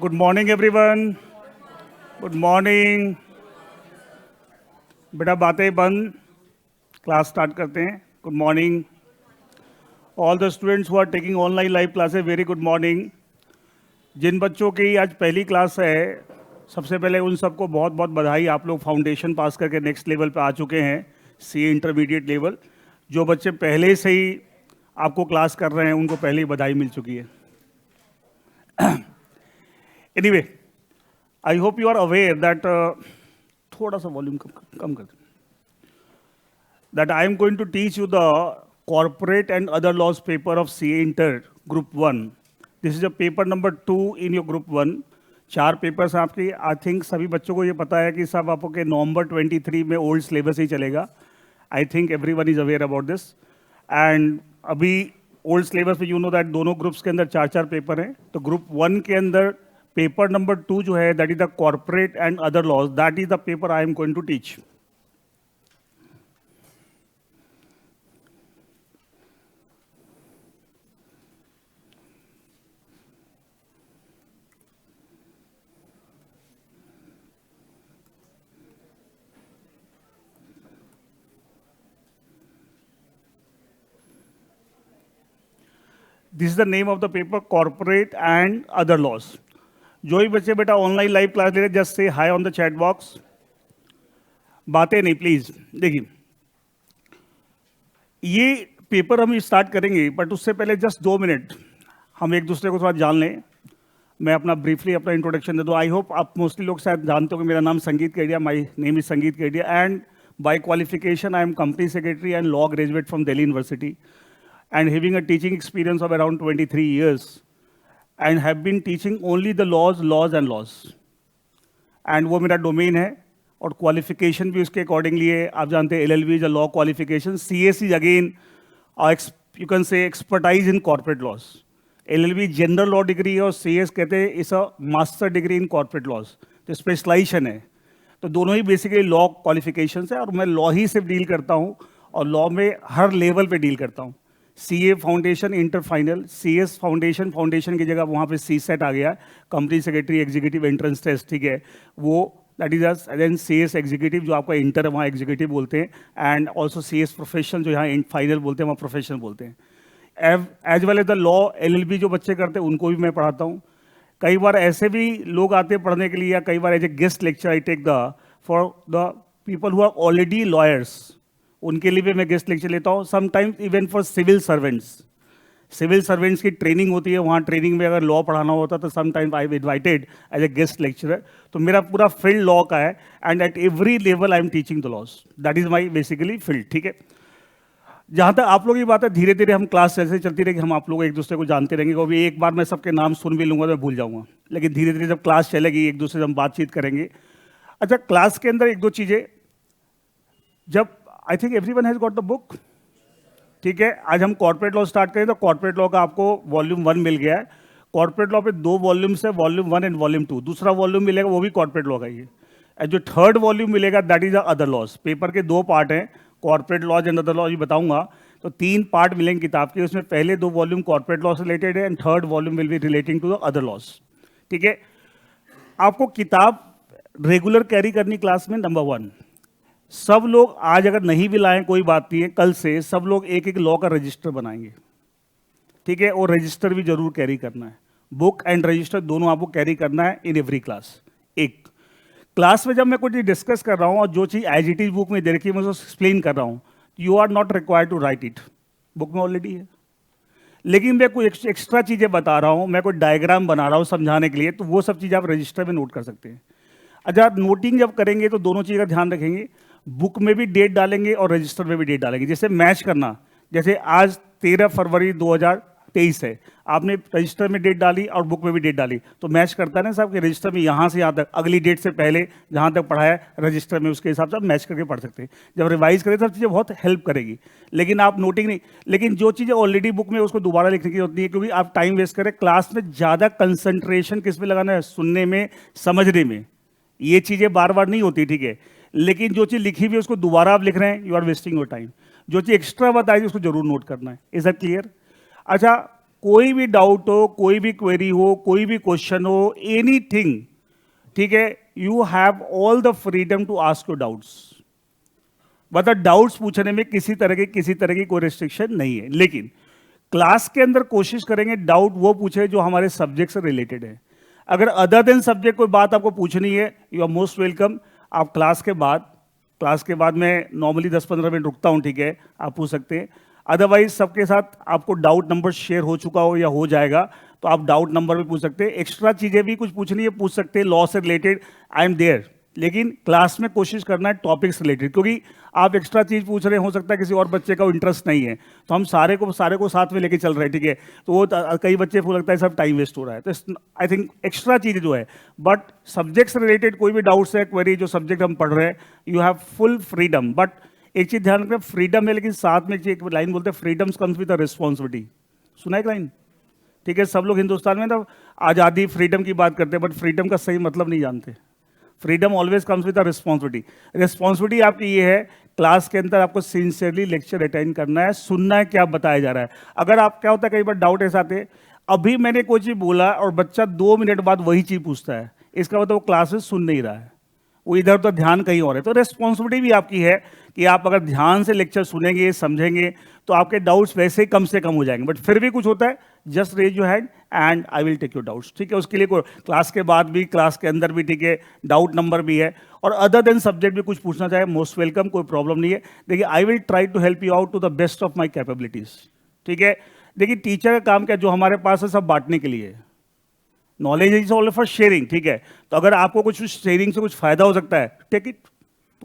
Good morning everyone. Good morning. बेटा बातें बंद, क्लास स्टार्ट करते हैं। Good morning all the students who are taking online live classes, very good morning. जिन बच्चों की आज पहली क्लास है, सबसे पहले उन सबको बहुत बहुत बधाई। आप लोग फाउंडेशन पास करके नेक्स्ट लेवल पे आ चुके हैं, सी इंटरमीडिएट लेवल। जो बच्चे पहले से ही आपको क्लास कर रहे हैं उनको पहले ही बधाई मिल चुकी है। Anyway, I hope you are aware that, थोड़ा सा वॉल्यूम कम कर, that I am going to teach you the corporate and other laws paper of CA Inter Group 1. This is a paper number 2 in your Group 1. 4 papers आपकी, I think सभी बच्चों को ये पता है कि सब आपके नवंबर 23 में ओल्ड सिलेबस ही चलेगा। I think every one is aware about this. And अभी ओल्ड सिलेबस में यू नो दैट दोनों ग्रुप्स के अंदर 4 पेपर हैं। तो ग्रुप 1 के अंदर पेपर नंबर 2 जो है, that is the corporate and other laws, that is the paper I am going to teach. This is the name of the paper, corporate and other laws. जो भी बच्चे बेटा ऑनलाइन लाइव क्लास ले रहे, just say high on the chat box. बातें नहीं please. देखिए, ये पेपर हम स्टार्ट करेंगे, बट उससे पहले जस्ट 2 मिनट हम एक दूसरे को थोड़ा जान लें। मैं अपना ब्रीफली अपना इंट्रोडक्शन दे दूँ। आई होप आप मोस्टली लोग शायद जानते हो कि मेरा नाम संगीत केडिया, माई name is Sangeet Kedia, and by qualification I am company secretary and law graduate from Delhi university, and having a teaching experience of around 23 years, and have been teaching only the laws. And वो मेरा डोमेन है, और qualification भी उसके accordingly है। आप जानते हैं LLB is a law qualification, CS is again you can say expertise in corporate laws. LLB general law degree है और CS कहते हैं is a master degree in corporate laws, तो स्पेशलाइजेशन है। तो दोनों ही बेसिकली लॉ क्वालिफिकेशन है, और मैं लॉ ही सिर्फ डील करता हूँ, और लॉ में हर लेवल पे डील करता हूँ। CA foundation inter final, CS foundation की जगह वहाँ पे CSET आ गया, company secretary executive entrance test, ठीक है वो, that is then CS executive जो आपका इंटर है वहाँ एग्जीक्यूटिव बोलते हैं, एंड ऑल्सो CS प्रोफेशनल जो यहाँ फाइनल बोलते हैं वहाँ प्रोफेशनल बोलते हैं। As well as the law LLB जो बच्चे करते हैं उनको भी मैं पढ़ाता हूँ। कई बार ऐसे भी लोग आते हैं पढ़ने के लिए, या कई बार as a guest lecture I take the for the people who are already lawyers, उनके लिए भी मैं गेस्ट लेक्चर लेता हूँ। Sometimes even for civil servants की ट्रेनिंग होती है, वहाँ ट्रेनिंग में अगर लॉ पढ़ाना होता तो sometimes I invited as a guest lecturer. तो मेरा पूरा फील्ड लॉ का है, and at every level I am teaching the laws, that is my basically field, ठीक है। जहाँ तक आप लोगों की बात है, धीरे धीरे हम क्लास जैसे चलती रहेगी, हम आप लोग एक दूसरे को जानते रहेंगे। अभी एक बार मैं सबके नाम सुन भी लूँगा तो मैं भूल जाऊँगा, लेकिन धीरे धीरे जब क्लास चलेगी एक दूसरे से हम बातचीत करेंगे। अच्छा, क्लास के अंदर 1-2 चीज़ें, जब I think everyone has got the book, ठीक है। आज हम कॉर्पोरेट लॉ स्टार्ट करें, तो कॉर्पोरेट लॉ का आपको वॉल्यूम 1 मिल गया है। कॉर्पोरेट लॉ पे 2 वॉल्यूम्स है, वॉल्यूम 1 एंड वॉल्यूम 2। दूसरा वॉल्यूम मिलेगा वो भी कॉर्पोरेट लॉ का ही है। और जो थर्ड वॉल्यूम मिलेगा that is other laws. Paper के 2 पार्ट हैं, corporate laws and other laws, बताऊंगा। तो 3 पार्ट मिलेंगे किताब के, उसमें पहले 2 वॉल्यूम कॉर्पोरेट लॉ से रिलेटेड है, and third volume will be relating to the other laws, ठीक है। आपको किताब रेगुलर कैरी करनी क्लास में, नंबर 1। सब लोग आज अगर नहीं भी लाएं कोई बात नहीं है, कल से सब लोग एक लॉ का रजिस्टर बनाएंगे, ठीक है। और रजिस्टर भी जरूर कैरी करना है, बुक एंड रजिस्टर दोनों आपको कैरी करना है इन एवरी क्लास। एक क्लास में जब मैं कुछ डिस्कस कर रहा हूं और जो चीज़ एज इट इज बुक में दे रखी है मैं उसको एक्सप्लेन कर रहा हूं, you are not required to write it, book में ऑलरेडी है। लेकिन मैं कोई एक्स्ट्रा चीज़ें बता रहा हूं, मैं कोई डायग्राम बना रहा हूं समझाने के लिए, तो वो सब चीज़ें आप रजिस्टर में नोट कर सकते हैं। अच्छा, नोटिंग जब करेंगे तो दोनों चीज़ का ध्यान रखेंगे, बुक में भी डेट डालेंगे और रजिस्टर में भी डेट डालेंगे। जैसे मैच करना, जैसे आज 13 फरवरी 2023 है, आपने रजिस्टर में डेट डाली और बुक में भी डेट डाली, तो मैच करता है ना साहब, कि रजिस्टर में यहाँ से यहाँ तक अगली डेट से पहले जहाँ तक पढ़ा है रजिस्टर में उसके हिसाब से आप मैच करके पढ़ सकते हैं। जब रिवाइज करें तो सब चीज़ें बहुत हेल्प करेगी, लेकिन आप नोटिंग नहीं, लेकिन जो चीज़ें ऑलरेडी बुक में उसको दोबारा लिखने की जरूरत नहीं है, क्योंकि आप टाइम वेस्ट करें। क्लास में ज़्यादा कंसंट्रेशन किस में लगाना है, सुनने में, समझने में। ये चीज़ें बार बार नहीं होती, ठीक है। लेकिन जो चीज़ लिखी हुई है उसको दोबारा आप लिख रहे हैं, you are wasting your time. जो चीज़ एक्स्ट्रा बताई उसको जरूर नोट करना है। Is that clear? अच्छा, कोई भी डाउट हो, कोई भी क्वेरी हो, कोई भी क्वेश्चन हो, एनीथिंग, ठीक है, you have all the freedom to ask your doubts. मतलब डाउट्स पूछने में किसी तरह की कोई रिस्ट्रिक्शन नहीं है, लेकिन क्लास के अंदर कोशिश करेंगे डाउट वो पूछे जो हमारे सब्जेक्ट से रिलेटेड है। अगर अदर देन सब्जेक्ट कोई बात आपको पूछनी है, यू आर मोस्ट वेलकम। आप क्लास के बाद मैं नॉर्मली 10-15 मिनट रुकता हूं, ठीक है, आप पूछ सकते हैं। अदरवाइज सबके साथ आपको डाउट नंबर शेयर हो चुका हो या हो जाएगा, तो आप डाउट नंबर भी पूछ सकते हैं। एक्स्ट्रा चीजें भी कुछ पूछनी है पूछ सकते हैं, लॉ से रिलेटेड, आई एम देयर। लेकिन क्लास में कोशिश करना है टॉपिक्स रिलेटेड, क्योंकि आप एक्स्ट्रा चीज पूछ रहे, हो सकता है किसी और बच्चे का इंटरेस्ट नहीं है, तो हम सारे को साथ में लेके चल रहे हैं, ठीक है। तो वो कई बच्चे को लगता है सब टाइम वेस्ट हो रहा है, तो आई थिंक एक्स्ट्रा चीज जो है, बट सब्जेक्ट से रिलेटेड कोई भी डाउट्स है, क्वेरी, जो सब्जेक्ट हम पढ़ रहे हैं, you have full freedom. But एक चीज ध्यान रखें, फ्रीडम है, लेकिन साथ में एक लाइन बोलते हैं, freedoms comes with a responsibility. सुना एक लाइन, ठीक है। सब लोग हिंदुस्तान में तो आज़ादी, फ्रीडम की बात करते हैं, बट फ्रीडम का सही मतलब नहीं जानते। Freedom always comes with a responsibility. Responsibility आपकी ये है, क्लास के अंदर आपको सिंसियरली लेक्चर अटेंड करना है, सुनना है क्या बताया जा रहा है। अगर आप, क्या होता है कई बार डाउट ऐसा आते हैं, अभी मैंने कोई चीज़ बोला और बच्चा 2 मिनट बाद वही चीज़ पूछता है, इसका मतलब वो क्लासेस सुन नहीं रहा है, वो इधर उधर ध्यान कहीं और है। तो रिस्पॉन्सिबिलिटी भी आपकी है कि आप अगर ध्यान से लेक्चर सुनेंगे, समझेंगे, तो आपके डाउट्स वैसे ही कम से कम हो जाएंगे। बट फिर भी कुछ होता है, just raise your hand and I will take your doubts, ठीक है। उसके लिए कोई क्लास के बाद भी, क्लास के अंदर भी, ठीक है, डाउट नंबर भी है। और अदर देन सब्जेक्ट भी कुछ पूछना चाहे, मोस्ट वेलकम, कोई प्रॉब्लम नहीं है। देखिए, I will try to help you out to the best of my capabilities, ठीक है। देखिए, टीचर का काम क्या, जो हमारे पास है सब बांटने के लिए। Knowledge is all for sharing, ठीक है। तो अगर आपको कुछ शेयरिंग से कुछ फायदा हो सकता है, टेक इट,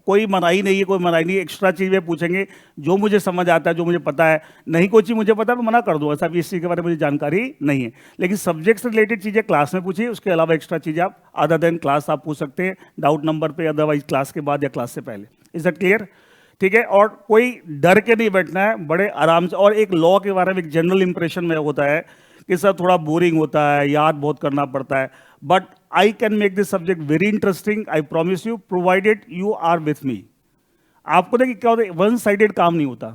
कोई मनाही नहीं है, कोई मनाही नहीं है। एक्स्ट्रा चीज़ें पूछेंगे, जो मुझे समझ आता है, जो मुझे पता है, नहीं कोई चीज़ मुझे पता है मैं मना कर दूँ, ऐसा भी इस चीज़ के बारे में मुझे जानकारी नहीं है। लेकिन सब्जेक्ट से रिलेटेड चीज़ें क्लास में पूछिए, उसके अलावा एक्स्ट्रा चीज़ें आप अदर देन क्लास आप पूछ सकते हैं, डाउट नंबर पे, अदरवाइज क्लास के बाद या क्लास से पहले। इज दैट क्लियर, ठीक है। और कोई डर के नहीं बैठना है, बड़े आराम से। और एक लॉ के बारे में एक जनरल इंप्रेशन में होता है कि सर थोड़ा बोरिंग होता है, याद बहुत करना पड़ता है, but I can make this subject very interesting, I promise you, provided you are with me. आपको देखिए क्या होता है, वन साइडेड काम नहीं होता।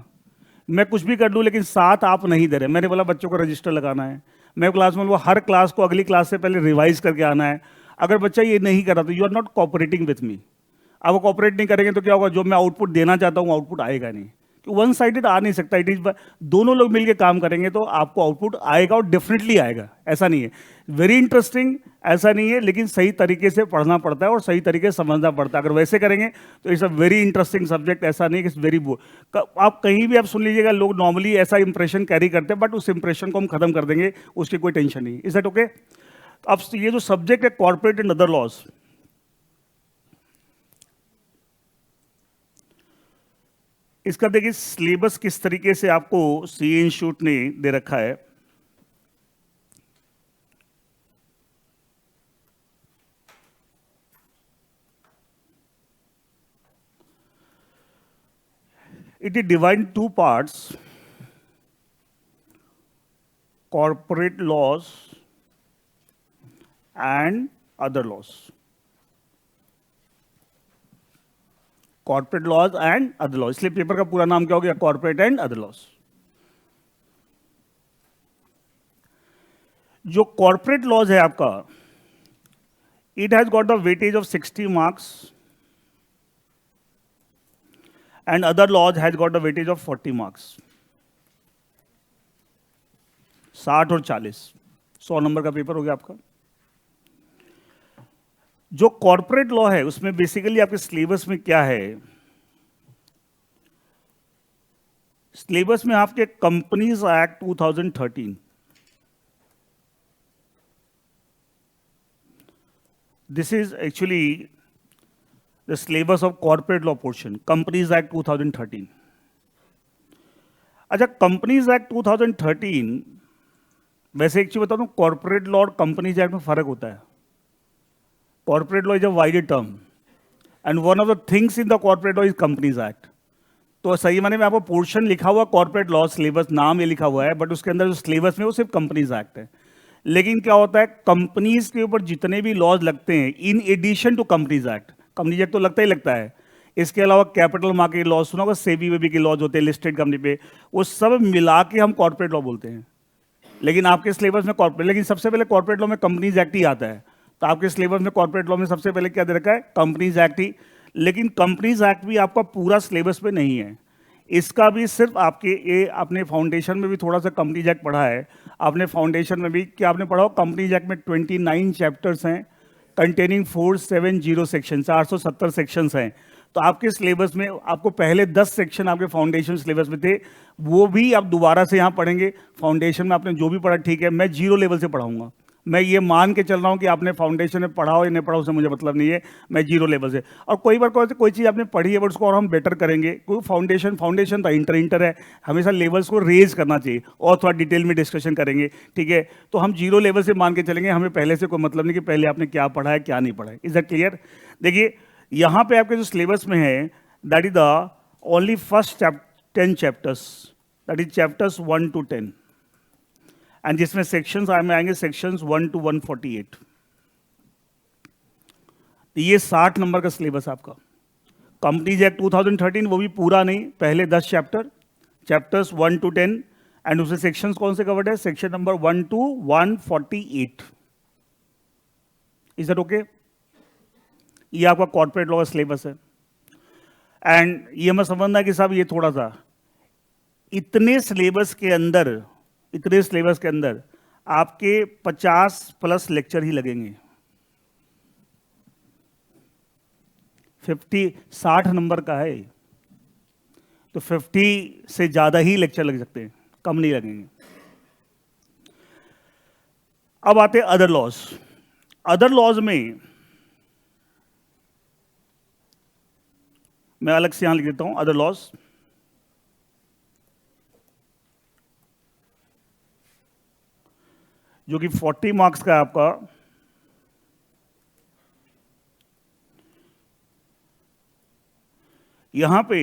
मैं कुछ भी कर लूँ, लेकिन साथ आप नहीं दे रहे। मैंने बोला बच्चों को रजिस्टर लगाना है, मैं क्लास में बोला हर क्लास को अगली क्लास से पहले रिवाइज करके आना है। अगर बच्चा ये नहीं कर रहा तो you are not cooperating with me. अब वो कोऑपरेट नहीं करेंगे तो क्या होगा, जो मैं आउटपुट देना चाहता हूँ आउटपुट आएगा नहीं, कि वन साइडेड आ नहीं सकता। इट इज, दोनों लोग मिलकर काम करेंगे तो आपको आउटपुट आएगा, और डेफिनेटली आएगा। ऐसा नहीं है वेरी इंटरेस्टिंग, ऐसा नहीं है, लेकिन सही तरीके से पढ़ना पड़ता है और सही तरीके से समझना पड़ता है। अगर वैसे करेंगे तो it's a very interesting subject, ऐसा नहीं कि इट्स वेरी बोर। आप कहीं भी आप सुन लीजिएगा, लोग नॉर्मली ऐसा इंप्रेशन कैरी करते हैं, बट उस इंप्रेशन को हम खत्म कर देंगे, उसकी कोई टेंशन नहीं। Is that okay. अब ये जो सब्जेक्ट है, कॉर्पोरेट एंड अदर लॉज, इसका देखिए सिलेबस किस तरीके से आपको सीए इंस्टीट्यूट ने दे रखा है। It is divided in 2 parts: corporate laws and other laws. Corporate laws and other laws, इसलिए पेपर का पूरा नाम क्या हो गया, कॉर्पोरेट एंड अदर लॉज। जो कॉर्पोरेट लॉज है आपका, it has got the weightage of 60 marks and other laws has got the weightage of 40 marks. 60 और 40, 100 नंबर का पेपर हो गया आपका। जो कॉर्पोरेट लॉ है उसमें बेसिकली आपके सिलेबस में क्या है, सिलेबस में आपके companies act 2013, this is actually the syllabus of corporate law portion, companies act 2013। अच्छा, कंपनीज एक्ट 2013, वैसे एक चीज बता दूं, कॉर्पोरेट लॉ और कंपनीज एक्ट में फर्क होता है। Corporate law is a wide term and one of the things in the corporate law is companies act. तो सही माने में आपको पोर्शन लिखा हुआ कॉर्पोरेट लॉ, सिलेबस नाम ये लिखा हुआ है, बट उसके अंदर जो सिलेबस में वो सिर्फ कंपनीज एक्ट है। लेकिन क्या होता है, कंपनीज के ऊपर जितने भी लॉज लगते हैं in addition to companies act, companies act तो लगता ही लगता है, इसके अलावा कैपिटल मार्केट लॉज सुना होगा, सेबी वेबी के लॉज होते हैं लिस्टेड कंपनी पे, वो सब मिला के हम कॉर्पोरेट लॉ बोलते हैं। लेकिन आपके सिलेबस में कॉर्पोरेट, लेकिन सबसे पहले कॉर्पोरेट लॉ में कंपनीज एक्ट ही आता है, तो आपके सिलेबस में कॉर्पोरेट लॉ में सबसे पहले क्या दे रखा है, कंपनीज एक्ट ही। लेकिन कंपनीज एक्ट भी आपका पूरा सिलेबस पे नहीं है, इसका भी सिर्फ आपके ये आपने फाउंडेशन में भी थोड़ा सा कंपनीज एक्ट पढ़ा है, आपने फाउंडेशन में भी क्या आपने पढ़ा हो, कंपनीज एक्ट में 29 चैप्टर्स हैं कंटेनिंग 470 सेक्शन, 470 सेक्शंस हैं। तो आपके सिलेबस में आपको पहले 10 सेक्शन आपके फाउंडेशन सिलेबस में थे, वो भी आप दोबारा से यहाँ पढ़ेंगे। फाउंडेशन में आपने जो भी पढ़ा ठीक है, मैं 0 लेवल से पढ़ाऊंगा, मैं ये मान के चल रहा हूँ कि आपने फाउंडेशन में पढ़ा हो या नहीं पढ़ा, उससे मुझे मतलब नहीं है, मैं 0 लेवल से। और कोई बार कोई चीज़ आपने पढ़ी है बट उसको और हम बेटर करेंगे, कोई फाउंडेशन था, इंटर है, हमेशा लेवल्स को रेज करना चाहिए और थोड़ा डिटेल में डिस्कशन करेंगे, ठीक है। तो हम 0 लेवल से मान के चलेंगे, हमें पहले से कोई मतलब नहीं कि पहले आपने क्या पढ़ा है क्या नहीं पढ़ा है। Is that clear? देखिए यहाँ पे आपके जो सिलेबस में है, that is the only first 10 chapters, that is chapters 1 to 10, and जिसमें सेक्शंस में आएंगे सेक्शंस 1 to 148। ये 60 नंबर का सिलेबस आपका। कंपनीज एक्ट 2013 वो भी पूरा नहीं, पहले 10 चैप्टर्स 1 to 10, एंड उसमें सेक्शंस कौन से कवर्ड है, section number 1 to 148। Is that okay? ये आपका कॉर्पोरेट लॉ का सिलेबस है। एंड ये मैं समझना कि साहब ये थोड़ा सा इतने सिलेबस के अंदर आपके 50+ लेक्चर ही लगेंगे। 60 नंबर का है तो 50 से ज्यादा ही लेक्चर लग सकते हैं, कम नहीं लगेंगे। अब आते अदर लॉज। अदर लॉज में मैं अलग से यहां लिख देता हूं, अदर लॉज। जो कि 40 मार्क्स का है आपका। यहां पे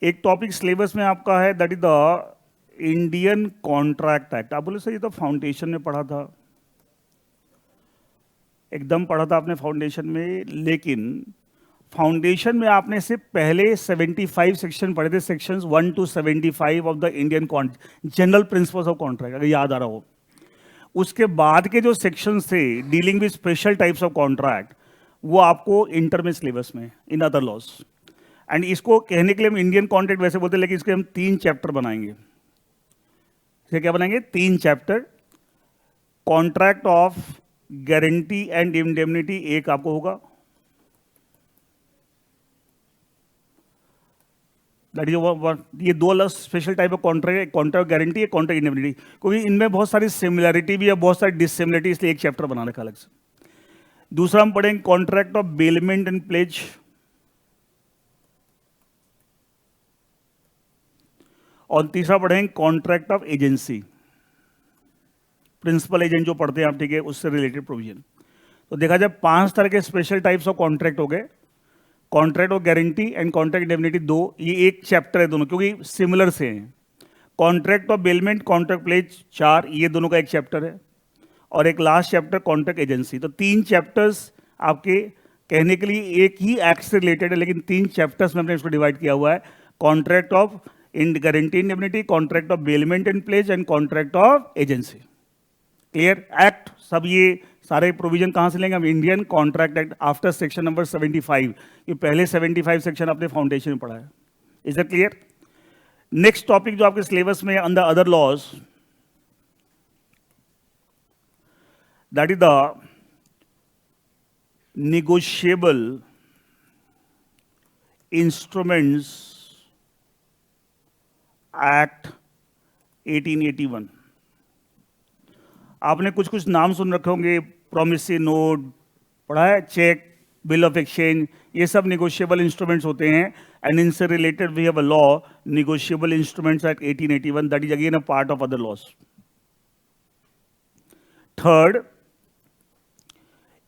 एक टॉपिक सिलेबस में आपका है, that is the Indian contract act. आप बोले सर ये तो फाउंडेशन में पढ़ा था, एकदम पढ़ा था आपने फाउंडेशन में, लेकिन फाउंडेशन में आपने से पहले 75 सेक्शन पढ़े थे, sections 1 to 75 of the Indian general principles of contract, अगर याद आ रहा हो। उसके बाद के जो सेक्शंस थे dealing with special types of contract, वो आपको इंटर में सिलेबस में इन अदर लॉज। एंड इसको कहने के लिए हम इंडियन कॉन्ट्रैक्ट वैसे बोलते हैं, लेकिन इसके हम 3 चैप्टर बनाएंगे। इसे क्या बनाएंगे? 3 chapter. Contract of guarantee and indemnity एक आपको होगा, ये 2 अलग special type of contract, contract guarantee है, कॉन्ट्रैक्ट इंडेमनिटी, क्योंकि इनमें बहुत सारी सिमिलरिटी भी है, बहुत सारी डिससिमिलरिटी, इसलिए एक चैप्टर बना रखा अलग से। दूसरा हम पढ़ेंगे contract of bailment and pledge, और तीसरा पढ़ेंगे contract of agency, principal agent जो पढ़ते हैं आप, ठीक है, उससे रिलेटेड प्रोविजन। तो देखा जाए 5 तरह के स्पेशल टाइप्स ऑफ कॉन्ट्रैक्ट हो गए, contract of guarantee and contract indemnity 2, ये एक चैप्टर है दोनों, क्योंकि सिमिलर से हैं। Contract of bailment, contract pledge 4, ये दोनों का एक चैप्टर है, और एक लास्ट चैप्टर कॉन्ट्रैक्ट एजेंसी। तो 3 चैप्टर्स आपके कहने के लिए एक ही एक्ट से रिलेटेड है, लेकिन 3 चैप्टर्स में हमने इसको डिवाइड किया हुआ है, contract of guarantee indemnity, contract of bailment and plays and contract of agency. Clear? Act सब ये सारे प्रोविजन कहां से लेंगे हम? Indian contract act after section number 75। ये पहले 75 सेक्शन आपने फाउंडेशन में पढ़ा है। Is that clear? Next topic जो आपके सिलेबस में under other laws, that is the negotiable instruments act 1881। आपने कुछ कुछ नाम सुन रखे होंगे, प्रोमिसरी नोट पढ़ा है, चेक, बिल ऑफ एक्सचेंज, ये सब नेगोशिएबल इंस्ट्रूमेंट्स होते हैं। एंड इनसे related we have a law, negotiable instruments act 1881, that is again a part of other laws. Third,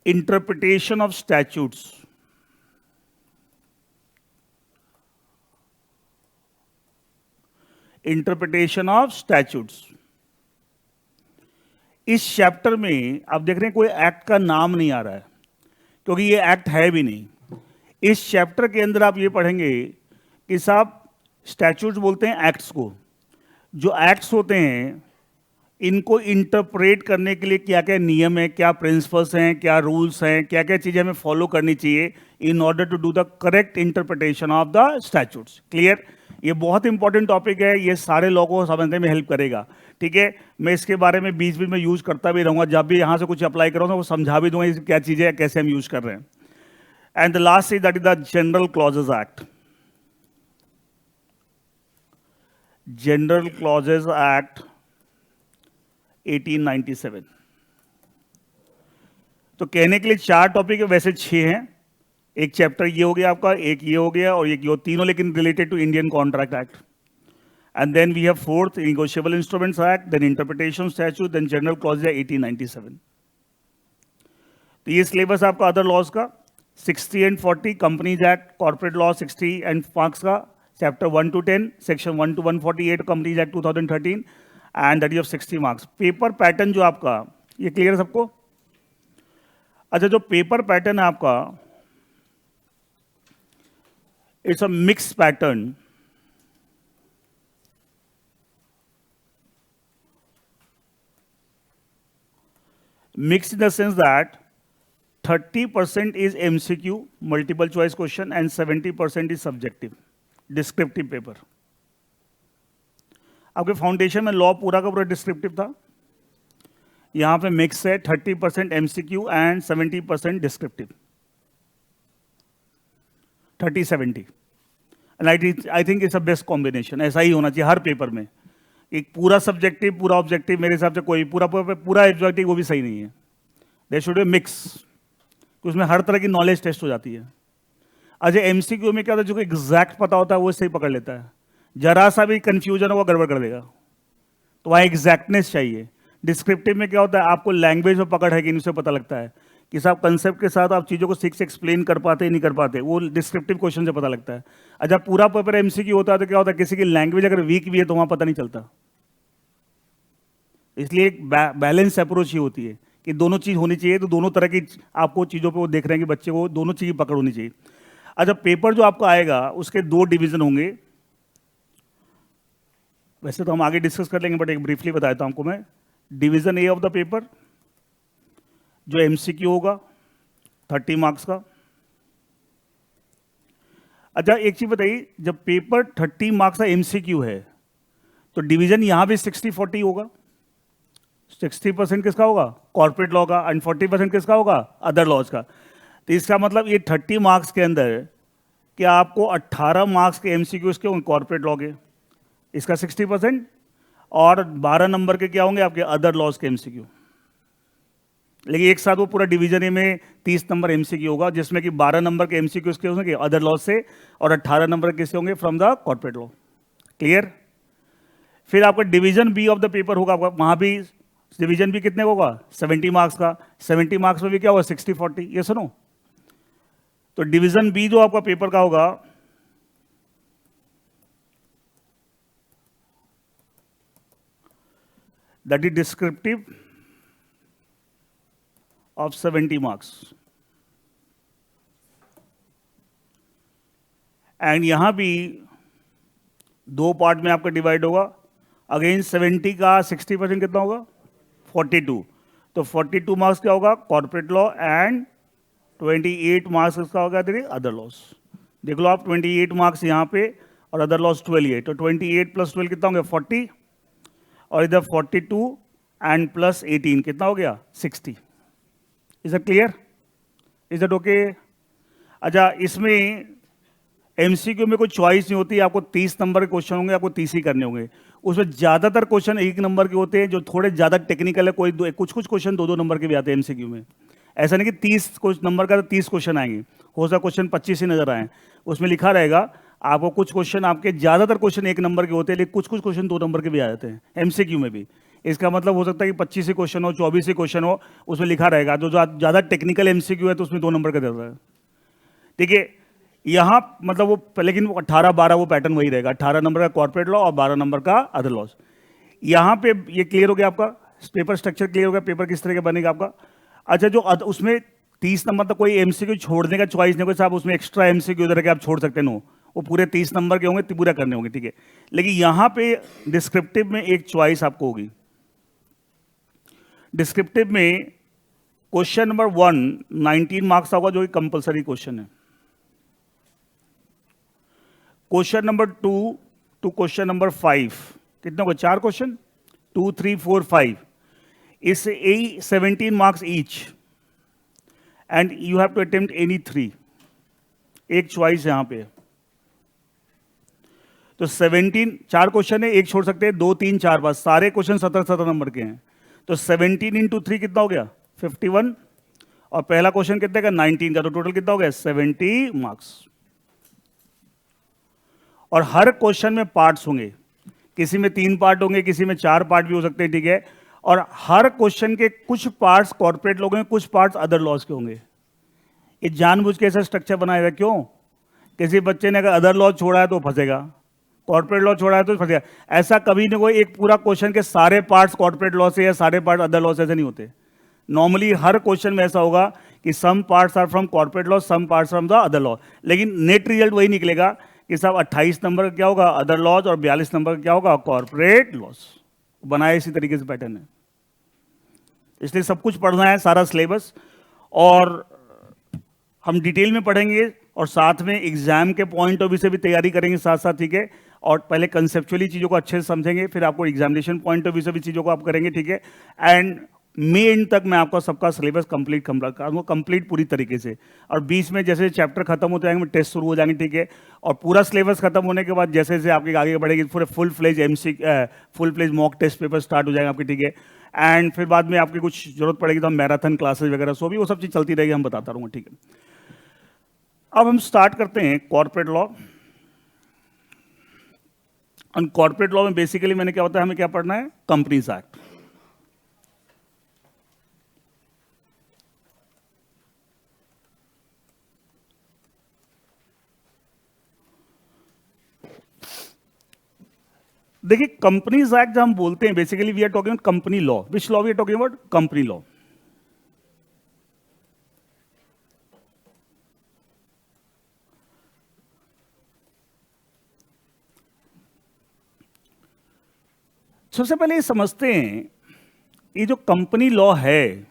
interpretation of statutes. Interpretation of statutes, इस chapter में आप देख रहे हैं कोई एक्ट का नाम नहीं आ रहा है, क्योंकि ये एक्ट है भी नहीं। इस चैप्टर के अंदर आप ये पढ़ेंगे कि साहब स्टैट्यूट्स बोलते हैं एक्ट्स को, जो एक्ट्स होते हैं इनको इंटरप्रेट करने के लिए क्या क्या नियम है, क्या प्रिंसिपल्स हैं, क्या रूल्स हैं, क्या क्या चीज़ें हमें फॉलो करनी चाहिए in order to do the correct interpretation of the statutes. Clear? ये बहुत इंपॉर्टेंट टॉपिक है, ये सारे लोगों को समझने में हेल्प करेगा। ठीक है, मैं इसके बारे में बीच बीच में यूज करता भी रहूँगा, जब भी यहाँ से कुछ अप्लाई करूँगा वो समझा भी दूंगा क्या चीज़ें हैं, कैसे हम यूज कर रहे हैं। And the last is that is the general clauses act. General clauses act 1897। तो कहने के लिए 4 टॉपिक है, वैसे 6 हैं। एक चैप्टर ये हो गया आपका, एक ये हो गया और एक ये, तीनों लेकिन related to Indian contract act. And then we have 4th negotiable instruments act, then interpretation statute, then general clause 1897। तो ये सिलेबस आपका अदर लॉज का 60 and 40, companies act, corporate law 60 and marks का, chapter 1 to 10, section 1 to 148 companies act 2013 and that is of 60 marks. Paper pattern जो आपका, ये clear है सबको? अच्छा, जो पेपर पैटर्न है आपका, it's a mix pattern. Mixed in the sense that 30% is MCQ, multiple choice question, and 70% is subjective, descriptive paper. आपके फाउंडेशन में लॉ पूरा का पूरा डिस्क्रिप्टिव था, यहां पे मिक्स है 30% MCQ and 70% descriptive, 30-70। And I think it's a best combination, ऐसा ही होना चाहिए हर पेपर में। एक पूरा सब्जेक्टिव पूरा ऑब्जेक्टिव, मेरे हिसाब से कोई पूरा ऑब्जेक्टिव वो भी सही नहीं है। देयर शुड बी मिक्स, उसमें हर तरह की नॉलेज टेस्ट हो जाती है। अच्छा, एमसीक्यू में क्या होता है, जो एग्जैक्ट पता होता है वो सही पकड़ लेता है, जरा सा भी कंफ्यूजन हो वो गड़बड़ कर देगा, तो वहाँ एग्जैक्टनेस चाहिए। डिस्क्रिप्टिव में क्या होता है, आपको लैंग्वेज में पकड़ है कि नहीं उसे पता लगता है कि साहब कंसेप्ट के साथ आप चीज़ों को ठीक से एक्सप्लेन कर पाते नहीं कर पाते, वो डिस्क्रिप्टिव क्वेश्चन से पता लगता है। अच्छा, पूरा पेपर एमसीक्यू होता है तो क्या होता है, किसी की लैंग्वेज अगर वीक भी है तो वहाँ पता नहीं चलता। इसलिए एक बैलेंस अप्रोच ही होती है कि दोनों चीज़ होनी चाहिए, तो दोनों तरह की आपको चीज़ों पे वो देख रहे हैं कि बच्चे को दोनों चीज़ की पकड़ होनी चाहिए। अच्छा, पेपर जो आपका आएगा उसके 2 डिवीजन होंगे, वैसे तो हम आगे डिस्कस कर लेंगे बट एक ब्रीफली बता देता हूं आपको मैं। Division A of the paper जो एमसीक्यू होगा 30 मार्क्स का। अच्छा, एक चीज बताइए, जब पेपर 30 मार्क्स का एमसीक्यू है तो डिवीजन यहां भी 60-40 होगा। 60% किसका होगा, कॉर्पोरेट लॉ का, एंड 40% किसका होगा, अदर लॉज का। तो इसका मतलब ये 30 मार्क्स के अंदर क्या आपको 18 मार्क्स के एमसीक्यू इसके होंगे कॉर्पोरेट लॉ के, इसका 60%, और 12 नंबर के क्या होंगे आपके अदर लॉज के एमसीक्यू। लेकिन एक साथ वो पूरा डिवीजन ए में 30 नंबर एमसीक्यू होगा, जिसमें कि 12 नंबर के एमसीक्यू इसके होंगे अदर लॉज से और 18 नंबर किससे होंगे, from the corporate law. Clear? फिर आपका division B of the paper होगा, आपका वहां भी डिवीजन बी कितने होगा, 70 मार्क्स का। 70 मार्क्स में भी क्या होगा, 60-40। ये सुनो, तो डिवीजन बी जो आपका पेपर का होगा, that is descriptive of 70 marks, and यहां भी 2 पार्ट में आपका डिवाइड होगा। अगेन 70 का 60% कितना होगा, 42। तो 42 मार्क्स क्या होगा, कॉर्पोरेट लॉ, एंड 28 मार्क्स इसका होगा अदर लॉस। देख लो आप, 28 मार्क्स यहाँ पे और अदर लॉस 12 है, तो 28 + 12 कितना होगा, 40, और इधर 42 एंड प्लस 18 कितना हो गया, 60। Is it clear, is it okay? अच्छा, इसमें एमसीक्यू में कोई चॉइस नहीं होती, आपको 30 नंबर के क्वेश्चन होंगे, आपको 30 ही करने होंगे। उसमें ज़्यादातर क्वेश्चन 1 नंबर के होते हैं, जो थोड़े ज़्यादा टेक्निकल है, कुछ क्वेश्चन 2-2 नंबर के भी आते हैं एमसीक्यू में। ऐसा नहीं कि 30 नंबर का तो 30 क्वेश्चन आएंगे, हो सकता क्वेश्चन 25 ही नजर आए। उसमें लिखा रहेगा आपको कुछ क्वेश्चन, आपके ज़्यादातर क्वेश्चन 1 नंबर के होते हैं, लेकिन कुछ क्वेश्चन 2 नंबर के भी आ जाते हैं एमसीक्यू में भी। इसका मतलब हो सकता है कि 25 ही क्वेश्चन हो, 24 ही क्वेश्चन हो, उसमें लिखा रहेगा जो ज़्यादा टेक्निकल एमसीक्यू है तो उसमें 2 नंबर का देता है। ठीक है, यहाँ मतलब वो, लेकिन 18-12 वो पैटर्न वही रहेगा, 18 नंबर का कॉर्पोरेट लॉ और 12 नंबर का अदर लॉस। यहाँ पे ये क्लियर हो गया आपका, पेपर स्ट्रक्चर क्लियर हो गया, पेपर किस तरह का बनेगा आपका। अच्छा, जो उसमें 30 नंबर तक कोई एमसीक्यू छोड़ने का चॉइस नहीं, कोई साहब उसमें एक्स्ट्रा एमसीक्यू उधर के आप छोड़ सकते हैं, वो पूरे 30 नंबर के होंगे, पूरा करने होंगे। ठीक है, लेकिन यहाँ पे डिस्क्रिप्टिव में एक चॉइस आपको होगी, डिस्क्रिप्टिव में क्वेश्चन नंबर 1 19 मार्क्स का होगा, जो कि कंपल्सरी क्वेश्चन है। Question number 2 to question number 5 कितने होगा? 4 क्वेश्चन, 2 3 4 5, इस 17 marks each and you have to attempt any 3, एक चॉइस यहां पे। तो 17, 4 क्वेश्चन है, एक छोड़ सकते हैं, 2 3 4 5, सारे क्वेश्चन 17 नंबर के हैं। तो 17 इंटू 3 कितना हो गया? 51, और पहला क्वेश्चन कितने का? 19 का, तो टोटल कितना हो गया? 70 मार्क्स। और हर क्वेश्चन में पार्ट्स होंगे, किसी में 3 पार्ट होंगे, किसी में 4 पार्ट भी हो सकते हैं, ठीक है। और हर क्वेश्चन के कुछ पार्ट्स कॉर्पोरेट लोग हैं, कुछ पार्ट्स अदर लॉज के होंगे। ये जानबूझ के ऐसा स्ट्रक्चर बनाया है, क्यों? किसी बच्चे ने अगर अदर लॉ छोड़ा है तो फंसेगा, कॉर्पोरेट लॉ छोड़ा है तो फंसेगा। ऐसा कभी नहीं, कोई एक पूरा क्वेश्चन के सारे पार्ट्स कॉर्पोरेट लॉ से या सारे पार्ट अदर लॉ से ऐसे नहीं होते। नॉर्मली हर क्वेश्चन में ऐसा होगा कि some parts are from corporate law, some parts from the other law, लेकिन नेट रिजल्ट वही निकलेगा कि साहब 28 नंबर का क्या होगा? अदर लॉज, और 42 नंबर का क्या होगा? Corporate laws. बनाए इसी तरीके से पैटर्न है, इसलिए सब कुछ पढ़ना है, सारा सिलेबस, और हम डिटेल में पढ़ेंगे और साथ में एग्जाम के पॉइंट ऑफ व्यू से भी तैयारी करेंगे साथ साथ, ठीक है। और पहले कंसेप्चुअली चीज़ों को अच्छे से समझेंगे, फिर आपको एग्जामिनेशन पॉइंट ऑफ व्यू से भी चीज़ों को आप करेंगे, ठीक है। एंड मे एंड तक मैं आपका सबका सिलेबस कंप्लीट पूरी तरीके से, और बीच में जैसे चैप्टर खत्म होते जाएंगे टेस्ट शुरू हो जाएंगे, ठीक है। और पूरा सिलेबस खत्म होने के बाद जैसे जैसे आपके आगे बढ़ेगी पूरे full fledge mock test paper start हो जाएंगे आपके, ठीक है। एंड फिर बाद में आपकी कुछ जरूरत पड़ेगी तो हम मैराथन क्लासेज वगैरह सो भी वो सब चीज़ चलती रहेगी, हम बताता रहूँगा, ठीक है। अब हम स्टार्ट करते हैं कॉर्पोरेट लॉ। और कॉर्पोरेट लॉ में बेसिकली मैंने क्या बताया, हमें क्या पढ़ना है? Companies act. देखिए, कंपनीज एक्ट जब हम बोलते हैं, basically we are talking about company law. Which law we are talking about? Company law. सबसे पहले ये समझते हैं, ये जो कंपनी लॉ है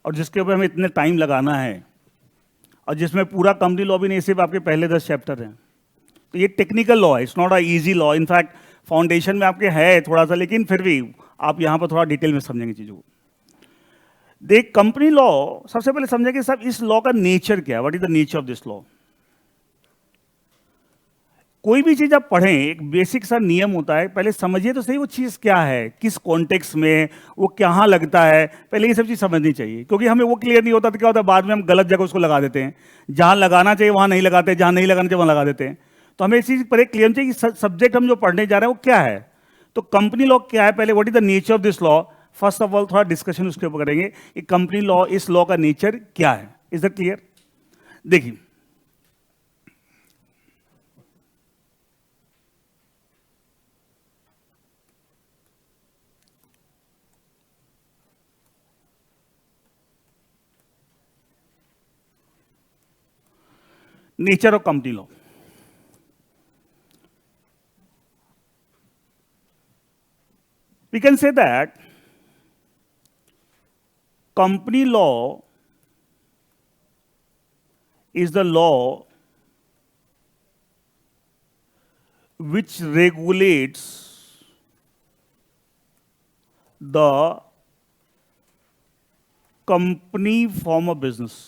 और जिसके ऊपर हमें इतने टाइम लगाना है, और जिसमें पूरा कंपनी लॉ भी नहीं, सिर्फ आपके पहले 10 चैप्टर हैं, तो ये टेक्निकल लॉ है, it's not a easy law. In fact foundation में आपके है थोड़ा सा, लेकिन फिर भी आप यहां पर थोड़ा डिटेल में समझेंगे चीजों को। देख, कंपनी लॉ सबसे पहले समझेंगे साहब इस लॉ का नेचर क्या है, what is the nature of this law. कोई भी चीज आप पढ़ें, एक बेसिक सा नियम होता है, पहले समझिए तो सही वो चीज क्या है, किस कॉन्टेक्स्ट में, वो कहाँ लगता है, पहले ये सब चीज समझनी चाहिए। क्योंकि हमें वो क्लियर नहीं होता तो क्या होता है, बाद में हम गलत जगह उसको लगा देते हैं, जहां लगाना चाहिए वहां नहीं लगाते, जहां नहीं लगाना चाहिए वहां लगा देते हैं। तो हमें इस चीज पर क्लियर चाहिए कि सब्जेक्ट हम जो पढ़ने जा रहे हैं वो क्या है। तो कंपनी लॉ क्या है, पहले what is the nature of this law. First of all थोड़ा डिस्कशन उसके ऊपर करेंगे कि कंपनी लॉ, इस लॉ का नेचर क्या है। Is that clear? देखिए, nature of company law. We can say that company law is the law which regulates the company form of business.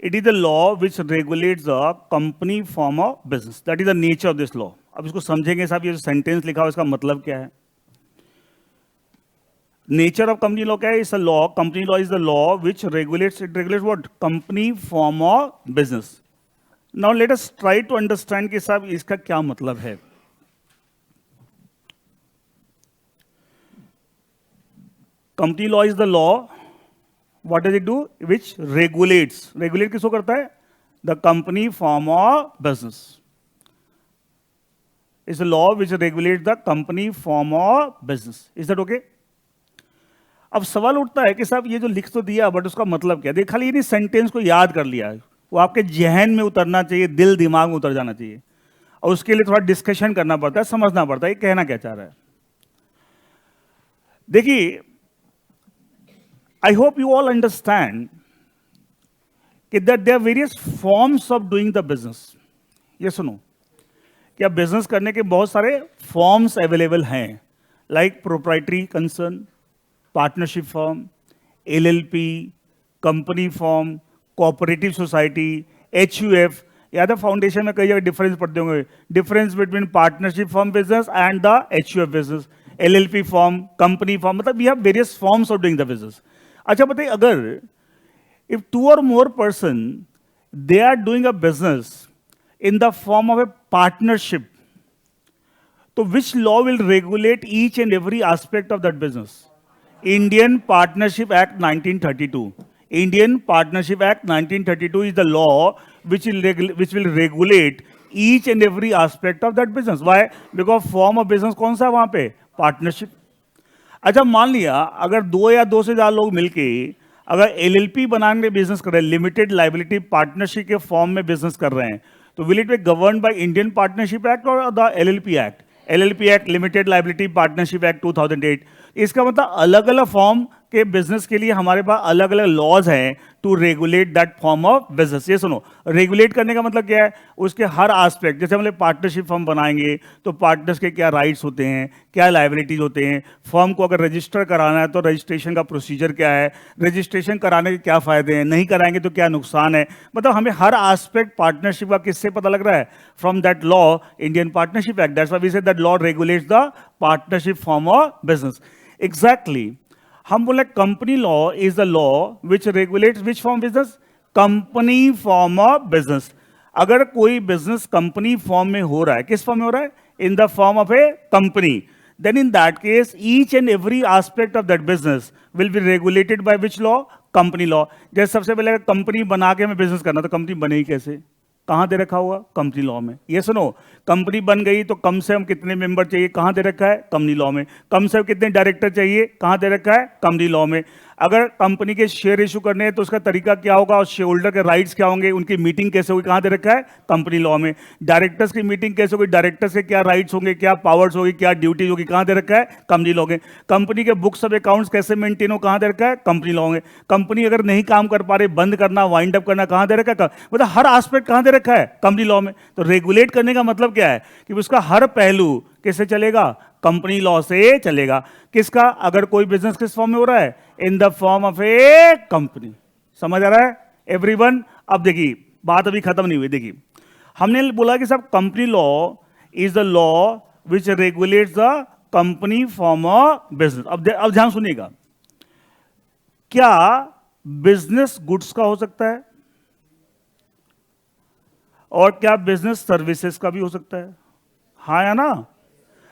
It is the law which regulates the company form of business. That is the nature of this law. अब इसको समझेंगे साहब, ये जो sentence लिखा हुआ इसका मतलब क्या है। नेचर ऑफ कंपनी लॉ क्या है? It's a law, company law is the law which regulates, it regulates what? Company form of business. Now let us try to understand कि साहब इसका क्या मतलब है। Company law is the law, what does it do? Which regulates, regulate किसको करता है? The company form of business. It's a law which regulates the company form of business. Is that okay? अब सवाल उठता है कि साहब ये जो लिख तो दिया, बट उसका मतलब क्या? देख, खाली ये सेंटेंस को याद कर लिया, वो आपके जहन में उतरना चाहिए, दिल दिमाग में उतर जाना चाहिए, और उसके लिए थोड़ा डिस्कशन करना पड़ता है, समझना पड़ता है ये कहना क्या चाह रहा है। देखिए, I hope you all understand कि that there are various forms of doing the business. ये सुनो कि अब बिजनेस करने के बहुत सारे फॉर्म्स अवेलेबल हैं, like proprietary concern, partnership form, LLP, company form, cooperative society, HUF. या तो फाउंडेशन में कई जगह डिफरेंस पढ़ते होंगे, difference between partnership form business and the HUF business, LLP form, company form, मतलब we have various forms of doing the business. अच्छा बताइए, अगर if two or more person they are doing a business in the form of a partnership, so which law will regulate each and every aspect of that business? Indian Partnership Act 1932. Indian Partnership Act 1932 is the law which will regulate each and every aspect of that business. Why? Because form of business कौन सा है वहां पे? Partnership. अच्छा, मान लिया अगर दो या दो से ज्यादा लोग मिलके अगर एलएलपी बनाने में बिजनेस कर रहे हैं, लिमिटेड लाइबिलिटी पार्टनरशिप के फॉर्म में बिजनेस कर रहे हैं, तो will it be govern by Indian partnership act और the LLP act? LLP act, limited liability partnership act 2008। इसका मतलब अलग अलग फॉर्म के बिजनेस के लिए हमारे पास अलग अलग लॉज हैं to regulate that form of business. ये सुनो, रेगुलेट करने का मतलब क्या है? उसके हर एस्पेक्ट, जैसे हम लोग पार्टनरशिप फॉर्म बनाएंगे तो पार्टनर्स के क्या राइट्स होते हैं, क्या लायबिलिटीज होते हैं, फॉर्म को अगर रजिस्टर कराना है तो रजिस्ट्रेशन का प्रोसीजर क्या है, रजिस्ट्रेशन कराने के क्या फायदे हैं, नहीं कराएंगे तो क्या नुकसान है, मतलब हमें हर एस्पेक्ट पार्टनरशिप का किससे पता लग रहा है? From that law, Indian partnership act. That's why we say that law regulates the partnership form of business. Exactly, हम बोले company law is the law which regulates which form business? Company form of business. अगर कोई business company form में हो रहा है, किस form में हो रहा है? इन the form of a company, then in that case each and every aspect of that business will be regulated by which law? Company law. जैसे सबसे पहले कंपनी बना के हमें बिजनेस करना, तो कंपनी बनेगी कैसे? कहां दे रखा हुआ? कंपनी लॉ में। ये सुनो, कंपनी बन गई तो कम से कम कितने मेंबर चाहिए? कहां दे रखा है? कंपनी लॉ में। कम से कम कितने डायरेक्टर चाहिए? कहां दे रखा है? कंपनी लॉ में। अगर कंपनी के शेयर इशू करने हैं तो उसका तरीका क्या होगा और शेयर होल्डर के राइट्स क्या होंगे, उनकी मीटिंग कैसे होगी, कहां दे रखा है? कंपनी लॉ में। डायरेक्टर्स की मीटिंग कैसे होगी, डायरेक्टर्स के क्या राइट्स होंगे, क्या पावर्स होगी, क्या ड्यूटीज होगी, कहां दे रखा है? कंपनी लॉ में। कंपनी के बुक्स ऑफ अकाउंट्स कैसे मेंटेन हो, कहां दे रखा है? कंपनी लॉ में। कंपनी अगर नहीं काम कर पा रही, बंद करना, वाइंड अप करना, कहां दे रखा है? मतलब हर एस्पेक्ट कहां दे रखा है? कंपनी लॉ में। तो रेगुलेट करने का मतलब क्या है कि उसका हर पहलू किससे चलेगा? कंपनी लॉ से चलेगा। किसका? अगर कोई बिजनेस किस फॉर्म में हो रहा है? इन the form of a company. समझ आ रहा है एवरीवन? अब देखिए, बात अभी खत्म नहीं हुई। देखिए, हमने बोला कि सब company law is the law which regulates the company form of business. अब ध्यान सुनिएगा, क्या बिजनेस गुड्स का हो सकता है और क्या बिजनेस सर्विसेज का भी हो सकता है? हाँ या ना?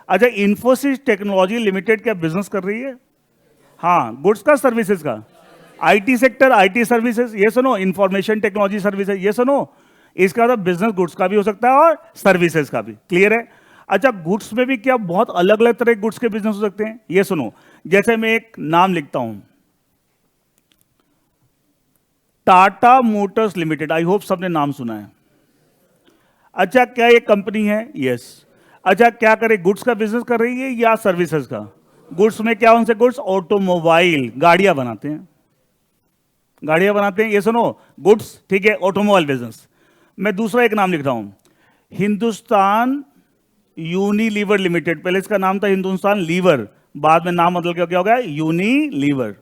अच्छा, इंफोसिस टेक्नोलॉजी लिमिटेड क्या बिजनेस कर रही है? हाँ, गुड्स का, सर्विसेज का? IT sector, IT services. ये सुनो, इंफॉर्मेशन टेक्नोलॉजी सर्विसेज। ये सुनो, इसका मतलब बिजनेस गुड्स का भी हो सकता है और सर्विसेज का भी। क्लियर है? अच्छा, गुड्स में भी क्या बहुत अलग अलग तरह के गुड्स के बिजनेस हो सकते हैं? ये सुनो, जैसे मैं एक नाम लिखता हूं, Tata Motors limited. I hope सबने नाम सुना है। अच्छा, क्या ये कंपनी है? यस। अच्छा, क्या करे? गुड्स का बिजनेस कर रही है या सर्विसेज का? गुड्स में क्या उनसे गुड्स? ऑटोमोबाइल, गाड़ियां बनाते हैं, गाड़ियां बनाते हैं। ये सुनो, गुड्स, ठीक है, ऑटोमोबाइल बिजनेस। मैं दूसरा एक नाम लिख रहा हूं, हिंदुस्तान यूनिलीवर लिमिटेड। पहले इसका नाम था हिंदुस्तान लीवर, बाद में नाम बदल के क्या हो गया? Unilever.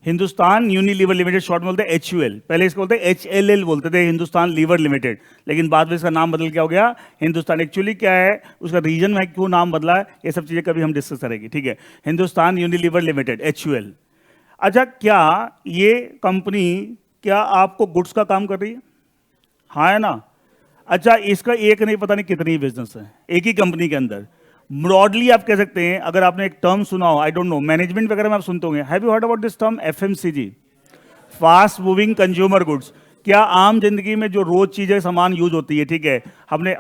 Hindustan Unilever limited, short में बोलते हैं HUL। पहले इसको बोलते हैं HLL बोलते थे, हिंदुस्तान लीवर लिमिटेड, लेकिन बाद में इसका नाम बदल क्या हो गया? हिंदुस्तान। एक्चुअली क्या है, उसका रीजन है क्यों नाम बदला है, ये सब चीजें कभी हम डिस्कस करेंगे, ठीक है? Hindustan Unilever limited, HUL। अच्छा, क्या ये कंपनी क्या आपको गुड्स का काम कर रही है? हाँ है ना? अच्छा, इसका एक नहीं पता नहीं कितनी बिजनेस है एक ही कंपनी के अंदर। ब्रॉडली आप कह सकते हैं, अगर आपने एक टर्म सुना हो, आई डोंट नो, मैनेजमेंट वगैरह में आप सुनते होंगे, have you heard about this term FMCG, fast moving consumer goods? क्या आम जिंदगी में जो रोज चीजें सामान यूज होती है, ठीक है, हमने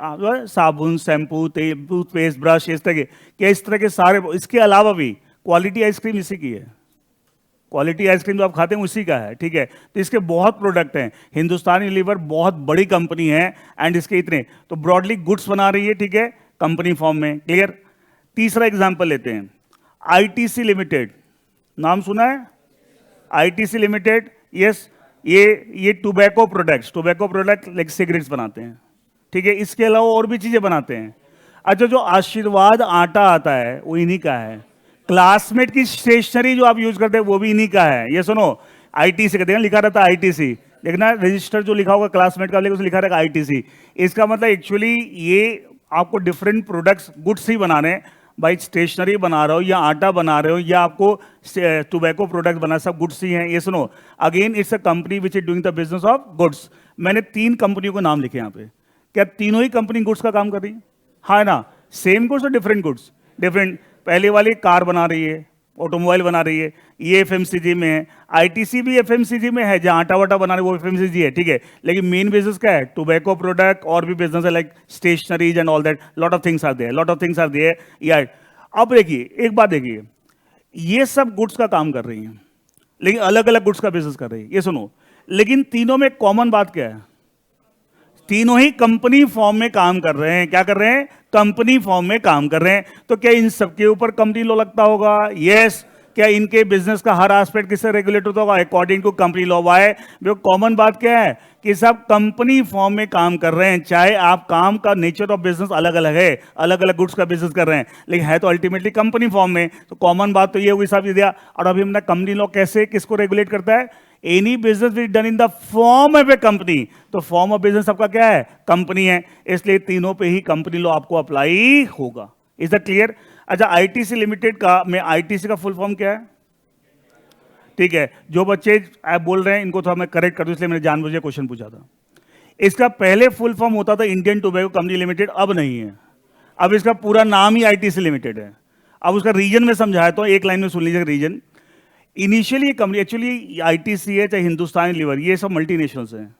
साबुन, शैम्पू, तेल, टूथपेस्ट, ब्रश, इस तरह के, क्या इस तरह के सारे, इसके अलावा भी क्वालिटी आइसक्रीम इसी की है। क्वालिटी आइसक्रीम जो आप खाते हैं उसी का है, ठीक है। तो इसके बहुत प्रोडक्ट हैं, हिंदुस्तान यूनिलीवर बहुत बड़ी कंपनी है एंड इसके इतने, तो ब्रॉडली गुड्स बना रही है, ठीक है, कंपनी फॉर्म में, क्लियर। तीसरा एग्जांपल लेते हैं, आईटीसी लिमिटेड, नाम सुना है? आईटीसी लिमिटेड, यस, ये टोबैको प्रोडक्ट लाइक सिगरेट्स बनाते हैं, ठीक है। इसके अलावा और भी चीजें बनाते हैं। अच्छा, जो आशीर्वाद आटा आता है वो इन्हीं का है। क्लासमेट की स्टेशनरी जो आप यूज करते हैं वो भी इन्हीं का है। ये सुनो, आईटीसी कहते हैं, लिखा रहता है आईटीसी, देखना रजिस्टर जो लिखा होगा क्लासमेट का, लेकिन लिखा रहेगा आईटीसी। इसका मतलब एक्चुअली ये आपको डिफरेंट प्रोडक्ट्स गुड्स ही बनाने हैं, भाई स्टेशनरी बना रहे हो या आटा बना रहे हो या आपको टोबैको प्रोडक्ट बना, सब गुड्स ही हैं। ये सुनो, again it's a company which is doing the business of goods. मैंने 3 कंपनियों को नाम लिखे यहाँ पे, क्या तीनों ही कंपनी गुड्स का काम कर रही है? हाँ ना, सेम गुड्स और डिफरेंट गुड्स, डिफरेंट। पहले वाली कार बना रही है, ऑटोमोबाइल बना रही है, ये एफएमसीजी में है। आईटीसी भी एफएमसीजी में है, जहाँ आटा वाटा बना रही है वो एफएमसीजी है, ठीक है। लेकिन मेन बिजनेस क्या है? टोबैको प्रोडक्ट, और भी बिजनेस है like stationeries and all that, lot of things are there, यार। अब देखिए, एक बात देखिए, ये सब गुड्स का काम कर रही हैं, लेकिन अलग अलग गुड्स का बिजनेस कर रही है। ये सुनो, लेकिन तीनों में कॉमन बात क्या है? तीनों ही कंपनी फॉर्म में काम कर रहे हैं। क्या कर रहे हैं? कंपनी फॉर्म में काम कर रहे हैं। तो क्या इन सबके ऊपर कंपनी लॉ लगता होगा? यस। क्या इनके बिजनेस का हर एस्पेक्ट किससे रेगुलेट होता होगा? According to company law. Why? Common बात क्या है कि सब कंपनी फॉर्म में काम कर रहे हैं, चाहे आप काम का नेचर ऑफ बिजनेस अलग अलग है, अलग अलग गुड्स का बिजनेस कर रहे हैं, लेकिन है तो अल्टीमेटली कंपनी फॉर्म में। तो कॉमन बात तो ये हुई, साहब, दिया। और अभी हमने कंपनी लॉ कैसे किसको रेगुलेट करता है? Any business which done in the form of a company. तो फॉर्म ऑफ बिजनेस आपका क्या है? कंपनी है, इसलिए तीनों पे ही कंपनी लॉ आपको अप्लाई होगा। Is that clear? अच्छा, आईटीसी लिमिटेड का, मैं आईटीसी का फुल फॉर्म क्या है? ठीक है, जो बच्चे आप बोल रहे हैं इनको थोड़ा मैं करेक्ट कर दूं, इसलिए मैंने जानबूझ के क्वेश्चन पूछा था। इसका पहले फुल फॉर्म होता था इंडियन टोबैको कंपनी लिमिटेड, अब नहीं है। अब इसका पूरा नाम ही आईटीसी लिमिटेड है। अब उसका रीजन में समझाया तो एक लाइन में सुन लीजिए रीजन। इनिशियली ये कंपनी, एक्चुअली आईटीसी है चाहे हिंदुस्तान यूनिलीवर, ये सब मल्टीनेशनल्स हैं।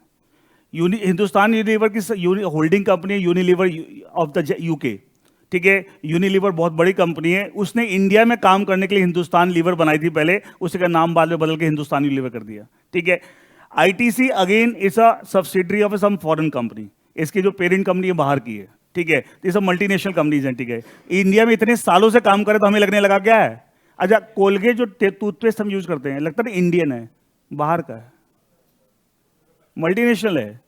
हिंदुस्तान यूनिलीवर की होल्डिंग कंपनी है यूनिलीवर ऑफ द यूके, ठीक है। यूनिलीवर बहुत बड़ी कंपनी है, उसने इंडिया में काम करने के लिए हिंदुस्तान लीवर बनाई थी पहले, उसी का नाम बाद में बदल के हिंदुस्तान यूनिलीवर कर दिया, ठीक है। ITC again is a subsidiary of some foreign company, इसकी जो पेरेंट कंपनी है बाहर की है, ठीक है। ये सब मल्टीनेशनल कंपनीज हैं, ठीक है। इंडिया में इतने सालों से काम करे तो हमें लगने लगा क्या है? अच्छा, कोलगेट जो टूथपेस्ट हम यूज करते हैं, लगता है इंडियन है, बाहर का है, मल्टीनेशनल है।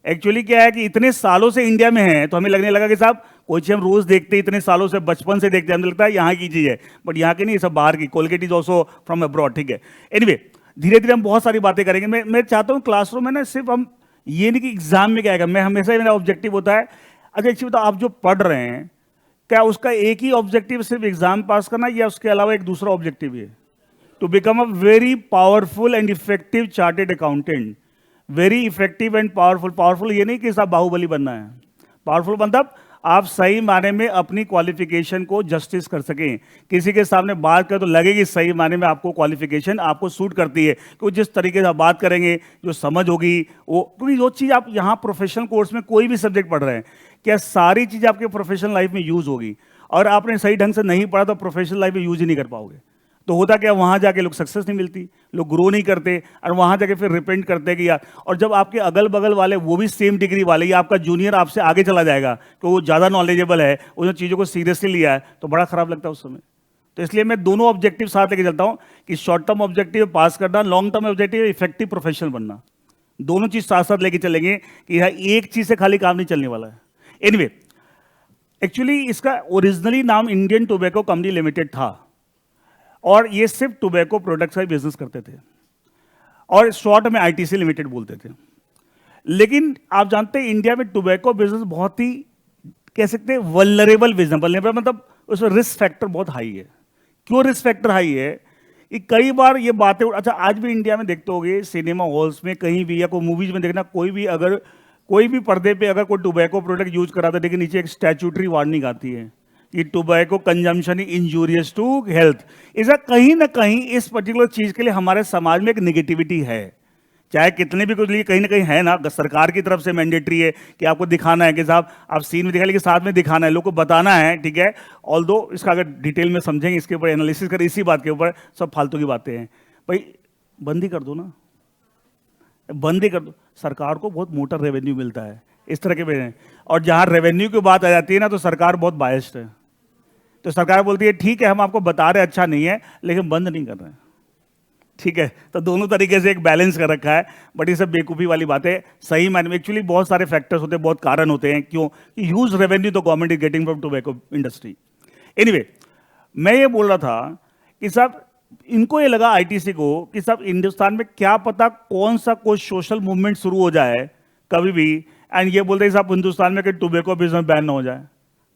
एक्चुअली क्या है कि इतने सालों से इंडिया में है तो हमें लगने लगा कि साहब कोई चीज हम रोज देखते हैं, इतने सालों से, बचपन से देखते हैं, हमें लगता है यहाँ की चीज है, बट यहाँ की नहीं, सब बाहर की। Colgate is also from abroad, ठीक है। एनीवे, धीरे धीरे हम बहुत सारी बातें करेंगे। मैं चाहता हूँ क्लासरूम में ना सिर्फ हम ये नहीं कि एग्जाम में क्या आएगा, मैं हमेशा मेरा ऑब्जेक्टिव होता है, अच्छा एक चीज बताओ, आप जो पढ़ रहे हैं क्या उसका एक ही ऑब्जेक्टिव सिर्फ एग्जाम पास करना, या उसके अलावा एक दूसरा ऑब्जेक्टिव है? To become a very powerful and effective chartered accountant. Very effective and powerful. Powerful ये नहीं कि साहब बाहुबली बनना है, पावरफुल मतलब आप सही माने में अपनी क्वालिफिकेशन को जस्टिस कर सकें, किसी के सामने बात करें तो लगेगी सही माने में आपको क्वालिफिकेशन आपको सूट करती है, क्योंकि जिस तरीके से आप बात करेंगे, जो समझ होगी वो, क्योंकि जो चीज़ आप यहाँ प्रोफेशनल कोर्स में कोई भी सब्जेक्ट पढ़ रहे हैं, क्या सारी चीज़ आपके प्रोफेशनल लाइफ में यूज होगी? और आपने सही ढंग से नहीं पढ़ा तो प्रोफेशनल लाइफ में यूज ही नहीं कर पाओगे। तो होता क्या, वहां जाके लोग सक्सेस नहीं मिलती, लोग ग्रो नहीं करते, और वहां जाके फिर रिपेंट करते कि यार, और जब आपके अगल बगल वाले वो भी सेम डिग्री वाले या आपका जूनियर आपसे आगे चला जाएगा तो वो ज़्यादा नॉलेजेबल है, उन चीज़ों को सीरियसली लिया है, तो बड़ा खराब लगता है उस समय। तो इसलिए मैं दोनों ऑब्जेक्टिव साथ लेके चलता हूँ कि शॉर्ट टर्म ऑब्जेक्टिव पास करना, long term objective effective professional बनना। दोनों चीज़ साथ साथ लेके चलेंगे कि यह एक चीज़ से खाली काम नहीं चलने वाला है। एनीवे, एक्चुअली इसका ओरिजिनली नाम इंडियन टोबैको कंपनी लिमिटेड था, और ये सिर्फ टोबैको प्रोडक्ट्स का बिजनेस करते थे, और शॉर्ट में आईटीसी लिमिटेड बोलते थे। लेकिन आप जानते हैं इंडिया में टोबैको बिजनेस बहुत ही, कह सकते हैं, वल्नरेबल बिजनेस। वल्नरेबल मतलब उसमें रिस्क फैक्टर बहुत हाई है। क्यों रिस्क फैक्टर हाई है? कि कई बार ये बातें, अच्छा आज भी इंडिया में देखते होंगे सिनेमा हॉल्स में कहीं भी या कोई मूवीज में देखना, कोई भी अगर कोई भी पर्दे पे अगर कोई टोबैको प्रोडक्ट यूज करा था, लेकिन नीचे एक स्टैट्यूटरी वार्निंग आती है कि tobacco consumption injurious to health. इसका कहीं ना कहीं इस पर्टिकुलर चीज के लिए हमारे समाज में एक निगेटिविटी है, चाहे कितने भी कुछ लिए कहीं ना कहीं है ना, सरकार की तरफ से मैंडेटरी है कि आपको दिखाना है कि साहब आप सीन में दिखा, लेकिन साथ में दिखाना है, लोग को बताना है, ठीक है। ऑल्दो इसका अगर डिटेल में समझेंगे, इसके ऊपर एनालिसिस करें, इसी बात के ऊपर, सब फालतू की बातें हैं, भाई बंद ही कर दो ना, बंद ही कर दो। सरकार को बहुत मोटा रेवेन्यू मिलता है इस तरह के में, और जहां रेवेन्यू की बात आ जाती है ना तो सरकार बहुत बायस्ड है। तो सरकार बोलती है ठीक है हम आपको बता रहे अच्छा नहीं है लेकिन बंद नहीं कर रहे हैं, ठीक है। तो दोनों तरीके से एक बैलेंस कर रखा है, बट ये सब बेवकूफ़ी वाली बात है। सही मायने में एक्चुअली बहुत सारे फैक्टर्स होते हैं, बहुत कारण होते हैं क्यों कि ह्यूज रेवेन्यू तो government is getting from tobacco industry. Anyway, मैं ये बोल रहा था कि साहब इनको ये लगा आईटीसी को कि साहब हिंदुस्तान में क्या पता कौन सा कोई सोशल मूवमेंट शुरू हो जाए कभी भी, एंड ये बोलते हैं साहब हिंदुस्तान में कि टोबैको बिजनेस बैन ना हो जाए,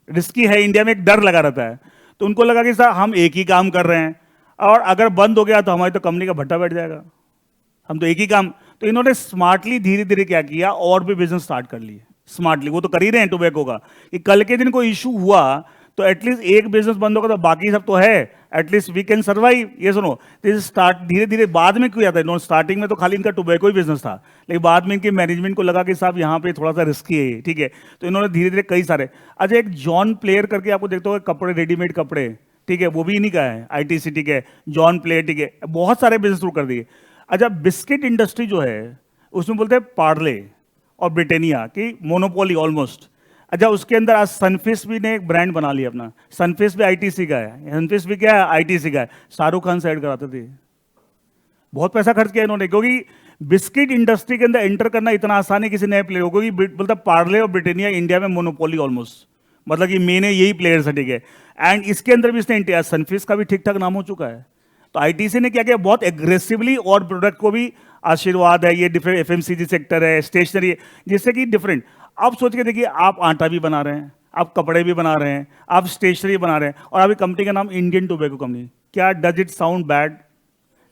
रिस्की है, इंडिया में एक डर लगा रहता है। तो उनको लगा कि साहब हम एक ही काम कर रहे हैं और अगर बंद हो गया तो हमारी तो कंपनी का भट्टा बैठ जाएगा, हम तो एक ही काम। तो इन्होंने स्मार्टली धीरे धीरे क्या किया, और भी बिजनेस स्टार्ट कर लिए स्मार्टली। वो तो कर ही रहे हैं टोबैको का, कि कल के दिन कोई इशू हुआ तो एटलीस्ट एक बिजनेस बंद होगा तो बाकी सब तो है, एटलीस्ट वी कैन सर्वाइव। ये सुनो, स्टार्ट धीरे धीरे बाद में क्यों जाता है, स्टार्टिंग में तो खाली इनका टोबैको ही बिजनेस था, लेकिन बाद में इनके मैनेजमेंट को लगा कि साहब यहाँ पे थोड़ा सा रिस्की है, ठीक है। तो इन्होंने धीरे धीरे कई सारे, अच्छा एक जॉन प्लेयर करके आपको देखते हो कपड़े, रेडीमेड कपड़े, ठीक है, वो भी इन्हीं का है, आईटीसी, ठीक है, जॉन प्लेयर, ठीक है, बहुत सारे बिजनेस शुरू कर दिए। अच्छा बिस्किट इंडस्ट्री जो है उसमें बोलते हैं पार्ले और ब्रिटानिया की मोनोपोली ऑलमोस्ट। अच्छा उसके अंदर आज सनफिश भी ने एक ब्रांड बना लिया अपना, सनफिश भी आईटीसी का है, सनफिश भी क्या है, आईटीसी का है। शाहरुख खान से ऐड कराते थे, बहुत पैसा खर्च किया इन्होंने, क्योंकि बिस्किट इंडस्ट्री के अंदर एंटर करना इतना आसान है किसी नए प्लेयर को, क्योंकि बोलता पार्ले और ब्रिटानिया इंडिया में मोनोपोली ऑलमोस्ट, मतलब कि मेन यही प्लेयर्स है, ठीक है। एंड इसके अंदर भी इसने सनफिश का भी ठीक ठाक नाम हो चुका है। तो आईटीसी ने क्या किया, बहुत एग्रेसिवली, और प्रोडक्ट को भी आशीर्वाद है, ये डिफरेंट एफएमसीजी सेक्टर है, स्टेशनरी है, जिससे कि डिफरेंट। अब सोच के देखिए, आप आटा भी बना रहे हैं, आप कपड़े भी बना रहे हैं, आप स्टेशनरी बना रहे हैं, और अभी कंपनी का नाम इंडियन टोबैको कंपनी। क्या does it sound bad,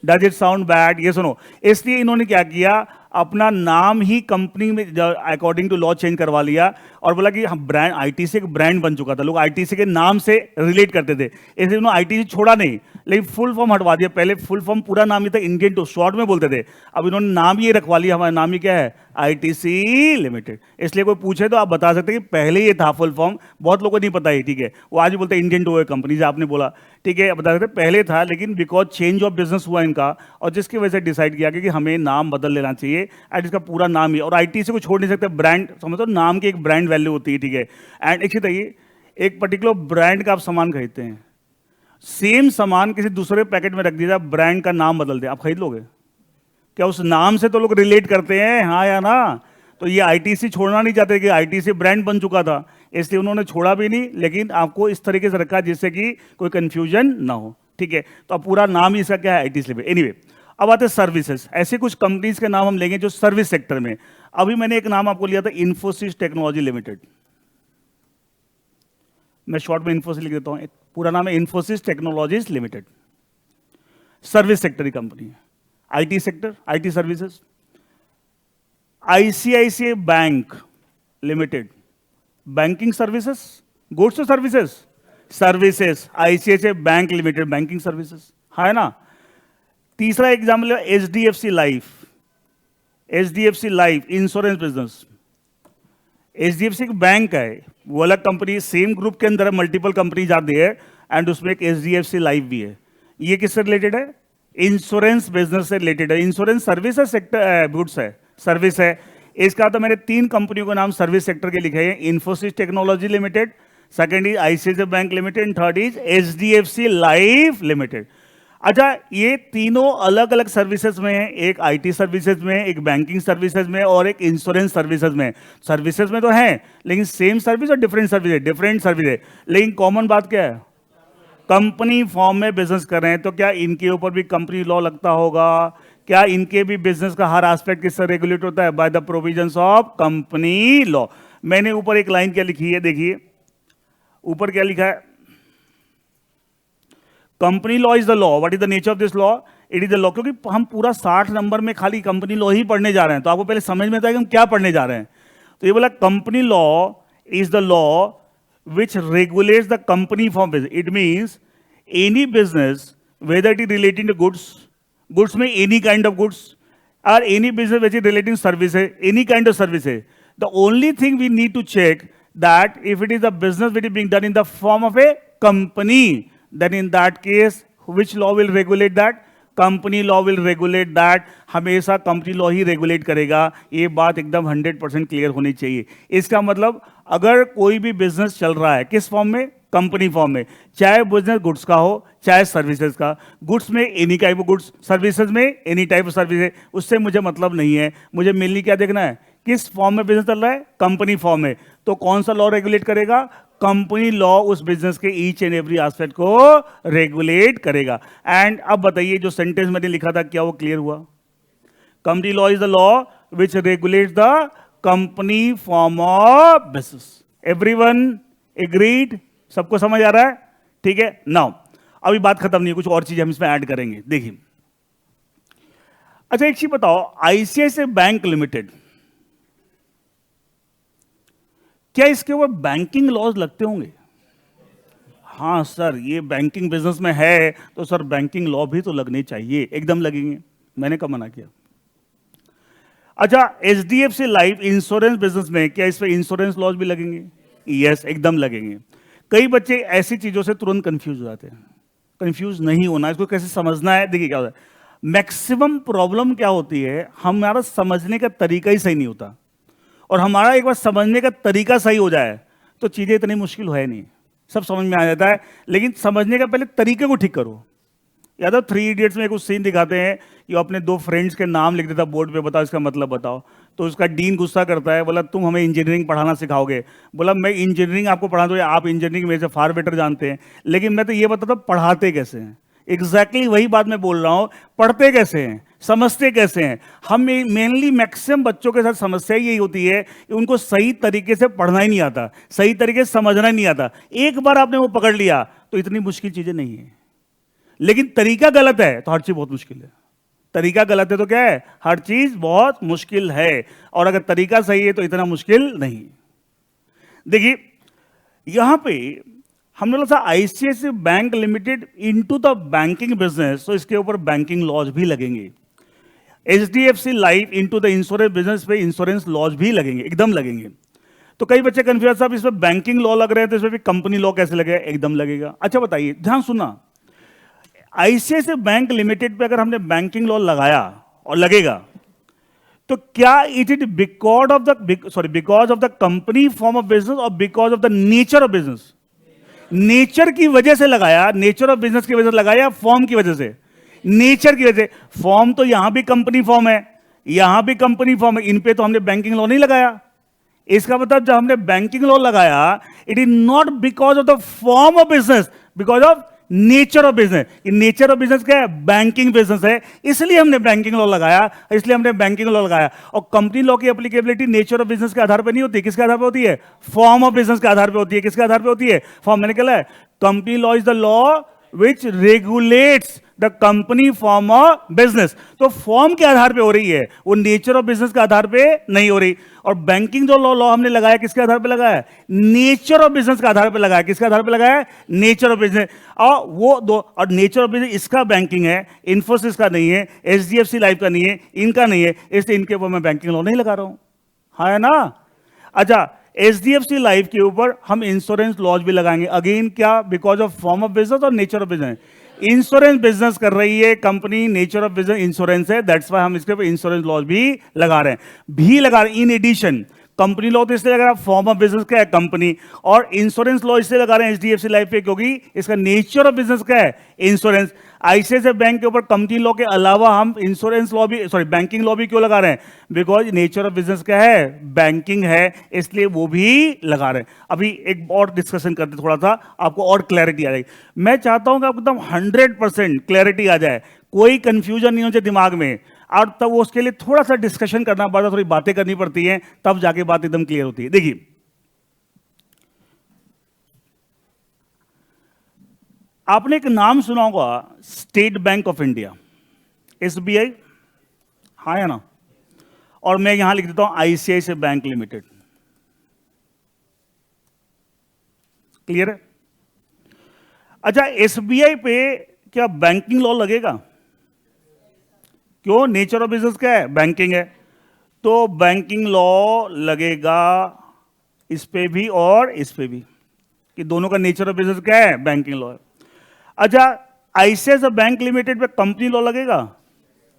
does it sound bad? ये सुनो, इसलिए इन्होंने क्या किया, अपना नाम ही कंपनी में अकॉर्डिंग टू लॉ चेंज करवा लिया, और बोला कि हम ब्रांड, आईटीसी एक ब्रांड बन चुका था, लोग आईटीसी के नाम से रिलेट करते थे, इसलिए उन्होंने आईटीसी छोड़ा नहीं, लेकिन फुल फॉर्म हटवा दिया। पहले फुल फॉर्म पूरा नाम ही था इंडियन टू, शॉर्ट में बोलते थे, अब इन्होंने नाम ये रखवा लिया, हमारा नाम ही क्या है, आईटीसी लिमिटेड। इसलिए कोई पूछे तो आप बता सकते हैं कि पहले ये था फुल फॉर्म, बहुत लोगों को नहीं पता है, ठीक है, वो आज भी बोलते हैं इंडियन टू कंपनी, जो आपने बोला, ठीक है, बता सकते पहले था, लेकिन बिकॉज चेंज ऑफ बिजनेस हुआ इनका, और जिसकी वजह से डिसाइड किया कि हमें नाम बदल लेना चाहिए, एंड इसका पूरा नाम ही, और आईटीसी को छोड़ नहीं सकते, ब्रांड समझो, नाम की एक ब्रांड वैल्यू होती है, ठीक है। एंड एक चीज, एक पर्टिकुलर ब्रांड का आप सामान खरीदते हैं, सेम सामान किसी दूसरे पैकेट में रख दिया, ब्रांड का नाम बदल दे, आप खरीद लोगे क्या? उस नाम से तो लोग रिलेट करते हैं, हाँ या ना? तो ये आईटीसी छोड़ना नहीं चाहते कि आईटीसी ब्रांड बन चुका था, इसलिए उन्होंने छोड़ा भी नहीं, लेकिन आपको इस तरीके से रखा जिससे कि कोई कंफ्यूजन ना हो, ठीक है। तो अब पूरा नाम ही इसका क्या है, आईटीसी लिमिटेड। एनीवे, अब आते हैं सर्विसेज। ऐसे कुछ कंपनीज के नाम हम लेंगे जो सर्विस सेक्टर में। अभी मैंने एक नाम आपको लिया था, इंफोसिस टेक्नोलॉजी लिमिटेड, मैं शॉर्ट में इंफोसिस लिख देता हूं, पूरा नाम है Infosys technologies limited, service sector की कंपनी है, IT sector, IT services. ICICI bank limited, banking services, goods और services, services, ICICI bank limited, banking services, है ना। तीसरा एग्जाम्पल है HDFC life, HDFC life insurance business. HDFC एक bank है, वो अलग कंपनी, सेम ग्रुप के अंदर मल्टीपल कंपनी जाती है, एंड उसमें एक एचडीएफसी लाइफ भी है। ये किससे रिलेटेड है? इंश्योरेंस बिजनेस से रिलेटेड है। इंश्योरेंस सर्विस है, सेक्टर गुड्स है, सर्विस है। इसका तो मैंने 3 कंपनियों का नाम सर्विस सेक्टर के लिखे हैं, Infosys technology limited, second is ICICI bank limited, and third is HDFC life limited. अच्छा, ये तीनों अलग अलग सर्विसेज में है, एक आईटी सर्विसेज में, एक बैंकिंग सर्विसेज में, और एक इंश्योरेंस सर्विसेज में। सर्विसेज में तो है, लेकिन सेम सर्विस और डिफरेंट सर्विस है, डिफरेंट सर्विस है, लेकिन कॉमन बात क्या है? कंपनी फॉर्म में बिजनेस कर रहे हैं, तो क्या इनके ऊपर भी कंपनी लॉ लगता होगा? क्या इनके भी बिजनेस का हर एस्पेक्ट किससे रेगुलेट होता है? By the provisions of company law. मैंने ऊपर एक लाइन क्या लिखी है, देखिए ऊपर क्या लिखा है, company law is the law. What is the nature of this law? It is the law. क्योंकि हम पूरा 60 नंबर में खाली कंपनी लॉ ही पढ़ने जा रहे हैं, तो आपको पहले समझ में आता है कि हम क्या पढ़ने जा रहे हैं। तो ये बोला company law is the law which regulates the company form business. It means any business, whether it is relating to goods, goods में any kind of goods, or any business which is relating to services, any kind of services. The only thing we need to check that if it is a business which is being done in the form of a company, then in that case, which law will regulate that? Company law will regulate that, हमेशा company law ही regulate करेगा। ये बात एकदम 100% clear होनी चाहिए। इसका मतलब अगर कोई भी बिजनेस चल रहा है किस फॉर्म में, कंपनी फॉर्म में, चाहे बिजनेस गुड्स का हो चाहे सर्विसेज का, गुड्स में any type of goods, services में एनी टाइप ऑफ सर्विसेज, उससे मुझे मतलब नहीं है। मुझे मेनली क्या देखना है, किस फॉर्म में बिजनेस चल रहा है, कंपनी फॉर्म में, तो कौन सा लॉ रेगुलेट करेगा, कंपनी लॉ उस बिजनेस के ईच एंड एवरी एस्पेक्ट को रेगुलेट करेगा। एंड अब बताइए जो सेंटेंस मैंने लिखा था क्या वो क्लियर हुआ? Company law is the law which regulates the company form of business. Everyone agreed? सबको समझ आ रहा है? ठीक है। नाउ अभी बात खत्म नहीं है, कुछ और चीज हम इसमें ऐड करेंगे। देखिए, अच्छा एक चीज बताओ, आईसीआईसीआई बैंक लिमिटेड, क्या इसके ऊपर बैंकिंग लॉज लगते होंगे? हाँ सर, ये बैंकिंग बिजनेस में है तो सर बैंकिंग लॉ भी तो लगने चाहिए। एकदम लगेंगे, मैंने कब मना किया? अच्छा, एचडीएफसी लाइफ इंश्योरेंस बिजनेस में क्या इस पे इंश्योरेंस लॉज भी लगेंगे? यस, एकदम लगेंगे। कई बच्चे ऐसी चीजों से तुरंत कंफ्यूज हो जाते हैं। कंफ्यूज नहीं होना, इसको कैसे समझना है। देखिए क्या होता है, मैक्सिमम प्रॉब्लम क्या होती है, हमारा समझने का तरीका ही सही नहीं होता। और हमारा एक बार समझने का तरीका सही हो जाए तो चीजें इतनी मुश्किल है नहीं, सब समझ में आ जाता है। लेकिन समझने का पहले तरीके को ठीक करो। याद है 3 इडियट्स में एक सीन दिखाते हैं कि वो अपने 2 फ्रेंड्स के नाम लिख देता बोर्ड पे, बताओ इसका मतलब बताओ। तो उसका डीन गुस्सा करता है, बोला तुम हमें इंजीनियरिंग पढ़ाना सिखाओगे? बोला मैं इंजीनियरिंग आपको पढ़ा दूं, आप इंजीनियरिंग मेरे से फार बेटर जानते हैं, लेकिन मैं तो ये बताता पढ़ाते कैसे हैं। एग्जैक्टली वही बात मैं बोल रहा हूं, पढ़ते कैसे हैं, समझते कैसे हैं। हम मेनली मैक्सिमम बच्चों के साथ समस्या यही होती है कि उनको सही तरीके से पढ़ना ही नहीं आता, सही तरीके से समझना ही नहीं आता। एक बार आपने वो पकड़ लिया तो इतनी मुश्किल चीजें नहीं है। लेकिन तरीका गलत है तो हर चीज बहुत मुश्किल है। तरीका गलत है तो क्या है, हर चीज बहुत मुश्किल है। और अगर तरीका सही है तो इतना मुश्किल नहीं। देखिए यहां पे हमने बोला था ICICI bank limited into the banking business, तो इसके ऊपर बैंकिंग लॉज भी लगेंगे। HDFC life into the insurance business पे इंश्योरेंस लॉज भी लगेंगे, एकदम लगेंगे। तो कई बच्चे कंफ्यूज, साहब इसमें बैंकिंग लॉ लग रहे हैं तो इसमें भी कंपनी लॉ कैसे लगेगा? एकदम लगेगा। अच्छा बताइए, ध्यान सुनना, आईसीआईसीआई बैंक लिमिटेड पे अगर हमने बैंकिंग लॉ लगाया और लगेगा तो क्या it is because of the company form of business और because of the nature of business? Nature की वजह से लगाया, नेचर ऑफ बिजनेस की वजह से लगाया, फॉर्म की वजह से? नेचर की वजह से। फॉर्म तो यहां भी कंपनी फॉर्म है, यहां भी कंपनी फॉर्म है, इन पे तो हमने बैंकिंग लॉ नहीं लगाया। इसका मतलब जब हमने बैंकिंग लॉ लगाया, it is not because of the form of business, because of nature of business. Nature of business क्या है? बैंकिंग बिजनेस है, इसलिए हमने बैंकिंग लॉ लगाया, इसलिए हमने बैंकिंग लॉ लगाया। और कंपनी लॉ की एप्लीकेबिलिटी नेचर ऑफ बिजनेस के आधार पर नहीं होती, किसके आधार पर होती है? फॉर्म ऑफ बिजनेस के आधार पर होती है। किसके आधार पर होती है? फॉर्म। मैंने कहा company law is the law which regulates the company form of business. तो फॉर्म के आधार पे हो रही है, वो नेचर ऑफ बिजनेस के आधार पे नहीं हो रही। और बैंकिंग जो लॉ हमने लगाया किसके आधार पे लगाया? नेचर ऑफ बिजनेस के आधार पे लगाया। किसके आधार पे लगाया? Nature of business. और वो दो, और नेचर ऑफ बिजनेस इसका बैंकिंग है, इन्फोसिस का नहीं है, एचडीएफसी लाइफ का नहीं है, इनका नहीं है, इसलिए इनके ऊपर मैं बैंकिंग लॉ नहीं लगा रहा हूं। हाँ है ना? अच्छा, एचडीएफसी लाइफ के ऊपर हम इंश्योरेंस लॉज भी लगाएंगे। अगेन क्या? Because of form of business और nature of business. Insurance business कर रही है company, nature of business insurance है, दैट्स व्हाई हम इसके ऊपर इंश्योरेंस लॉज भी लगा रहे हैं। इन एडिशन कंपनी लॉ तो इसलिए लगा रहा है, फॉर्म ऑफ बिजनेस क्या है? कंपनी। और इंश्योरेंस लॉ इसलिए लगा रहे हैं एचडीएफसी लाइफ पे क्योंकि इसका नेचर ऑफ बिजनेस क्या है? इंश्योरेंस। आईसीआईसीआई बैंक के ऊपर कंपनी लॉ के अलावा हम इंश्योरेंस लॉ भी, बैंकिंग लॉ भी क्यों लगा रहे हैं? बिकॉज नेचर ऑफ बिजनेस क्या है? बैंकिंग है, इसलिए वो भी लगा रहे हैं। अभी एक और डिस्कशन करते, थोड़ा सा आपको और क्लैरिटी आ जाएगी। मैं चाहता हूं कि आपको एकदम 100% क्लैरिटी आ जाए, कोई कंफ्यूजन नहीं हो जाए दिमाग में। और तब वो उसके लिए थोड़ा सा डिस्कशन करना पड़ता है, थोड़ी बातें करनी पड़ती हैं, तब जाके बात एकदम क्लियर होती है। देखिए, आपने एक नाम सुना होगा, state bank of India, SBI, हाँ या ना? और मैं यहां लिख देता हूं आईसीआईसीआई बैंक लिमिटेड। क्लियर है? अच्छा, एसबीआई पे क्या बैंकिंग लॉ लगेगा? क्यों? नेचर ऑफ बिजनेस क्या है? बैंकिंग है, तो बैंकिंग लॉ लगेगा इस पे भी और इस पे भी, कि दोनों का नेचर ऑफ बिजनेस क्या है? बैंकिंग लॉ है। अच्छा, आईसीआईसीआई बैंक लिमिटेड पे कंपनी लॉ लगेगा?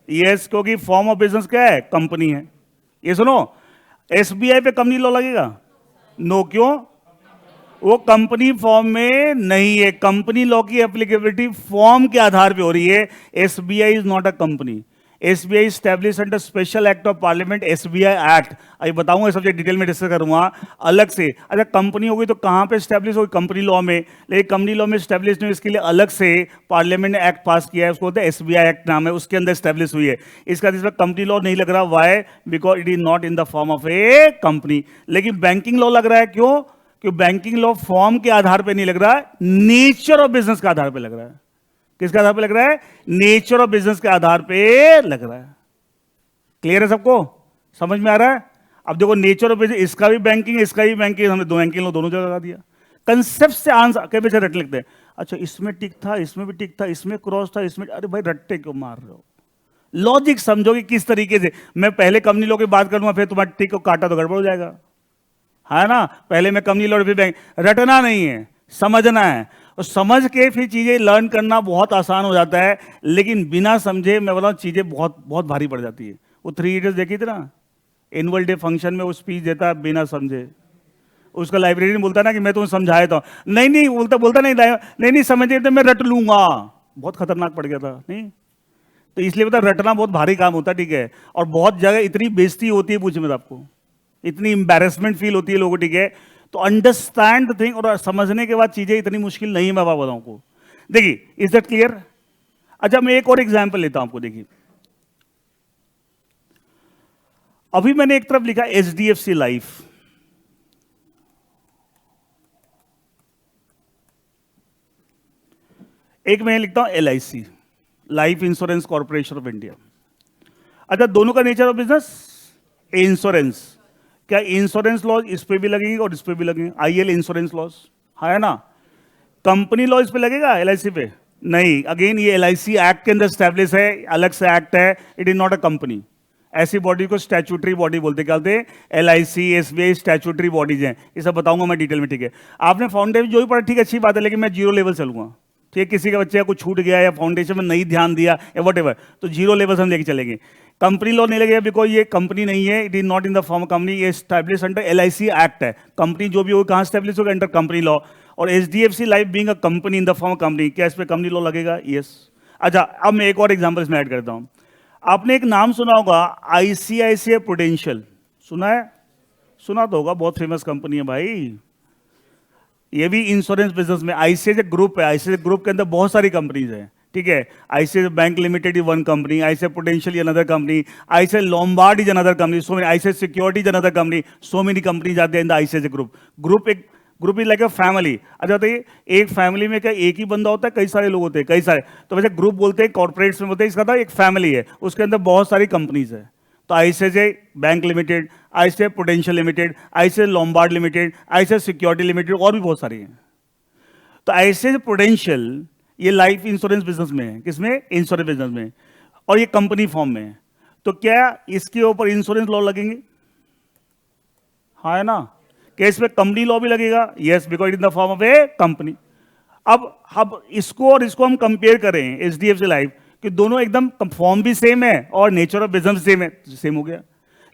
यस, क्योंकि फॉर्म ऑफ बिजनेस क्या है? कंपनी है। ये सुनो, एसबीआई पे कंपनी लॉ लगेगा? नो, क्यों? वो कंपनी फॉर्म में नहीं है। कंपनी लॉ की एप्लीकेबिलिटी फॉर्म के आधार पे हो रही है। SBI is not a company. SBI establish under special act of parliament, SBI act. अभी बताऊंगा, सब्जेक्ट डिटेल में डिस्कस करूंगा अलग से। अच्छा, कंपनी होगी तो कहां पे स्टैब्लिश होगी? कंपनी लॉ में। लेकिन कंपनी लॉ में स्टैब्लिश नहीं, इसके लिए अलग से पार्लियामेंट ने एक्ट पास किया है, उसको बोलते हैं एसबीआई एक्ट नाम है, उसके अंदर स्टैब्लिश हुई है। इसका इसमें कंपनी लॉ नहीं लग रहा। Why? Because it is not in the form of a company. लेकिन बैंकिंग लॉ लग रहा है। क्यों? क्योंकि बैंकिंग लॉ फॉर्म के आधार पे नहीं लग रहा है, नेचर ऑफ बिजनेस के आधार पे लग रहा है। किसके आधार पे लग रहा है? नेचर ऑफ बिजनेस के आधार पे लग रहा है। क्लियर है सबको? समझ में आ रहा है? अब देखो, नेचर ऑफ बिजनेस, इसका भी बैंकिंग है, इसका भी बैंकिंग, हमने दो बैंकिंग लॉ दोनों जगह लगा दिया। कंसेप्ट से आंसर के पीछे रट लिखते हैं। अच्छा, इसमें टिक था, इसमें भी टिक था, इसमें क्रॉस था, इसमें, अरे भाई रट्टे क्यों मार रहे हो? लॉजिक समझोगे किस तरीके से। मैं पहले कंपनी लॉ की बात करूंगा, फिर तुम्हारा टिक को काटा तो गड़बड़ हो जाएगा, है ना? पहले मैं कंपनी लॉ फिर बैंक। रटना नहीं है, समझना है। और समझ के फिर चीजें लर्न करना बहुत आसान हो जाता है। लेकिन बिना समझे मैं बताऊं, चीजें बहुत बहुत भारी पड़ जाती है। वो 3 इडियट्स देखी थी ना, एनुअल डे फंक्शन में वो स्पीच देता है बिना समझे। उसका लाइब्रेरियन बोलता है ना कि मैं तुम्हें समझाया था, नहीं नहीं बोलता, बोलता नहीं नहीं नहीं समझे तो मैं रट लूंगा। बहुत खतरनाक पड़ गया था, नहीं? तो इसलिए बता, रटना बहुत भारी काम होता है, ठीक है? और बहुत जगह इतनी बेइज्जती होती है, पूछे मैं आपको, इतनी इंबैरेसमेंट फील होती है लोगों, ठीक है? तो अंडरस्टैंड द थिंग और समझने के बाद चीजें इतनी मुश्किल नहीं है। मैं बताऊं को, देखिए, इज दैट क्लियर? अच्छा, मैं एक और एग्जांपल लेता हूं आपको, देखिए। अभी मैंने एक तरफ लिखा एचडीएफसी लाइफ, एक मैं लिखता हूं LIC, life insurance corporation of India. अच्छा, दोनों का नेचर ऑफ बिजनेस इंश्योरेंस। क्या इंश्योरेंस लॉज इस पे भी लगेंगे और इस पे भी लगेंगे? आईएल इंश्योरेंस लॉज है ना। कंपनी लॉ इस पे लगेगा एलआईसी पे? नहीं। अगेन, ये एलआईसी एक्ट के अंदर स्टैब्लिश है, अलग से एक्ट है। It is not a company. ऐसी बॉडी को स्टैट्यूटरी बॉडी बोलते, क्या बोलते हैं? एलआईसी, एसबीआई स्टैट्यूटरी बॉडीज हैं। ये सब बताऊंगा मैं डिटेल में, ठीक है? आपने फाउंडेशन जो भी पढ़ा, ठीक है, अच्छी बात है, लेकिन मैं जीरो लेवल चलूंगा, ठीक है? किसी के बच्चे का कुछ छूट गया या फाउंडेशन में नहीं ध्यान दिया या वट तो जीरो लेवल से हम लेके चलेंगे। कंपनी लॉ नहीं लगेगा, बिकॉज ये कंपनी नहीं है, it is not in the form company. ये स्टैब्लिश अंडर एलआईसी एक्ट है। कंपनी जो भी हो, कहां स्टैब्लिश होगा? Under company law. और HDFC life being a company in the form company, क्या इस पे कंपनी लॉ लगेगा? यस। अच्छा, अब मैं एक और एग्जांपल इसमें ऐड करता हूं। आपने एक नाम सुना होगा, आईसीआईसीआई प्रूडेंशियल। सुना है? सुना तो होगा, बहुत फेमस कंपनी है भाई। ये भी इंश्योरेंस बिजनेस में, आईसीआईसीआई ग्रुप है। आईसीआईसीआई ग्रुप के अंदर बहुत सारी कंपनीज हैं, ठीक है? ICICI bank limited is one company, ICICI prudential is another company, ICICI Lombard is another company, so many, ICICI security is another company, so many companies आते हैं in the ICICI group. Group is like a family. अच्छा, बताइए, एक family में क्या एक ही बंदा होता है? कई सारे लोग होते हैं, कई सारे। तो वैसे ग्रुप बोलते हैं, कॉर्पोरेट्स में बोलते हैं, इसका था एक फैमिली है, उसके अंदर बहुत सारी कंपनीज है। तो ICICI bank limited, ICICI prudential limited, ICICI Lombard limited, ICICI security limited, और भी बहुत सारी हैं। तो आईसीआईसीआई प्रूडेंशियल ये लाइफ इंश्योरेंस बिजनेस में है। किसमें? इंश्योरेंस बिजनेस में। और ये कंपनी फॉर्म में है। तो क्या इसके ऊपर इंश्योरेंस लॉ लगेंगे? हाँ, है ना? क्या इसमें कंपनी लॉ भी लगेगा? Yes, because in the form of a company. अब इसको और इसको हम कंपेयर करें, एचडीएफसी लाइफ, कि दोनों एकदम फॉर्म भी सेम है और नेचर ऑफ बिजनेस सेम है, सेम हो गया।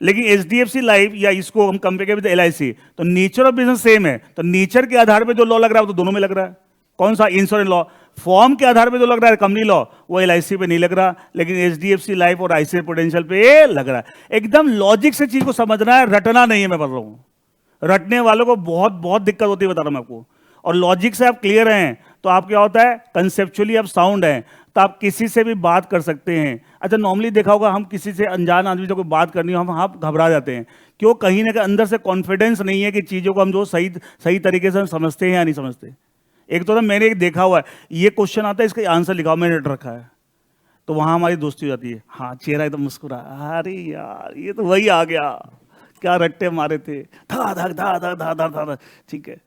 लेकिन एचडीएफसी लाइफ या इसको हम कंपेयर करें विद एलआईसी, तो नेचर ऑफ बिजनेस सेम है। तो नेचर के आधार पे जो लॉ लग रहा है वो तो दोनों में लग रहा है। कौन सा? Insurance law. फॉर्म के आधार पे जो लग रहा है कंपनी लॉ, वो एलआईसी पे नहीं लग रहा, लेकिन एचडीएफसी लाइफ और आईसीआईसीआई प्रूडेंशियल पे लग रहा है। एकदम लॉजिक से चीज को समझना है, रटना नहीं है। मैं बोल रहा हूं, रटने वालों को बहुत बहुत दिक्कत होती है, बता रहा हूं मैं आपको। और लॉजिक से आप क्लियर हैं तो आप क्या होता है, कंसेप्चुअली आप साउंड हैं तो आप किसी से भी बात कर सकते हैं। अच्छा, नॉर्मली देखा होगा, हम किसी से अनजान आदमी से कोई बात करनी हो, हम घबरा जाते हैं। क्यों? कहीं ना कहीं अंदर से कॉन्फिडेंस नहीं है कि चीज़ों को हम जो सही सही तरीके से हम समझते हैं या नहीं समझते। एक तो ना, मैंने एक देखा हुआ है, ये क्वेश्चन आता है, इसका आंसर लिखा हुआ, मैंने रट रखा है, तो वहाँ हमारी दोस्ती हो जाती है। हाँ, चेहरा एकदम मुस्कुरा, अरे यार ये तो वही आ गया, क्या रट्टे मारे थे, धा धा धा धा धा धा धा, ठीक है।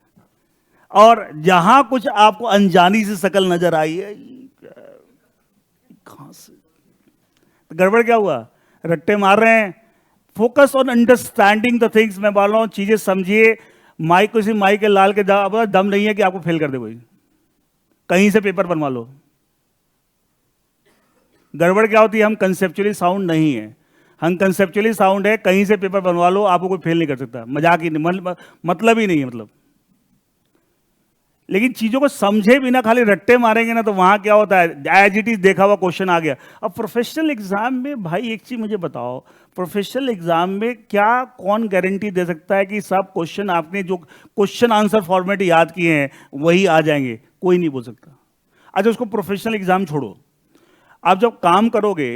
और जहां कुछ आपको अनजानी सी शक्ल नजर आई है, कहां से, तो गड़बड़ क्या हुआ? रट्टे मार रहे हैं। Focus on understanding the things. मैं बोल रहा हूं, चीजें समझिए। माइक किसी माइक के लाल के दम नहीं है कि आपको फेल कर दे कोई, कहीं से पेपर बनवा लो। गड़बड़ क्या होती है, हम कंसेप्चुअली साउंड नहीं है, हम कंसेप्चुअली साउंड है, कहीं से पेपर बनवा लो आपको कोई फेल नहीं कर सकता, मजाक ही नहीं, मतलब ही नहीं है मतलब। लेकिन चीजों को समझे बिना खाली रट्टे मारेंगे ना तो वहां क्या होता है, एज इट इज देखा हुआ क्वेश्चन आ गया। अब प्रोफेशनल एग्जाम में भाई एक चीज मुझे बताओ, प्रोफेशनल एग्जाम में क्या कौन गारंटी दे सकता है कि सब क्वेश्चन आपने जो क्वेश्चन आंसर फॉर्मेट याद किए हैं वही आ जाएंगे? कोई नहीं बोल सकता। अच्छा उसको प्रोफेशनल एग्जाम छोड़ो, आप जब काम करोगे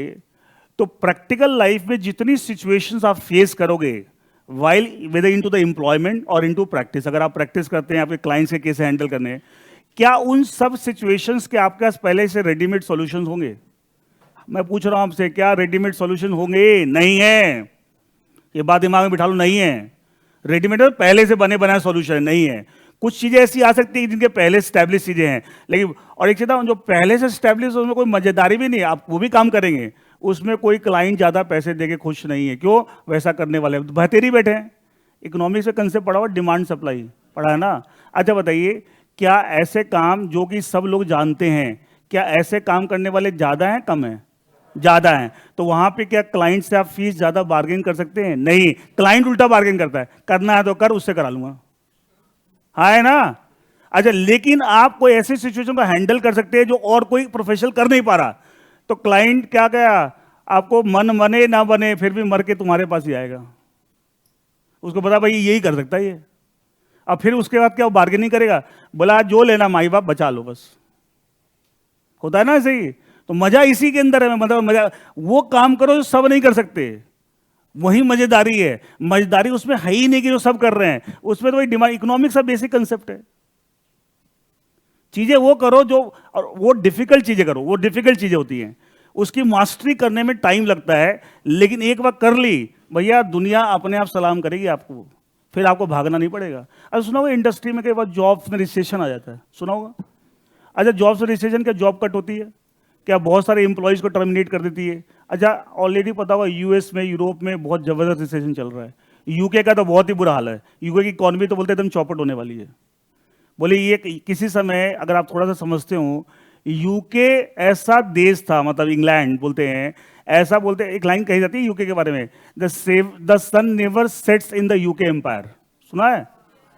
तो प्रैक्टिकल लाइफ में जितनी सिचुएशंस आप फेस करोगे while whether into the employment और इनटू प्रैक्टिस, अगर आप प्रैक्टिस करते हैं आपके क्लाइंट्स के कैसे हैंडल करने हैं, क्या उन सब सिचुएशंस के आपके पास पहले से रेडीमेड सॉल्यूशंस होंगे? मैं पूछ रहा हूं आपसे, क्या रेडीमेड सॉल्यूशन होंगे? नहीं है, ये बात दिमाग में बिठा लो, नहीं है। रेडीमेड पहले से बने बनाए सॉल्यूशन नहीं है। कुछ चीजें ऐसी आ सकती है जिनके पहले स्टैब्लिश चीजें हैं, लेकिन और एक चीज जो पहले से स्टैब्लिश उसमें कोई मजेदारी भी नहीं है, आप वो भी काम करेंगे, उसमें कोई क्लाइंट ज्यादा पैसे देके खुश नहीं है। क्यों? वैसा करने वाले बहतेरी बैठे हैं। इकोनॉमिक्स में कंसेप्ट पढ़ा हुआ, डिमांड सप्लाई पढ़ा है ना? अच्छा बताइए, क्या ऐसे काम जो कि सब लोग जानते हैं, क्या ऐसे काम करने वाले ज्यादा हैं कम हैं? ज्यादा हैं। तो वहां पे क्या क्लाइंट से आप फीस ज्यादा बार्गेन कर सकते हैं? नहीं, क्लाइंट उल्टा बार्गेन करता है, करना है तो कर, उससे करा लूंगा, हाँ है ना? अच्छा लेकिन आप कोई ऐसी सिचुएशन को हैंडल कर सकते हैं जो और कोई प्रोफेशनल कर नहीं पा रहा, तो क्लाइंट क्या कहा, आपको मन बने ना बने फिर भी मर के तुम्हारे पास ही आएगा। उसको पता भाई यही कर सकता है ये। अब फिर उसके बाद क्या वो बार्गेनिंग करेगा? बोला जो लेना माई बाप बचा लो बस, होता है ना ऐसे ही। तो मजा इसी के अंदर है, मतलब मजा वो काम करो जो सब नहीं कर सकते, वही मजेदारी है। मजेदारी उसमें है ही नहीं कि जो सब कर रहे हैं, उसमें तो वही डिमांड, इकोनॉमिक्स का बेसिक कंसेप्ट है। चीजें वो करो जो, और वो डिफिकल्ट चीजें करो, वो डिफिकल्ट चीजें होती हैं, उसकी मास्टरी करने में टाइम लगता है, लेकिन एक बार कर ली भैया दुनिया अपने आप सलाम करेगी आपको, फिर आपको भागना नहीं पड़ेगा। अब सुना होगा इंडस्ट्री में कई बार जॉब्स में रिसेशन आ जाता है, सुना होगा? अच्छा जॉब से रिसेशन क्या जॉब कट होती है क्या? बहुत सारे एम्प्लॉयज को टर्मिनेट कर देती है। अच्छा ऑलरेडी पता होगा यूएस में, यूरोप में बहुत जबरदस्त रिसेशन चल रहा है। यूके का तो बहुत ही बुरा हाल है, यूके की इकॉनमी तो बोलते एकदम चौपट होने वाली है। बोले ये किसी समय अगर आप थोड़ा सा समझते हो, यूके ऐसा देश था, मतलब इंग्लैंड बोलते हैं, ऐसा बोलते हैं, एक लाइन कही जाती है यूके के बारे में, the sun never sets in the UK empire, सुना है?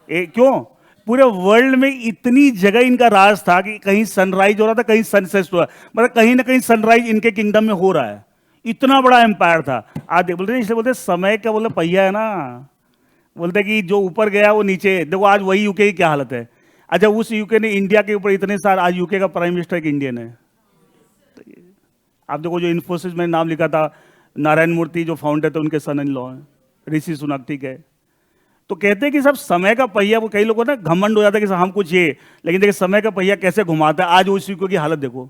क्यों? पूरे वर्ल्ड में इतनी जगह इनका राज था कि कहीं सनराइज हो रहा था, कहीं सनसेट हो रहा, मतलब कहीं ना कहीं सनराइज इनके किंगडम में हो रहा है। इतना बड़ा एम्पायर था। आज बोलते हैं, इसलिए बोलते समय का बोलते पहिया है ना, बोलते कि जो ऊपर गया वो नीचे, देखो आज वही यूके की क्या हालत है। अच्छा उस यूके ने इंडिया के ऊपर इतने साल, आज यूके का प्राइम मिनिस्टर एक इंडियन है। तो आप देखो जो इन्फोसिस में नाम लिखा था, नारायण मूर्ति जो फाउंडर थे उनके सन इन लॉ है, ऋषि सुनक, ठीक है। तो कहते हैं कि सब समय का पहिया, वो कई लोगों ना घमंड हो जाता है कि हम कुछ ये, लेकिन देखिए समय का पहिया कैसे घुमाता है। आज उस यूके की हालत देखो,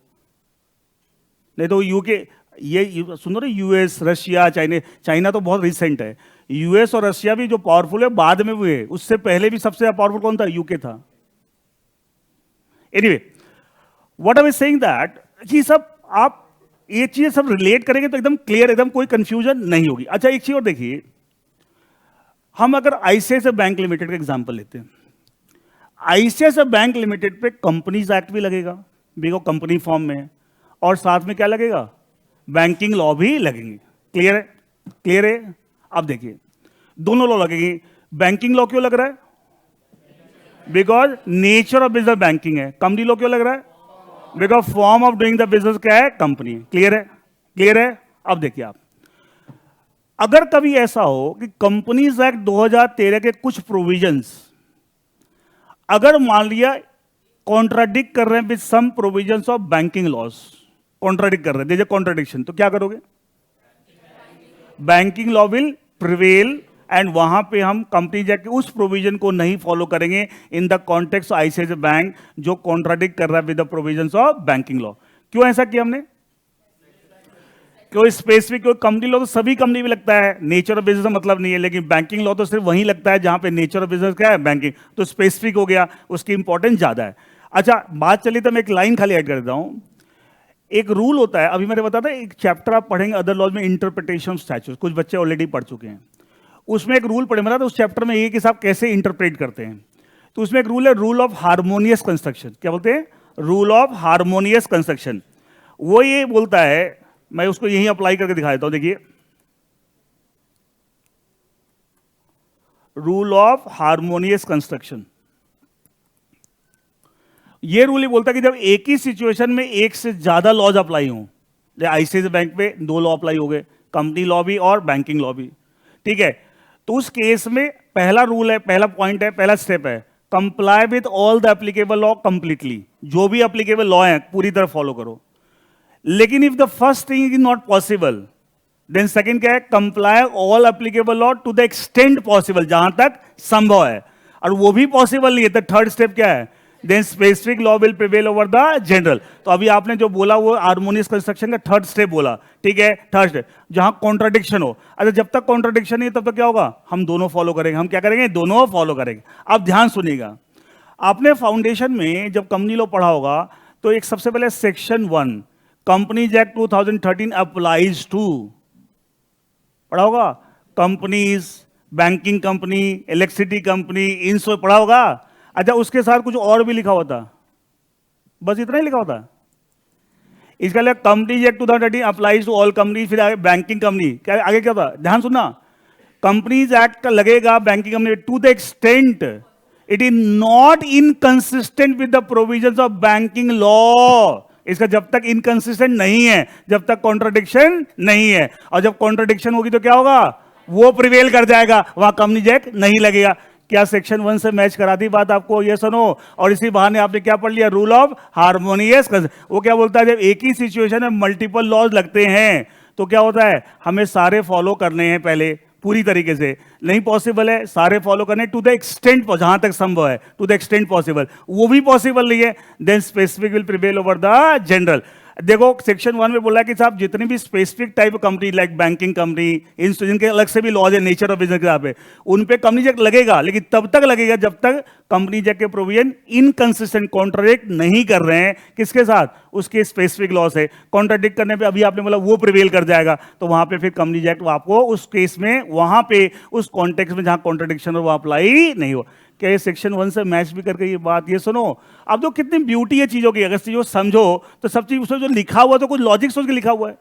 नहीं तो यूके ये सुनो ना, यूएस, रशिया, चाइना तो बहुत रिसेंट है। यूएस और रशिया भी जो पावरफुल है बाद में हुए, उससे पहले भी सबसे पावरफुल कौन था? यूके था। Anyway what I am saying that, ये सब आप ये चीजें सब रिलेट करेंगे तो एकदम क्लियर, एकदम कोई कंफ्यूजन नहीं होगी। अच्छा एक चीज और देखिए, हम अगर आईसीआईसीआई बैंक लिमिटेड का एग्जांपल लेते हैं, आईसीआईसीआई बैंक लिमिटेड पे कंपनीज एक्ट भी लगेगा, बिकॉज कंपनी फॉर्म में है, और साथ में क्या लगेगा? बैंकिंग लॉ भी लगेंगे। क्लियर है? क्लियर है? अब देखिए दोनों लॉ लगेंगे। बैंकिंग लॉ क्यों लग रहा है? Because nature of business banking है। कंपनी लॉ क्यों लग रहा है? Because form of doing the business क्या है? कंपनी। क्लियर है? क्लियर है? अब देखिए आप, अगर कभी ऐसा हो कि कंपनीज एक्ट 2013 के कुछ प्रोविजंस अगर मान लिया कॉन्ट्राडिक्ट कर रहे हैं with some provisions of banking laws, contradict कर रहे हैं, कॉन्ट्राडिक्शन, तो क्या करोगे? Banking law will prevail, and वहां पे हम कंपनी एक्ट के उस प्रोविजन को नहीं फॉलो करेंगे in the context of ICICI bank जो कॉन्ट्राडिक्ट कर रहा है with the provisions of banking law. क्यों ऐसा किया हमने? कोई स्पेसिफिक कोई कंपनी लॉ तो सभी कंपनी में लगता है, नेचर ऑफ बिजनेस का मतलब नहीं है, लेकिन बैंकिंग लॉ तो सिर्फ वहीं लगता है जहां पे नेचर ऑफ बिजनेस क्या है? बैंकिंग, तो स्पेसिफिक हो गया, उसकी इंपॉर्टेंस ज्यादा है। अच्छा बात चली तो मैं एक लाइन खाली ऐड कर देता हूं। एक रूल होता है, अभी मैंने बताया था एक चैप्टर आप पढ़ेंगे अदर लॉज में, इंटरप्रिटेशन ऑफ स्टैट्यूट, कुछ बच्चे ऑलरेडी पढ़ चुके हैं, उसमें एक रूल पढ़े मेरा, तो उस चैप्टर में ये कि साहब कैसे इंटरप्रेट करते हैं। तो उसमें एक रूल है, रूल ऑफ हार्मोनियस कंस्ट्रक्शन। क्या बोलते हैं? Rule of harmonious construction. वो ये बोलता है मैं उसको यहीं अप्लाई करके दिखा देता हूं, देखिए रूल ऑफ हार्मोनियस कंस्ट्रक्शन। ये रूल ही बोलता है कि जब एक ही सिचुएशन में एक से ज्यादा लॉज अप्लाई हों, आईसीआईसीआई बैंक पे 2 लॉ अप्लाई हो गए, कंपनी लॉ भी और बैंकिंग लॉ भी, ठीक है, तो उस केस में पहला रूल है, पहला पॉइंट है, पहला स्टेप है, comply with all the applicable law completely, जो भी एप्लीकेबल लॉ है पूरी तरह फॉलो करो। लेकिन if the first thing is not possible, then second क्या है, comply all applicable law to the extent possible, जहां तक संभव है, और वो भी पॉसिबल नहीं है, तो थर्ड स्टेप क्या है, then specific law will prevail over the general. तो अभी आपने जो बोला वो हार्मोनियस कंस्ट्रक्शन का थर्ड स्टेप बोला, ठीक है, थर्ड स्टेप, जहां कॉन्ट्राडिक्शन हो। अच्छा, जब तक कॉन्ट्राडिक्शन नहीं तब तक क्या होगा, हम दोनों फॉलो करेंगे। हम क्या करेंगे, दोनों फॉलो करेंगे। आप ध्यान सुनिएगा, आपने फाउंडेशन में जब कंपनी लॉ पढ़ा होगा तो एक सबसे पहले section 1 companies act 2013 applies to, पढ़ा होगा, companies, banking company, electricity company, इन सब पढ़ा होगा। अच्छा, उसके साथ कुछ और भी लिखा होता, बस इतना ही लिखा होता, इसका लिए companies act 2013 applies to all company, फिर आगे बैंकिंग कंपनी, क्या आगे क्या था, ध्यान सुनना, कंपनीज एक्ट का लगेगा banking company to the extent it is not inconsistent with the provisions of banking law. इसका जब तक इनकंसिस्टेंट नहीं है, जब तक कॉन्ट्रडिक्शन नहीं है, और जब कॉन्ट्रडिक्शन होगी तो क्या होगा, वो प्रिवेल कर जाएगा, वहां कंपनीज एक्ट नहीं लगेगा। क्या सेक्शन 1 से मैच करा दी बात आपको, ये सुनो, और इसी बहाने आपने क्या पढ़ लिया, रूल ऑफ हार्मोनियस। वो क्या बोलता है, जब एक ही सिचुएशन में मल्टीपल लॉज लगते हैं तो क्या होता है, हमें सारे फॉलो करने हैं पहले पूरी तरीके से, नहीं पॉसिबल है सारे फॉलो करने टू द एक्सटेंट, जहां तक संभव है टू द एक्सटेंट पॉसिबल, वो भी पॉसिबल नहीं है, then specific will prevail over the general. देखो सेक्शन 1 में बोला कि साहब जितनी भी specific type of company like banking company, जिनके अलग से भी लॉज है नेचर ऑफ बिजनेस के हिसाब पे, उन पे कंपनी एक्ट लगेगा, लेकिन तब तक लगेगा जब तक कंपनी एक्ट के प्रोविजन इनकंसिस्टेंट, कॉन्ट्राडिक्ट नहीं कर रहे हैं, किसके साथ, उसके स्पेसिफिक लॉ से। कॉन्ट्राडिक्ट करने पे अभी आपने बोला वो प्रिवेल कर जाएगा, तो वहां पे फिर कंपनी एक्ट आपको उस केस में, वहां पे उस कॉन्टेक्स्ट में जहां कॉन्ट्राडिक्शन हो वो अप्लाई नहीं हो। क्या ये सेक्शन 1 से मैच भी करके ये बात, ये सुनो, अब तो कितनी ब्यूटी है चीजों की, अगर चीजों समझो तो सब चीज उसमें जो लिखा हुआ है तो कुछ लॉजिक सोच के लिखा हुआ है,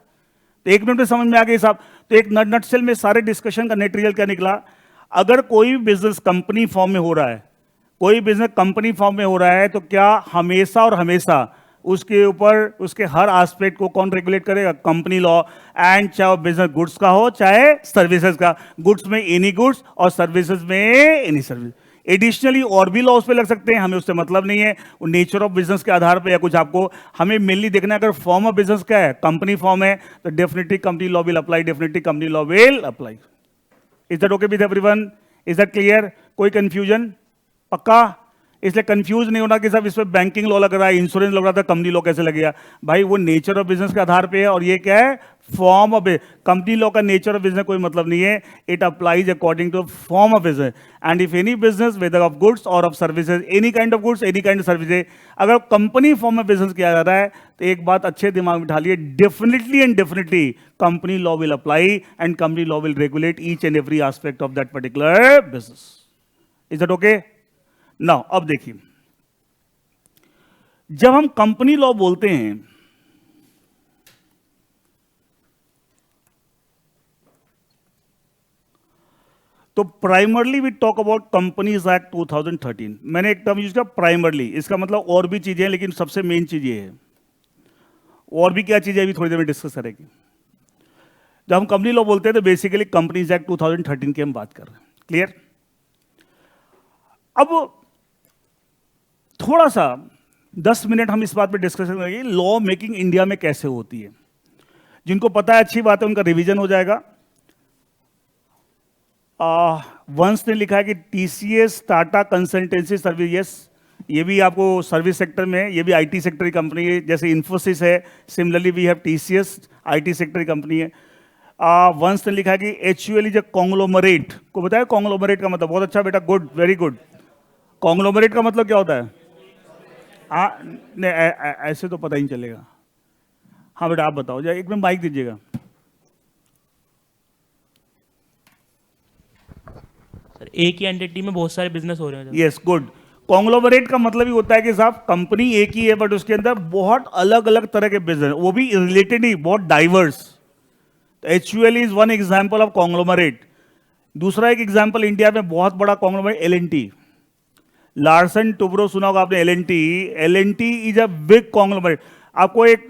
तो 1 मिनट में समझ में आ गई साहब। तो एक नटसेल में सारे डिस्कशन का नेट रिजल्ट क्या निकला, अगर कोई बिजनेस कंपनी फॉर्म में हो रहा है, कोई बिजनेस कंपनी फॉर्म में हो रहा है, तो क्या हमेशा और हमेशा उसके ऊपर उसके हर एस्पेक्ट को कौन रेगुलेट करेगा, कंपनी लॉ। एंड चाहे बिजनेस गुड्स का हो चाहे सर्विसेज का, गुड्स में एनी गुड्स और सर्विसेज में एनी सर्विस। एडिशनली और भी लॉस पे लग सकते हैं, हमें उससे मतलब नहीं है, नेचर ऑफ बिजनेस के आधार पे या कुछ आपको, हमें मेनली देखना है अगर फॉर्म ऑफ बिजनेस क्या है, कंपनी फॉर्म है, तो definitely company law will apply, definitely company law will apply. Is that okay with everyone, is that clear, कोई कंफ्यूजन, पक्का? इसलिए कंफ्यूज नहीं होना कि साहब इसमें बैंकिंग लॉ लग रहा है, इंश्योरेंस लग रहा था, कंपनी लॉ कैसे लगेगा, भाई वो नेचर ऑफ बिजनेस के आधार पे है, और ये क्या है, फॉर्म ऑफ, कंपनी लॉ का नेचर ऑफ बिजनेस कोई मतलब नहीं है, it applies according to form of business. And if any business whether of goods और of services, any kind of goods any kind of services, अगर company form में business किया जा रहा है तो एक बात अच्छे दिमाग में बिठा लिए, definitely and definitely company law will apply and company law will regulate each and every aspect of that particular business. Is that okay? Now अब देखिए, जब हम कंपनी लॉ बोलते हैं तो primarily we talk about companies act 2013। मैंने एक term use किया प्राइमरली, इसका मतलब और भी चीजें हैं, लेकिन सबसे मेन चीज ये है। और भी क्या चीजें अभी थोड़ी देर में डिस्कस करेंगे। जब हम कंपनी लॉ बोलते हैं तो बेसिकली कंपनीज एक्ट 2013 की हम बात कर रहे हैं। क्लियर? अब थोड़ा सा 10 मिनट हम इस बात पे डिस्कशन करेंगे लॉ मेकिंग इंडिया में कैसे होती है। जिनको पता है अच्छी बात है, उनका रिवीजन हो जाएगा। वंश ने लिखा है कि TCS Tata consultancy service, yes, ये भी आपको सर्विस सेक्टर में है, ये भी आईटी सेक्टर की कंपनी है, जैसे इन्फोसिस है, similarly we have TCS, IT sector की कंपनी है। वंश ने लिखा है कि HUL इज अ कॉन्ग्लोमरेट। को बताया कॉन्ग्लोमरेट का मतलब? बहुत अच्छा बेटा, गुड, वेरी गुड। कॉन्ग्लोमरेट का मतलब क्या होता है? नहीं ऐसे तो पता ही नहीं चलेगा। हाँ बेटा आप बताओ, एक मिनट माइक दीजिएगा। सर एक ही एंटिटी में बहुत सारे बिजनेस हो रहे हैं। Yes, good. कॉन्ग्लोमरेट का मतलब ही होता है कि साहब कंपनी एक ही है बट उसके अंदर बहुत अलग अलग तरह के बिजनेस, वो भी रिलेटेड ही, बहुत diverse. HUL is one example of conglomerate. दूसरा एक एग्जाम्पल इंडिया में बहुत बड़ा कॉन्ग्लोमरेट LNT, लार्सन टुब्रो सुना होगा आपने। LNT is a big conglomerate. आपको एक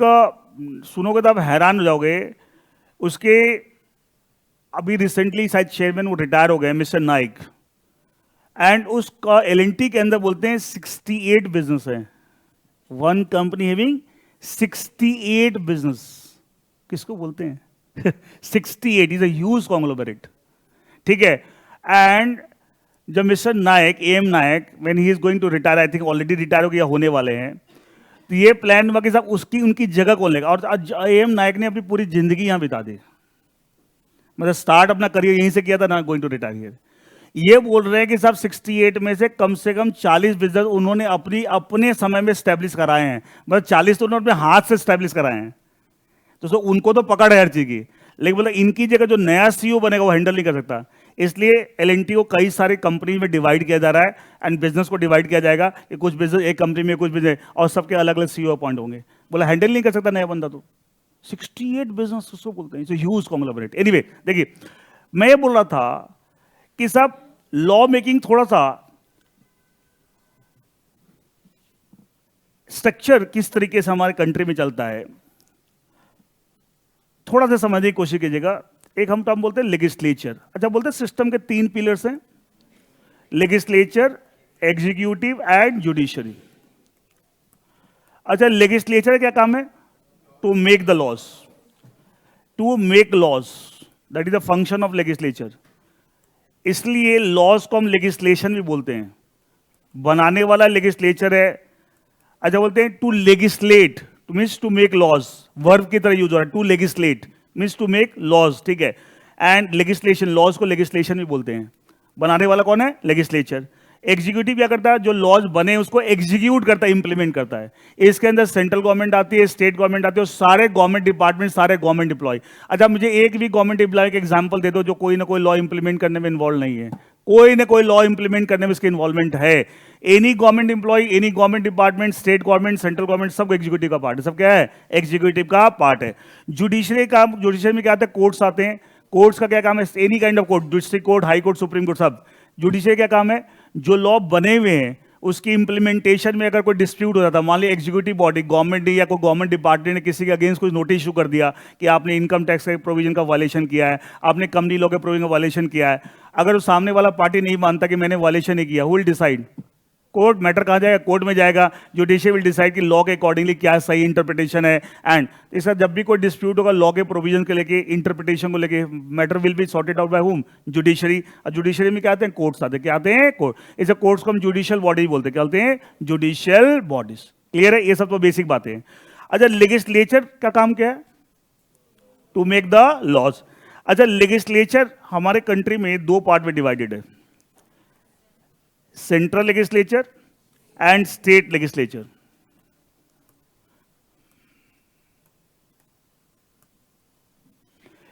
सुनोगे तो आप हैरान हो जाओगे। उसके अभी रिसेंटली शायद चेयरमैन वो रिटायर हो गए, मिस्टर नाइक। एंड उसका LNT के अंदर बोलते हैं 68 बिजनेस है। वन कंपनी हैविंग 68 बिजनेस, किसको बोलते हैं 68 इज अ ह्यूज कॉन्ग्लोमरेट, ठीक है। एंड जब mister Nayak, AM Nayak, when he is going to retire, I think already retire हो गया, होने वाले हैं, तो ये प्लान हुआ कि साहब उसकी उनकी जगह कौन लेगा। और आज AM नायक ने अपनी पूरी जिंदगी यहां बिता दी, मतलब स्टार्ट अपना करियर यहीं से किया था ना, गोइंग टू रिटायर हियर। ये बोल रहे हैं कि साहब 68 में से कम 40 बिजनेस उन्होंने अपने समय में स्टैब्लिश कराए हैं। मतलब 40 तो उन्होंने अपने हाथ से स्टैब्लिश कराए हैं। तो उनको तो पकड़ है हर चीज की, लेकिन बोला इनकी जगह जो नया CEO बनेगा वो हैंडल नहीं कर सकता। इसलिए LNT को कई सारी कंपनी में डिवाइड किया जा रहा है, एंड बिजनेस को डिवाइड किया जाएगा कि कुछ बिजनेस एक कंपनी में, कुछ बिजनेस, और सबके अलग अलग CEO अपॉइंट होंगे। बोला हैंडल नहीं कर सकता नया बंदा। तो 68 बिजनेस उसको बोलते हैं, ह्यूज कॉन्ग्लोमरेट। एनीवे, देखिए मैं ये बोल रहा था कि साहब लॉ मेकिंग थोड़ा सा स्ट्रक्चर किस तरीके से हमारे कंट्री में चलता है, थोड़ा सा समझने की कोशिश कीजिएगा। एक हम टर्म बोलते हैं लेजिस्लेचर। अच्छा, बोलते हैं सिस्टम के 3 पिलर्स हैं, लेजिस्लेचर, एग्जीक्यूटिव एंड जुडिशरी। अच्छा, लेजिस्लेचर का क्या काम है? To make the laws, to make laws, that is the function of legislature. इसलिए लॉज को हम लेजिस्लेशन भी बोलते हैं, बनाने वाला लेजिस्लेचर है। अच्छा, बोलते हैं to legislate, to means to make laws, verb की तरह यूज हो रहा है। To legislate means to make laws, ठीक है। एंड लेजिस्लेशन, लॉज को लेजिस्लेशन भी बोलते हैं। बनाने वाला कौन है? लेजिस्लेचर। एग्जीक्यूटिव क्या करता है? जो लॉज बने उसको एग्जीक्यूट करता है, इंप्लीमेंट करता है। इसके अंदर सेंट्रल गवर्नमेंट आती है, स्टेट गवर्नमेंट आती है, और सारे गवर्नमेंट डिपार्टमेंट, सारे गवर्नमेंट एम्प्लॉय। अच्छा, मुझे एक भी गवर्नमेंट एम्प्लॉय का एग्जांपल दे दो जो कोई ना कोई लॉ इंप्लीमेंट करने में इन्वॉल्व नहीं है। कोई ना कोई लॉ इंप्लीमेंट करने में इसकी इन्वॉल्वमेंट है। Any government employ, any government department, state government, central government, सब एग्जीक्यूटिव का पार्ट है। सब क्या है? एग्जीक्यूटिव का पार्ट है। जुडिशरी का, जुडिशरी में क्या आता है? कोर्ट्स आते हैं। कोर्ट्स का क्या काम है? Any kind of court, district court, high court, supreme court, सब। जुडिशरी क्या काम है? जो लॉ बने हुए हैं उसकी इंप्लीमेंटेशन में अगर कोई डिस्प्यूट हो जाता है, मान ली एग्जीक्यूटिव बॉडी, गवर्नमेंट ने या कोई गवर्नमेंट डिपार्टमेंट ने किसी के अगेंस्ट कुछ नोटिस इशू कर दिया कि आपने इनकम टैक्स के प्रोविजन का वायलेशन किया है, आपने कंपनी लॉ के प्रोविजन का वायलेशन किया है, अगर उस सामने वाला पार्टी नहीं मानता कि मैंने वायलेशन नहीं किया, who will decide? Court. Matter कहां जाएगा? कोर्ट में जाएगा। जुडिशियल विल डिसाइड कि लॉ के अकॉर्डिंगली क्या सही इंटरप्रिटेशन है। एंड इसका जब भी कोई डिस्प्यूट होगा लॉ के प्रोविजन के लेके, इंटरप्रिटेशन को लेके, matter will be sorted out by whom? Judiciary. और जुडिशरी में क्या आते हैं? कोर्ट्स आते हैं। क्या आते हैं? कोर्ट। इसे कोर्ट्स को हम जुडिशियल बॉडी बोलते हैं। क्या बोलते हैं? Judicial bodies. क्लियर है? ये सब तो बेसिक बातें हैं। अच्छा, लेजिस्लेचर का काम क्या है? To make the laws. अच्छा, लेजिस्लेचर हमारे कंट्री में 2 पार्ट में डिवाइडेड है, central legislature and state legislature.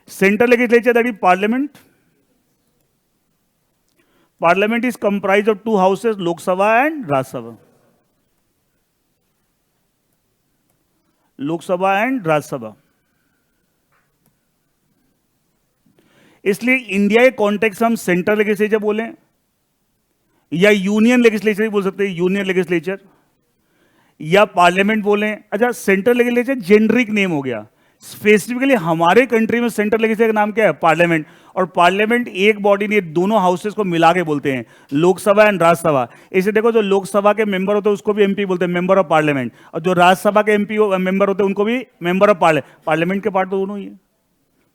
Central legislature, that is parliament. Parliament is comprise of 2 houses, Lok Sabha and Rajya Sabha. Lok Sabha and Rajya Sabha. इसलिए इंडिया के कॉन्टेक्स्ट हम सेंट्रल लेजिस्लेचर बोलें या यूनियन लेजिस्लेचर ही बोल सकते हैं, यूनियन लेजिस्लेचर, या पार्लियामेंट बोलें। अच्छा, सेंट्रल लेजिस्लेचर जेनरिक नेम हो गया। स्पेसिफिकली हमारे कंट्री में सेंट्रल लेजिस्लेचर का नाम क्या है? पार्लियामेंट। और पार्लियामेंट एक बॉडी नहीं, दोनों हाउसेस को मिला के बोलते हैं, लोकसभा एंड राज्यसभा। इसे देखो, जो लोकसभा के मेंबर होते हैं उसको भी MP बोलते हैं, मेंबर ऑफ पार्लियामेंट, और जो राज्यसभा के MP मेंबर होते हैं उनको भी मेंबर ऑफ पार्लियामेंट के पार्ट तो दोनों ही है।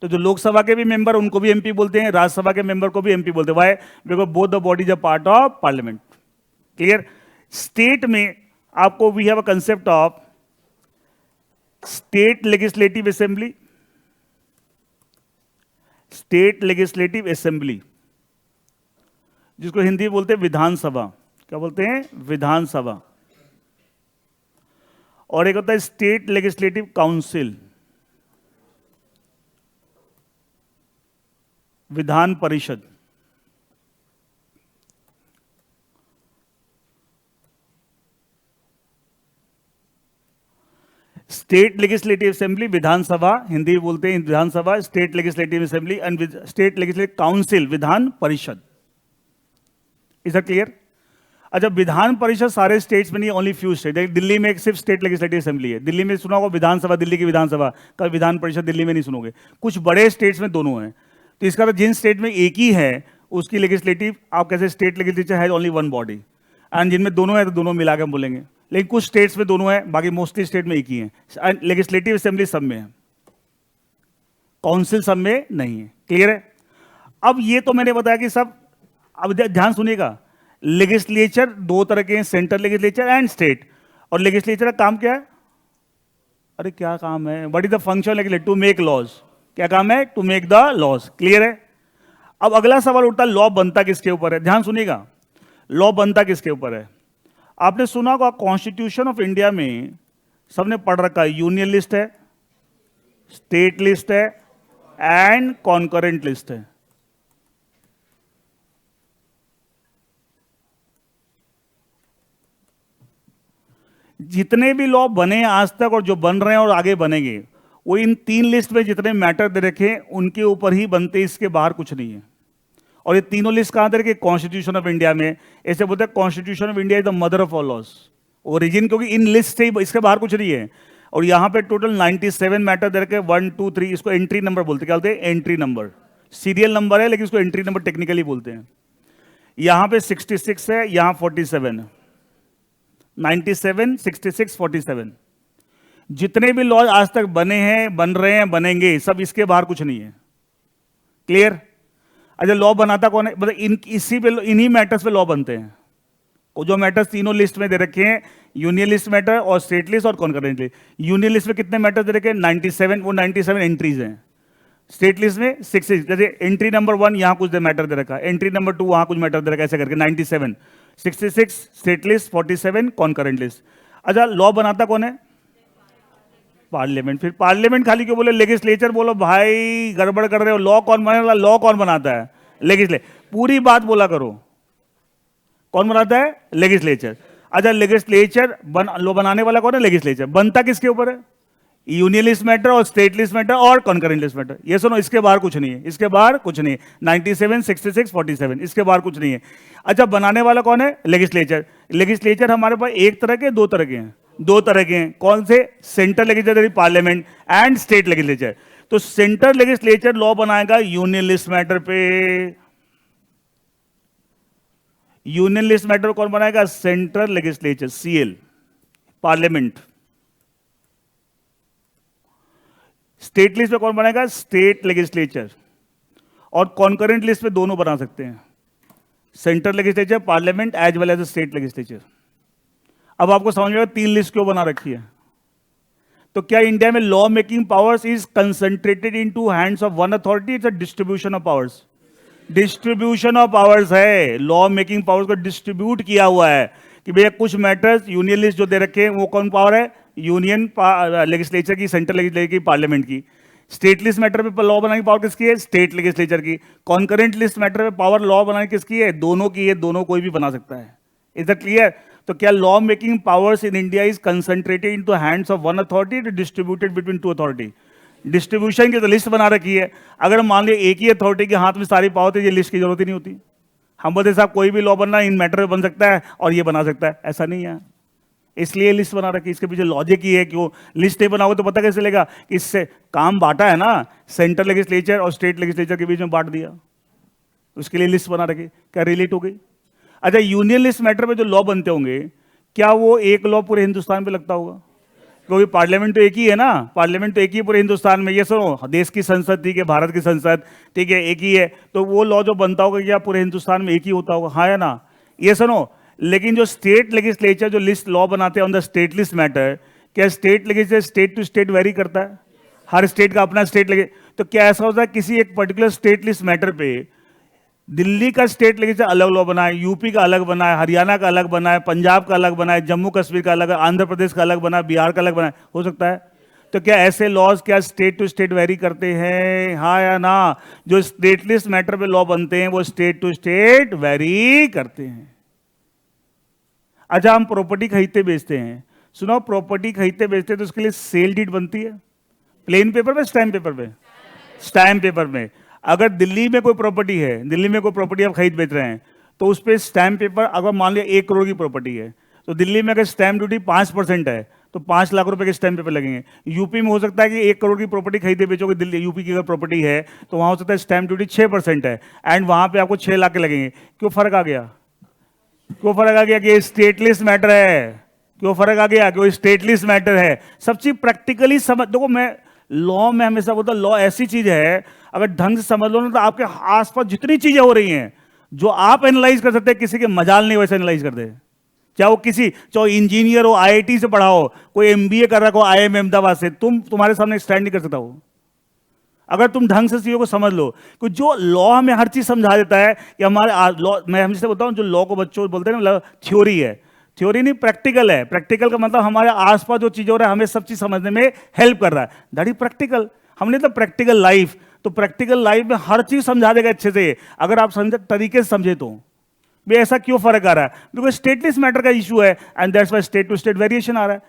तो जो लोकसभा के भी मेंबर उनको भी MP बोलते हैं, राज्यसभा के मेंबर को भी MP बोलते हैं। Why? Because both the bodies are part of parliament. Clear? State में आपको we have a concept of state legislative assembly, state legislative assembly, जिसको हिंदी में बोलते हैं विधानसभा। क्या बोलते हैं? विधानसभा। और एक होता है स्टेट लेजिस्लेटिव काउंसिल, विधान परिषद। स्टेट लेजिस्लेटिव असेंबली, विधानसभा हिंदी में बोलते हैं विधानसभा, state legislative assembly and state legislative council, विधान परिषद। Is that clear? अच्छा, विधान परिषद सारे स्टेट्स में नहीं, ओनली फ्यू स्टेट। दिल्ली में एक सिर्फ स्टेट लेजिस्लेटिव असेंबली है। दिल्ली में सुना होगा विधानसभा, दिल्ली की विधानसभा, कल विधान परिषद दिल्ली में नहीं सुनोगे। कुछ बड़े स्टेट्स में दोनों हैं। तो इसका मतलब जिन स्टेट में एक ही है उसकी लेजिस्लेटिव, आप कैसे state legislature has only one body, and जिनमें दोनों है तो दोनों मिला के हम बोलेंगे। लेकिन कुछ स्टेट्स में दोनों है, बाकी मोस्टली स्टेट में एक ही है। लेजिस्लेटिव असेंबली सब में है, काउंसिल सब में नहीं है। क्लियर है? अब ये तो मैंने बताया कि सब, अब ध्यान सुनिएगा, लेजिस्लेचर दो तरह के हैं, सेंट्रल लेजिस्लेचर एंड स्टेट। और लेजिस्लेचर का काम क्या है? अरे क्या काम है? What is the function legislature? To make laws. क्या काम है? To make the laws. Clear है? अब अगला सवाल उठता है, लॉ बनता किसके ऊपर है? ध्यान सुनिएगा, लॉ बनता किसके ऊपर है? आपने सुना होगा कॉन्स्टिट्यूशन ऑफ इंडिया में सबने पढ़ रखा है, यूनियन लिस्ट है, स्टेट लिस्ट है एंड कॉन्करेंट लिस्ट है। जितने भी लॉ बने आज तक और जो बन रहे हैं और आगे बनेंगे, वो इन तीन लिस्ट में जितने मैटर दे रखे उनके ऊपर ही बनते, इसके बाहर कुछ नहीं है। और ये तीनों लिस्ट कहां दे रखे? कॉन्स्टिट्यूशन ऑफ इंडिया में। ऐसे बोलते हैं constitution of India is the mother of all laws, origin, क्योंकि इन लिस्ट से ही, इसके बाहर कुछ नहीं है। और यहां पे टोटल 97 मैटर दे रखे, 1 2 3, इसको एंट्री नंबर बोलते हैं। क्या बोलते हैं? Entry number. सीरियल नंबर है लेकिन इसको एंट्री नंबर टेक्निकली बोलते हैं। यहां पे 66 है, यहां 47 है, 97 66 47। जितने भी लॉज आज तक बने हैं, बन रहे हैं, बनेंगे, सब इसके बाहर कुछ नहीं है। क्लियर? अच्छा, लॉ बनाता कौन है? मतलब इसी पे, इन्हीं मैटर्स पे लॉ बनते हैं। वो जो मैटर्स तीनों लिस्ट में दे रखे हैं, यूनियन लिस्ट मैटर और स्टेट लिस्ट और कॉन्करेंट लिस्ट। यूनियन लिस्ट में कितने मैटर दे रखे हैं? 97, वो 97 एंट्रीज हैं। स्टेट लिस्ट में 66, जैसे एंट्री नंबर 1 यहां कुछ मैटर दे रखा है, एंट्री नंबर 2 वहां कुछ मैटर दे रखा है, ऐसे करके 97, 66 स्टेट लिस्ट, 47 कॉन्करेंट लिस्ट। अच्छा, लॉ बनाता कौन है? पार्लियामेंट। फिर पार्लियामेंट खाली क्यों बोले? लेजिस्लेचर बोलो भाई, गड़बड़ कर रहे हो। लॉ कौन बनाता? लॉ कौन बनाता है? लेजिस्लेचर। पूरी बात बोला करो, कौन बनाता है? लेजिस्लेचर। अच्छा, लेजिस्लेचर लॉ बनाने वाला कौन है? लेजिस्लेचर। बनता किसके ऊपर है? यूनियन लिस्ट मैटर और स्टेट लिस्ट मैटर और कॉन्करेंट लिस्ट मैटर। ये सुनो, इसके बाहर कुछ नहीं है, इसके बाहर कुछ नहीं है। 97 66 47, इसके बाहर कुछ नहीं है। अच्छा, बनाने वाला कौन है? लेजिस्लेचर। लेजिस्लेचर हमारे पास एक तरह के, दो तरह के हैं? दो तरह के हैं। कौन से? Central legislature parliament and state legislature. तो सेंट्रल लेजिस्लेचर लॉ बनाएगा यूनियन लिस्ट मैटर पे। यूनियन लिस्ट मैटर कौन बनाएगा? Central legislature, CL, parliament. State list पे कौन बनाएगा? State legislature. और कॉन्करेंट लिस्ट पे दोनों बना सकते हैं, central legislature, parliament as well as state legislature. अब आपको समझ में आएगा तीन लिस्ट क्यों बना रखी है। तो क्या इंडिया में law making powers is concentrated into hands of one authority? It's a distribution of powers. Distribution of powers है, लॉ मेकिंग पावर्स को डिस्ट्रीब्यूट किया हुआ है कि भैया कुछ मैटर्स, यूनियन लिस्ट जो दे रखे हैं वो कौन पावर है? यूनियन लेजिस्लेचर की, सेंट्रल लेजिस्लेचर की, पार्लियामेंट की। स्टेट लिस्ट मैटर पे लॉ बनाने की पावर किसकी है? स्टेट लेजिस्लेचर की। कॉन्करेंट लिस्ट मैटर पे पावर लॉ बनाने किसकी है? दोनों की है, दोनों कोई भी बना सकता है। Is that clear? तो क्या law making powers in India is concentrated into hands of one authority, distributed between two authority? Distribution की तो लिस्ट बना रखी है। अगर मान लिया एक ही अथॉरिटी के हाथ में सारी पावर, तो ये लिस्ट की जरूरत ही नहीं होती। हम बोलते साहब कोई भी लॉ बनना इन मैटर में बन सकता है और ये बना सकता है, ऐसा नहीं है। इसलिए लिस्ट बना रखी। इसके पीछे लॉजिक ही है, क्यों लिस्ट नहीं बनाओगे तो पता कैसे चलेगा? इससे काम बांटा है ना, सेंट्रल लेजिस्लेचर और स्टेट लेजिस्लेचर के बीच में बांट दिया, उसके लिए लिस्ट बना रखी। क्या रिलेट हो गई? अच्छा, यूनियन लिस्ट मैटर में जो लॉ बनते होंगे, क्या वो एक लॉ पूरे हिंदुस्तान पे लगता होगा? क्योंकि पार्लियामेंट तो एक ही है ना, पार्लियामेंट तो एक ही है पूरे हिंदुस्तान में। ये सुनो, देश की संसद ठीक है, भारत की संसद ठीक है, एक ही है, तो वो लॉ जो बनता होगा क्या पूरे हिंदुस्तान में एक ही होता होगा? हाँ या ना? ये सुनो, लेकिन जो स्टेट लेजिस्लेचर जो लिस्ट लॉ बनाते हैं on the state list matter, क्या state legislature state to state vary करता है? हर स्टेट का अपना स्टेट लेगे। तो क्या ऐसा होता है किसी एक पर्टिकुलर स्टेट लिस्ट मैटर पे दिल्ली का स्टेट लेजिस्लेचर अलग लॉ बनाए, यूपी का अलग बनाए, हरियाणा का अलग बनाए, पंजाब का अलग बनाए, जम्मू कश्मीर का अलग, आंध्र प्रदेश का अलग बनाए, बिहार का अलग बनाए? हो सकता है। तो क्या ऐसे लॉज क्या स्टेट टू स्टेट वेरी करते हैं? हाँ या ना? जो स्टेट लिस्ट मैटर पे लॉ बनते हैं वो स्टेट टू स्टेट वेरी करते हैं। अच्छा, हम प्रॉपर्टी खरीदते बेचते हैं, सुनो, प्रॉपर्टी खरीदते बेचते तो उसके लिए सेल डीड बनती है, प्लेन पेपर पे, स्टैम्प पेपर पे? स्टैम्प पेपर में। अगर दिल्ली में कोई प्रॉपर्टी है, दिल्ली में कोई प्रॉपर्टी आप खरीद बेच रहे हैं, तो उस पर स्टैम्प पेपर, अगर मान लिया 1 करोड़ की प्रॉपर्टी है, तो दिल्ली में अगर स्टैम्प ड्यूटी 5% है, तो 5 लाख रुपए के स्टैम्प पेपर लगेंगे। यूपी में हो सकता है कि 1 करोड़ की प्रॉपर्टी खरीदे बेचोगे, दिल्ली यूपी की अगर प्रॉपर्टी है, तो वहां हो सकता है स्टैम्प ड्यूटी 6% है, एंड वहां पे आपको 6 लाख के लगेंगे। क्यों फर्क आ गया? क्यों फर्क आ गया? कि स्टेटलेस मैटर है। क्यों फर्क आ गया? कि स्टेटलेस मैटर है। सब चीज प्रैक्टिकली समझ, देखो मैं लॉ में हमेशा बोलता, लॉ ऐसी चीज है, अगर ढंग से समझ लो ना, तो आपके आसपास जितनी चीजें हो रही हैं जो आप एनालाइज कर सकते हैं, किसी के मजाल नहीं वैसे एनालाइज कर दे। चाहे इंजीनियर हो, आईआईटी से पढ़ा हो, कोई एमबीए कर रहा हो आईआईएम अहमदाबाद से, तुम्हारे सामने स्टैंड नहीं कर सकता वो, अगर तुम ढंग से चीजों को समझ लो। कि जो लॉ हमें हर चीज समझा देता है कि हमारे लॉ, मैं हमेशा बोलता हूं, जो लॉ को बच्चों बोलते हैं ना, थ्योरी है, थ्योरी नहीं, प्रैक्टिकल है। प्रैक्टिकल का मतलब हमारे आसपास जो चीजें हो रहा है, हमें सब चीज समझने में हेल्प कर रहा है, दैट इज प्रैक्टिकल। हमने तो प्रैक्टिकल लाइफ, तो प्रैक्टिकल लाइफ में हर चीज समझा देगा अच्छे से, अगर आप समझे, तरीके से समझे तो। भी ऐसा क्यों फर्क आ रहा है? बिकॉज स्टेटलेस मैटर का इशू है, and that's why state to state variation आ रहा है।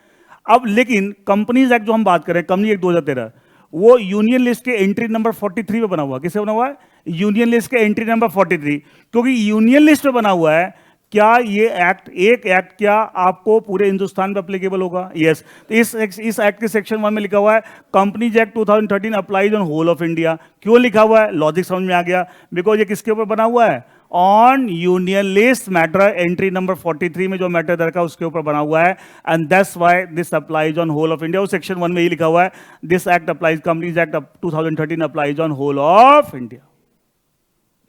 अब लेकिन कंपनीज एक्ट जो हम बात करें, कंपनी एक्ट 2013, वो यूनियन लिस्ट के एंट्री नंबर 43 पे बना हुआ। किससे बना हुआ है? यूनियन लिस्ट के एंट्री नंबर 43। क्योंकि यूनियन लिस्ट पे बना हुआ है, क्या ये एक्ट, एक एक्ट क्या आपको पूरे हिंदुस्तान में अप्लीकेबल होगा? यस। तो इस एक्ट के सेक्शन 1 में लिखा हुआ है, companies act 2013 applies on whole of India. क्यों लिखा हुआ है? लॉजिक समझ में आ गया, बिकॉज ये किसके ऊपर बना हुआ है? On union list matter, entry number 43 में जो मैटर दरका उसके ऊपर बना हुआ है, and that's why this applies on whole of India. वो सेक्शन 1 में ही लिखा हुआ है, this act applies, companies act 2013 applies on whole of India.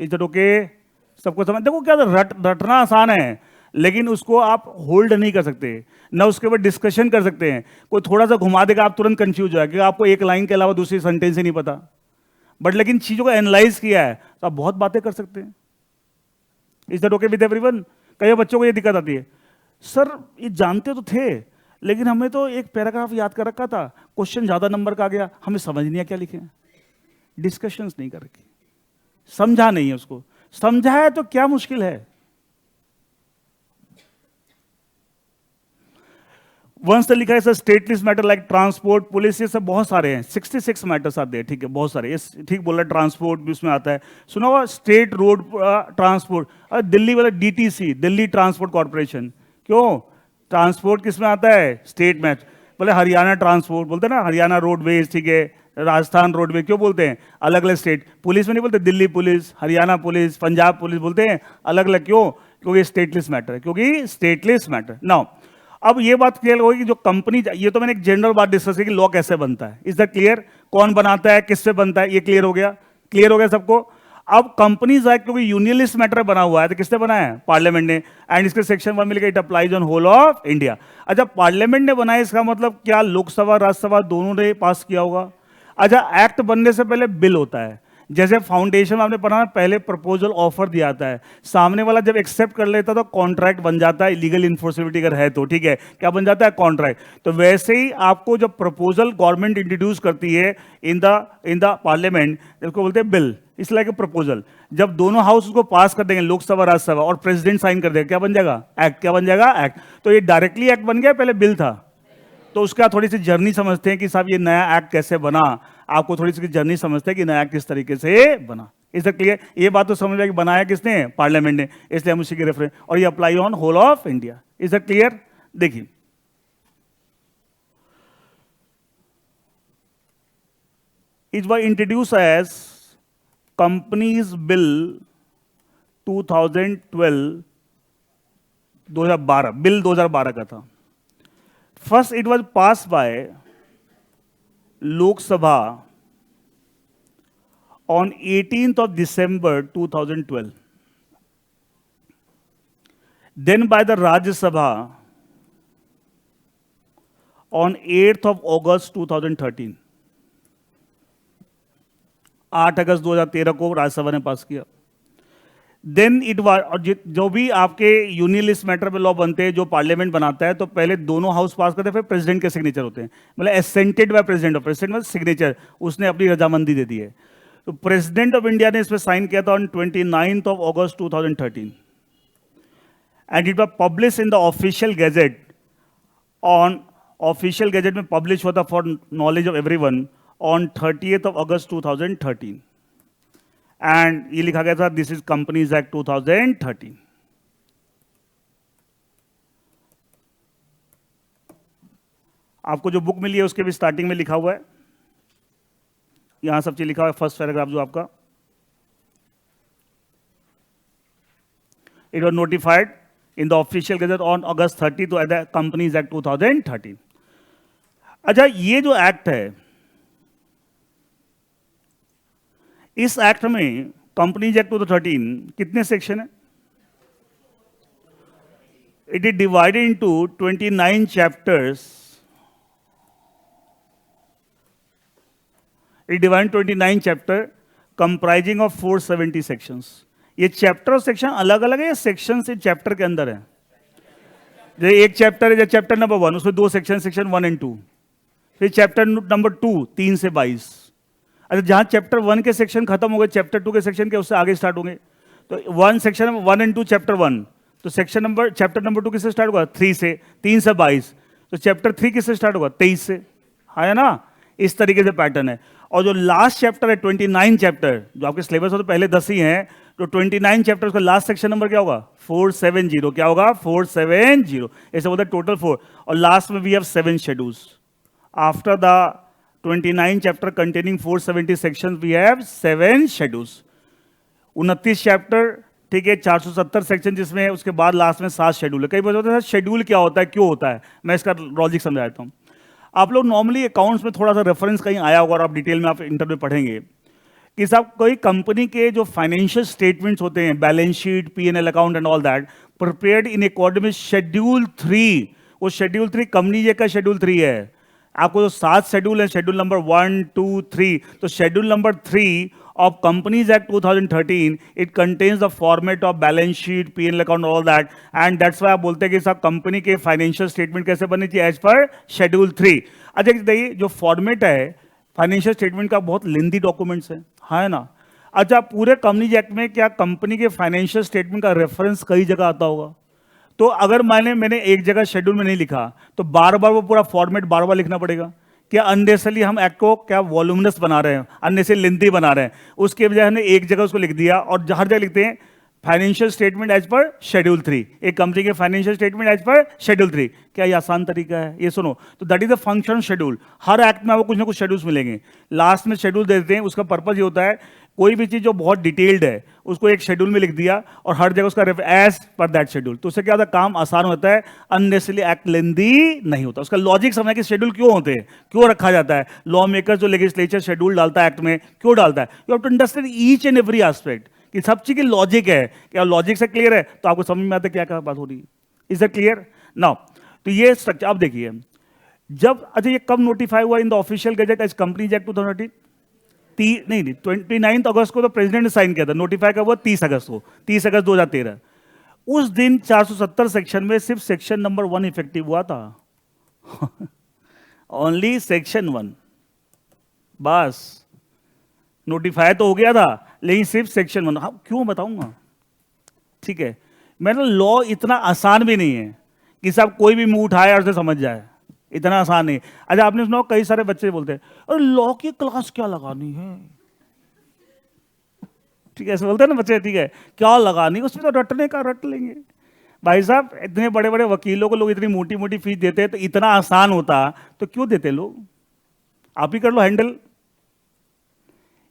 Is that okay? सबको समझ, देखो क्या रटना आसान है, लेकिन उसको आप होल्ड नहीं कर सकते, ना उसके ऊपर डिस्कशन कर सकते हैं। कोई थोड़ा सा घुमा देगा, आप तुरंत कंफ्यूज हो जाएगा, आपको एक लाइन के अलावा दूसरी सेंटेंस ही नहीं पता। बट लेकिन चीजों को एनालाइज किया है तो आप बहुत बातें कर सकते हैं। Is that okay with everyone? कई बच्चों को ये दिक्कत आती है, सर ये जानते तो थे, लेकिन हमें तो एक पैराग्राफ याद कर रखा था, क्वेश्चन ज्यादा नंबर का आ गया, हमें समझ नहीं आया क्या लिखे। डिस्कशंस नहीं कर रखी, समझा नहीं है उसको। समझा है तो क्या मुश्किल है? वंस तो लिखा है sir, state list matter like transport, police, ये सब बहुत सारे हैं, 66 मैटर्स आते हैं। ठीक है, बहुत सारे, ये ठीक बोल रहा है, ट्रांसपोर्ट भी उसमें आता है। सुना हुआ स्टेट रोड ट्रांसपोर्ट, दिल्ली वाला डीटीसी, दिल्ली ट्रांसपोर्ट कॉर्पोरेशन। क्यों? ट्रांसपोर्ट किस में आता है? स्टेट में। बोले हरियाणा ट्रांसपोर्ट बोलते हैं ना, हरियाणा रोडवेज, ठीक है, राजस्थान रोडवेज, क्यों बोलते हैं? अलग अलग स्टेट। पुलिस में नहीं बोलते Delhi police, Haryana police, Punjab police, बोलते हैं अलग अलग। क्यों? क्योंकि स्टेटलेस मैटर है, क्योंकि स्टेटलेस मैटर। नाउ अब ये बात क्लियर होगी कि जो कंपनी, ये तो मैंने एक जनरल बात डिस्कस की कि लॉ कैसे बनता है। Is that clear? कौन बनाता है, किससे बनता है, ये क्लियर हो गया? क्लियर हो गया सबको? अब कंपनीज एक्ट क्योंकि यूनियन लिस्ट मैटर बना हुआ है, तो किसने बनाया है? पार्लियामेंट ने, एंड इसके सेक्शन 1 में लिखा it applies on whole of India. अच्छा, पार्लियामेंट ने बनाया, इसका मतलब क्या लोकसभा राज्यसभा दोनों ने पास किया होगा? अच्छा, एक्ट बनने से पहले बिल होता है। जैसे फाउंडेशन में आपने पढ़ा ना, पहले प्रपोजल ऑफर दिया जाता है, सामने वाला जब एक्सेप्ट कर लेता तो कॉन्ट्रैक्ट बन जाता है, लीगल इन्फोर्सिबिलिटी अगर है तो, ठीक है, क्या बन जाता है? कॉन्ट्रैक्ट। तो वैसे ही आपको जब प्रपोजल गवर्नमेंट इंट्रोड्यूस करती है इन द पार्लियामेंट, इसको बोलते हैं बिल, इसलिए प्रपोजल। जब दोनों हाउस उसको पास कर देंगे, लोकसभा राज्यसभा, और प्रेसिडेंट साइन कर देगा, क्या बन जाएगा? एक्ट। क्या बन जाएगा? एक्ट। तो ये डायरेक्टली एक्ट बन गया, पहले बिल था। तो उसका थोड़ी सी जर्नी समझते हैं कि साहब ये नया एक्ट कैसे बना, आपको थोड़ी सी जर्नी समझते हैं कि नया एक्ट किस तरीके से बना। Is that clear? ये बात तो समझ में कि बनाया किसने? पार्लियामेंट ने, इसलिए हम उसी के रेफरेंस, और ये apply on whole of India. Is that clear? देखिए, it was introduce as companies bill 2012, 2012, bill 2012 का था। First it was pass by Lok Sabha on 18th of December 2012. Then by the Rajya Sabha on 8th of August 2013. 8 अगस्त 2013 को राज्यसभा ने पास किया। Then it was, जो भी आपके union list matter पे law बनते हैं, जो पार्लियामेंट बनाता है, तो पहले दोनों हाउस पास करते हैं, फिर प्रेसिडेंट के सिग्नेचर होते हैं, मतलब एसेंटेड बाय प्रेसिडेंट, ऑफ प्रेसिडेंट मतलब सिग्नेचर, उसने अपनी रजामंदी दे दी है। तो प्रेसिडेंट ऑफ इंडिया ने इस पर साइन किया था on 29th of August 2013, and it was publish in the official gadget on official gazette में पब्लिश हुआ था for knowledge of everyone on 30th of August 2013 and ये लिखा गया था दिस इज कंपनीज एक्ट 2013। आपको जो बुक मिली है उसके भी स्टार्टिंग में लिखा हुआ है, यहां सब चीज लिखा हुआ है, फर्स्ट पैराग्राफ जो आपका, it was notified in the official gadget on August 30 तो द कंपनीज एक्ट 2013। अच्छा, ये जो एक्ट है, इस एक्ट में कंपनीज एक्ट 2013 कितने सेक्शन है? It is divided into 29 chapters. It divided 29 chapter comprising of 470 sections. ये चैप्टर और सेक्शन अलग अलग है या सेक्शन से चैप्टर के अंदर है? जो एक चैप्टर है, जो चैप्टर नंबर 1, उसमें 2 सेक्शन, सेक्शन 1 और 2। फिर चैप्टर नंबर 2 3 से 22। अच्छा, जहां चैप्टर 1 के सेक्शन खत्म हो गए, चैप्टर 2 के सेक्शन के उससे आगे स्टार्ट होंगे। तो 1 सेक्शन 1 और 2 चैप्टर 1, तो चैप्टर नंबर 2 किससे स्टार्ट होगा? 3 से, 3 से 22। तो चैप्टर 3 किससे स्टार्ट होगा? 23 से, है ना? इस तरीके से पैटर्न है। और जो लास्ट चैप्टर है 29 चैप्टर, जो आपके सिलेबस में तो पहले 10 ही हैं, तो 29 चैप्टर का लास्ट सेक्शन नंबर क्या होगा? 470। क्या होगा? 470। ऐसे बोलते हैं टोटल 4, और लास्ट में we have 7 schedules. After the 29 chapter containing 470 sections we have 7 schedules. 29 chapter, ठीक है, 470 सेक्शन, जिसमें उसके बाद लास्ट में 7 शेड्यूल है। कई बार होता है शेड्यूल क्या होता है, क्यों होता है, मैं इसका लॉजिक समझा देता हूँ। आप लोग नॉर्मली अकाउंट्स में थोड़ा सा रेफरेंस कहीं आया होगा और आप डिटेल में आप इंटर में पढ़ेंगे कि साहब कोई कंपनी के जो फाइनेंशियल स्टेटमेंट्स होते हैं, balance sheet, P&L account and all that, prepared in according with schedule 3। वो शेड्यूल 3 कंपनी का शेड्यूल 3 है। आपको जो 7 शेड्यूल है, शेड्यूल नंबर 1, 2, 3, तो schedule number 3 of Companies Act 2013, it contains the format of balance sheet, P&L account, all that, and that's why आप बोलते हैं कि साहब कंपनी के फाइनेंशियल स्टेटमेंट कैसे बननी चाहिए एज पर शेड्यूल 3। अच्छा देखिए, जो फॉर्मेट है फाइनेंशियल स्टेटमेंट का बहुत लेंथी डॉक्यूमेंट्स है ना? अच्छा, पूरे कंपनीज एक्ट में क्या कंपनी के फाइनेंशियल स्टेटमेंट का रेफरेंस कई जगह आता होगा? तो अगर मैंने एक जगह शेड्यूल में नहीं लिखा तो बार बार वो पूरा फॉर्मेट बार बार लिखना पड़ेगा। क्या अननेसेसरली हम एक्ट को क्या वॉल्यूमिनस बना रहे हैं, अननेसेसरली लेंथी बना रहे हैं? उसके बजाय हमने एक जगह उसको लिख दिया और हर जगह लिखते हैं financial statement as per schedule 3, एक कंपनी के financial statement as per schedule 3। क्या ये आसान तरीका है? ये सुनो, तो that is the function schedule. हर एक्ट में आपको कुछ ना कुछ शेड्यूल्स मिलेंगे, लास्ट में शेड्यूल दे देते हैं। उसका पर्पज ये होता है कोई भी चीज जो बहुत डिटेल्ड है उसको एक शेड्यूल में लिख दिया और हर जगह उसका एज पर दैट शेड्यूल, तो उससे क्या होता है, काम आसान होता है, अननेसेसरली एक्ट लेंथी नहीं होता। उसका लॉजिक समझना कि शेड्यूल क्यों होते हैं, क्यों रखा जाता है, लॉ मेकर जो लेजिस्लेचर शेड्यूल डालता है एक्ट में क्यों डालता है। You have to understand each and every aspect कि सब चीज की लॉजिक है। क्या लॉजिक से क्लियर है तो आपको समझ में आता है क्या बात हो रही है। Is it clear now? तो ये स्ट्रक्चर आप देखिए, जब अच्छा ये कब नोटिफाई हुआ in the official gazette as companies act 2013? नहीं 29 अगस्त को तो प्रेसिडेंट ने साइन किया था, नोटिफाई का हुआ 30 अगस्त को, 30 अगस्त 2013। उस दिन 470 सेक्शन में सिर्फ सेक्शन नंबर 1 इफेक्टिव हुआ था। ओनली सेक्शन 1, बस नोटिफाई तो हो गया था लेकिन सिर्फ सेक्शन 1। हाँ, क्यों बताऊंगा, ठीक है। मैंने लॉ इतना आसान भी नहीं है कि साहब कोई भी मुंह उठाए और उसे समझ जाए, इतना आसान नहीं। अच्छा, आपने सुना कई सारे बच्चे बोलते हैं अरे लॉ की क्लास क्या लगानी है, ठीक है, ऐसे बोलते हैं ना बच्चे, ठीक है, क्या लगानी, उसमें तो रटने का रट लेंगे। भाई साहब, इतने बड़े बड़े वकीलों को लोग इतनी मोटी मोटी फीस देते हैं, तो इतना आसान होता तो क्यों देते लोग? आप ही कर लो हैंडल।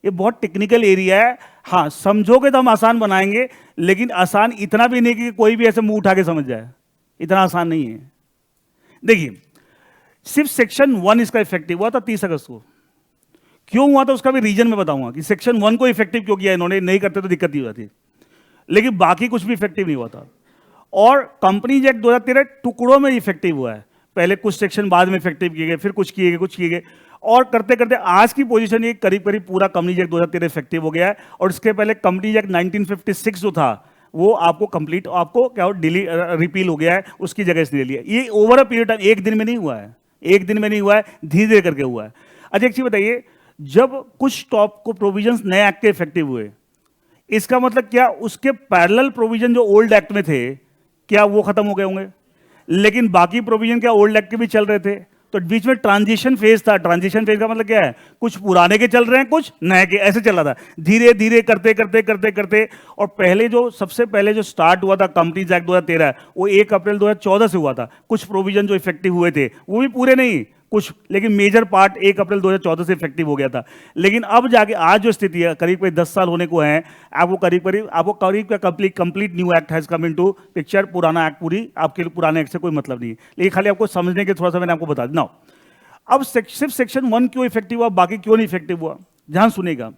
ये बहुत टेक्निकल एरिया है। हाँ, समझोगे तो हम आसान बनाएंगे, लेकिन आसान इतना भी नहीं कि कोई भी ऐसे मुंह उठा के समझ जाए, इतना आसान नहीं है। देखिए, सिर्फ सेक्शन 1 इसका इफेक्टिव हुआ था 30 अगस्त को। क्यों हुआ था उसका भी रीजन मैं बताऊंगा कि सेक्शन 1 को इफेक्टिव क्यों किया इन्होंने, नहीं करते तो दिक्कत नहीं होती, लेकिन बाकी कुछ भी इफेक्टिव नहीं हुआ था। और कंपनीज एक्ट 2013 टुकड़ों में इफेक्टिव हुआ है, पहले कुछ सेक्शन बाद में इफेक्टिव किए गए, फिर कुछ किए गए, कुछ किए गए, और करते करते आज की पोजीशन ये करीब करीब पूरा कंपनीज एक्ट 2013 इफेक्टिव हो गया है। और इसके पहले कंपनीज एक्ट 1956 जो था वो आपको कंप्लीट, आपको क्या रिपील हो गया है, उसकी जगह इसने ले लिया। ये ओवर अ पीरियड टाइम, एक दिन में नहीं हुआ है, एक दिन में नहीं हुआ है, धीरे धीरे करके हुआ है। अच्छा, एक चीज बताइए, जब कुछ टॉप को प्रोविजंस नए एक्ट के इफेक्टिव हुए, इसका मतलब क्या उसके पैरेलल प्रोविजन जो ओल्ड एक्ट में थे क्या वो खत्म हो गए होंगे? लेकिन बाकी प्रोविजन क्या ओल्ड एक्ट के भी चल रहे थे। तो बीच में ट्रांजिशन फेज था। ट्रांजिशन फेज का मतलब क्या है, कुछ पुराने के चल रहे हैं, कुछ नए के, ऐसे चल रहा था धीरे धीरे करते करते करते करते। और पहले जो सबसे पहले जो स्टार्ट हुआ था कंपनीज एक्ट 2013, वो 1 अप्रैल 2014 से हुआ था। कुछ प्रोविजन जो इफेक्टिव हुए थे वो भी पूरे नहीं, कुछ, लेकिन मेजर पार्ट 1 अप्रैल 2014 से इफेक्टिव हो गया था। लेकिन अब जाके आज जो स्थिति है, करीब करीब 10 साल होने को है, आपको करीब का complete new act has come into picture. पुराना एक्ट पूरी आपके पुराने एक्ट से कोई मतलब नहीं है, लेकिन खाली आपको समझने के थोड़ा सा मैंने आपको बता दिया। अब सिर्फ सेक्शन 1 क्यों इफेक्टिव हुआ, बाकी क्यों नहीं इफेक्टिव हुआ, ध्यान सुनेगा।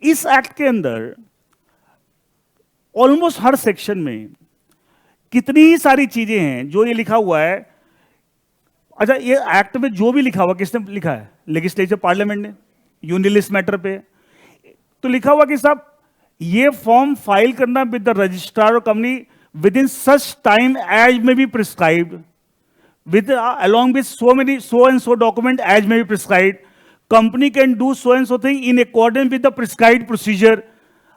इस एक्ट के अंदर ऑलमोस्ट हर सेक्शन में कितनी सारी चीजें हैं जो ये लिखा हुआ है। अच्छा, ये एक्ट में जो भी लिखा हुआ किसने लिखा है, लेजिस्लेचर पार्लियामेंट ने, यूनिलिस्ट मैटर पे। तो लिखा हुआ कि साहब ये फॉर्म फाइल करना with the registrar of company within such time as may be prescribed with along with so and so document as may be prescribed. Company can do so and so thing in accordance with the prescribed procedure.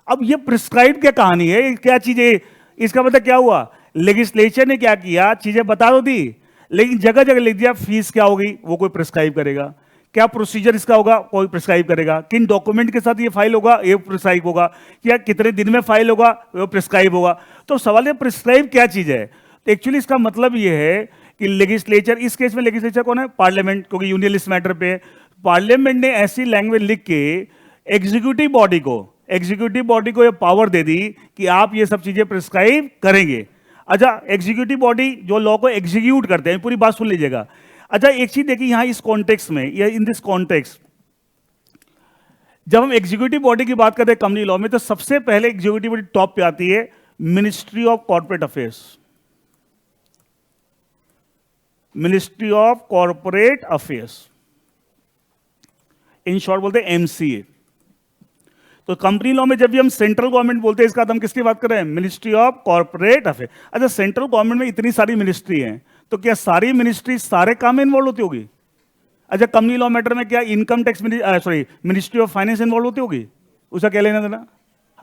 अब ये prescribe क्या कहानी है, क्या चीजें, इसका मतलब क्या हुआ, लेजिस्लेचर ने क्या किया, चीजें बता दो दी, लेकिन जगह जगह लिख दिया फीस क्या होगी वो कोई प्रिस्क्राइब करेगा, क्या प्रोसीजर इसका होगा कोई प्रिस्क्राइब करेगा, किन डॉक्यूमेंट के साथ ये फाइल होगा ये प्रिस्क्राइब होगा, या कितने दिन में फाइल होगा वो प्रिस्क्राइब होगा। तो सवाल है प्रिस्क्राइब क्या चीज है। तो एक्चुअली इसका मतलब ये है कि लेजिस्लेचर, इस केस में लेजिस्लेचर कौन है, पार्लियामेंट, क्योंकि यूनियलिस्ट मैटर पे पार्लियामेंट ने ऐसी लैंग्वेज लिख के एग्जीक्यूटिव बॉडी को ये पावर दे दी कि आप ये सब चीजें प्रिस्क्राइब करेंगे। अच्छा, एग्जीक्यूटिव बॉडी जो लॉ को एग्जीक्यूट करते हैं, पूरी बात सुन लीजिएगा। अच्छा, एक चीज देखिए यहां इस कॉन्टेक्स्ट में, या इन दिस कॉन्टेक्स्ट, जब हम एग्जीक्यूटिव बॉडी की बात करते हैं कंपनी लॉ में, तो सबसे पहले एग्जीक्यूटिव बॉडी टॉप पे आती है ministry of corporate affairs. Ministry of corporate affairs, in short बोलते हैं एमसीए। तो कंपनी लॉ में जब भी हम सेंट्रल गवर्नमेंट बोलते हैं, इसका हम किसकी बात कर रहे हैं, मिनिस्ट्री ऑफ कॉर्पोरेट अफेयर। अच्छा, सेंट्रल गवर्नमेंट में इतनी सारी मिनिस्ट्री हैं, तो क्या सारी मिनिस्ट्री सारे काम में इन्वॉल्व होती होगी। अच्छा, कंपनी लॉ मैटर में क्या income tax ministry of finance involve होती होगी, उसका क्या लेना देना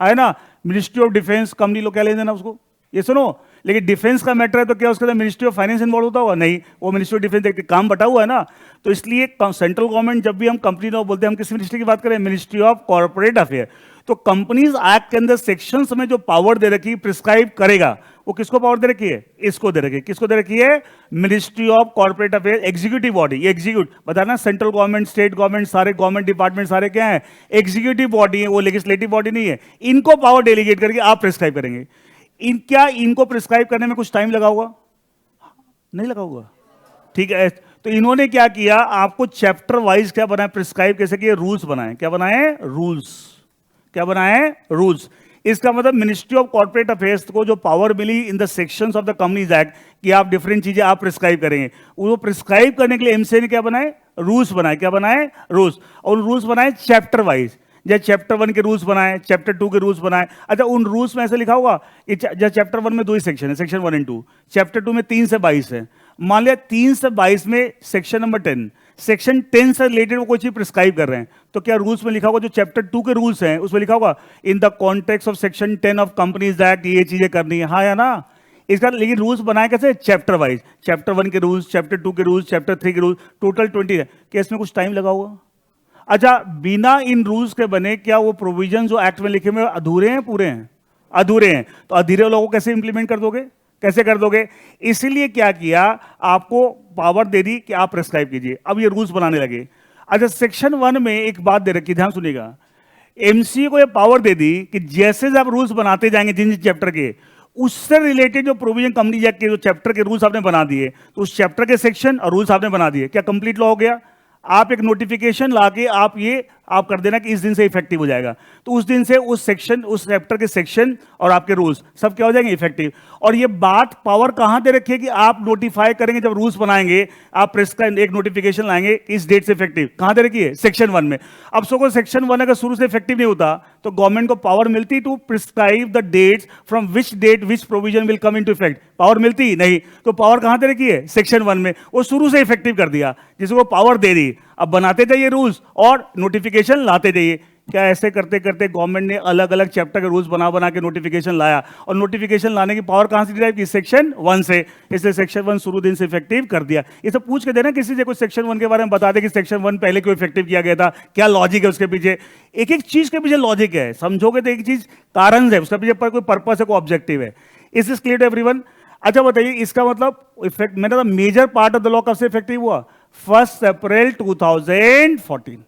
है ना। Ministry of defence, company law क्या लेना देना उसको, ये सुनो। लेकिन डिफेंस का मैटर है तो क्या उसके अंदर मिनिस्ट्री ऑफ फाइनेंस इन्वॉल्व होता होगा, नहीं, वो मिनिस्ट्री ऑफ डिफेंस देखते, काम बटा हुआ है ना। तो इसलिए सेंट्रल गवर्नमेंट जब भी हम कंपनी लॉ बोलते हैं, हम किस मिनिस्ट्री की बात करें, मिनिस्ट्री ऑफ कॉर्पोरेट अफेयर। तो कंपनीज एक्ट के अंदर सेक्शंस में जो पावर दे रखी प्रिस्क्राइब करेगा, वो किसको पावर दे रखी है, इसको दे रखी है। किसको दे रखी है, ministry of corporate affair, executive body. ये एग्जीक्यूट बताना, सेंट्रल गवर्नमेंट, स्टेट गवर्नमेंट, सारे गवर्नमेंट डिपार्टमेंट सारे क्या है, एग्जीक्यूटिव बॉडी है, वो लेजिस्लेटिव बॉडी नहीं है। इनको पावर डेलीगेट करके आप प्रिस्क्राइब करेंगे। क्या इनको प्रिस्क्राइब करने में कुछ टाइम लगा होगा, नहीं लगा होगा, ठीक है। तो इन्होंने क्या किया, आपको चैप्टर वाइज क्या बनाए, प्रिस्क्राइब कैसे किए, रूल्स बनाए। क्या बनाए, रूल्स। क्या बनाए, रूल्स। इसका मतलब मिनिस्ट्री ऑफ कॉर्पोरेट अफेयर्स को जो पावर मिली in the sections of the companies act कि आप डिफरेंट चीजें आप प्रिस्क्राइब करेंगे, वो प्रिस्क्राइब करने के लिए एमसीए ने क्या बनाए, रूल्स बनाए। क्या बनाए, रूल्स। और रूल्स बनाए चैप्टर वाइज, जैसे चैप्टर 1 के रूल्स बनाए, चैप्टर 2 के रूल्स बनाए। अच्छा, उन रूल्स में ऐसे लिखा होगा कि चैप्टर 1 में 2 ही सेक्शन है, सेक्शन 1 और 2, चैप्टर 2 में 3 से 22 है। मान लिया 3 से 22 में सेक्शन नंबर 10, सेक्शन 10 से रिलेटेड वो कोई चीज प्रिस्क्राइब कर रहे हैं, तो क्या रूल्स में लिखा होगा, जो चैप्टर 2 के रूल्स हैं उसमें लिखा होगा in the context of section 10 of companies act ये चीजें करनी है, हाँ या ना। इसका लेकिन रूल्स बनाए कैसे, चैप्टर वाइज, चैप्टर 1 के रूल्स, चैप्टर 2 के रूल्स, चैप्टर 3 के रूल्स, टोटल 20 है। क्या इसमें कुछ टाइम लगा होगा। अच्छा, बिना इन रूल्स के बने क्या वो प्रोविजन जो एक्ट में लिखे हुए अधूरे हैं, पूरे हैं, अधूरे हैं। तो अधूरे लोगों को कैसे इंप्लीमेंट कर दोगे, कैसे कर दोगे। इसीलिए क्या किया, आपको पावर दे दी कि आप प्रिस्क्राइब कीजिए। अब ये रूल्स बनाने लगे। अच्छा, सेक्शन 1 में एक बात दे रखी, ध्यान सुनिएगा, एमसीए को ये पावर दे दी कि जैसे आप रूल्स बनाते जाएंगे जिन जिन चैप्टर के, उससे रिलेटेड जो प्रोविजन कंपनी एक्ट के जो चैप्टर के रूल्स आपने बना दिए, तो उस चैप्टर के सेक्शन और रूल्स आपने बना दिए, क्या कंप्लीट लॉ हो गया। आप एक नोटिफिकेशन लाके आप कर देना कि इस दिन से इफेक्टिव हो जाएगा, तो उस दिन से उस सेक्शन, उस चैप्टर के सेक्शन और आपके रूल्स सब क्या हो जाएंगे, इफेक्टिव। और ये बात पावर कहां दे रखी है कि आप नोटिफाई करेंगे, जब रूल्स बनाएंगे आप प्रेस का एक नोटिफिकेशन लाएंगे इस डेट से इफेक्टिव, कहां दे रखी है, सेक्शन 1 में। अब सो सेक्शन 1 अगर शुरू से इफेक्टिव नहीं होता तो गवर्नमेंट को पावर मिलती to prescribe the dates from which date which provision will come into effect, power मिलती नहीं। तो पावर कहां दे रखी है, सेक्शन 1 में, वो शुरू से इफेक्टिव कर दिया, जिसको पावर दे दी। अब बनाते जाइए रूल्स और नोटिफिकेशन लाते जाइए। क्या ऐसे करते करते गवर्नमेंट ने अलग अलग चैप्टर के रूल्स बना बना के नोटिफिकेशन लाया, और नोटिफिकेशन लाने की पावर कहां से डिराइव की? सेक्शन 1 से। इसलिए सेक्शन 1 शुरू दिन से इफेक्टिव कर दिया। ये सब पूछ के देना किसी से, कोई सेक्शन 1 के बारे में बता दे कि सेक्शन 1 पहले क्यों इफेक्टिव किया गया था, क्या लॉजिक है उसके पीछे। एक एक चीज के पीछे लॉजिक है, समझोगे तो एक चीज कारण है, उसके पीछे पर कोई पर्पस है, कोई ऑब्जेक्टिव है। इस इज क्लियर टू एवरीवन? अच्छा बताइए, इसका मतलब इफेक्ट, मैंने major part of the law कब से इफेक्टिव हुआ? 1 अप्रैल 2014।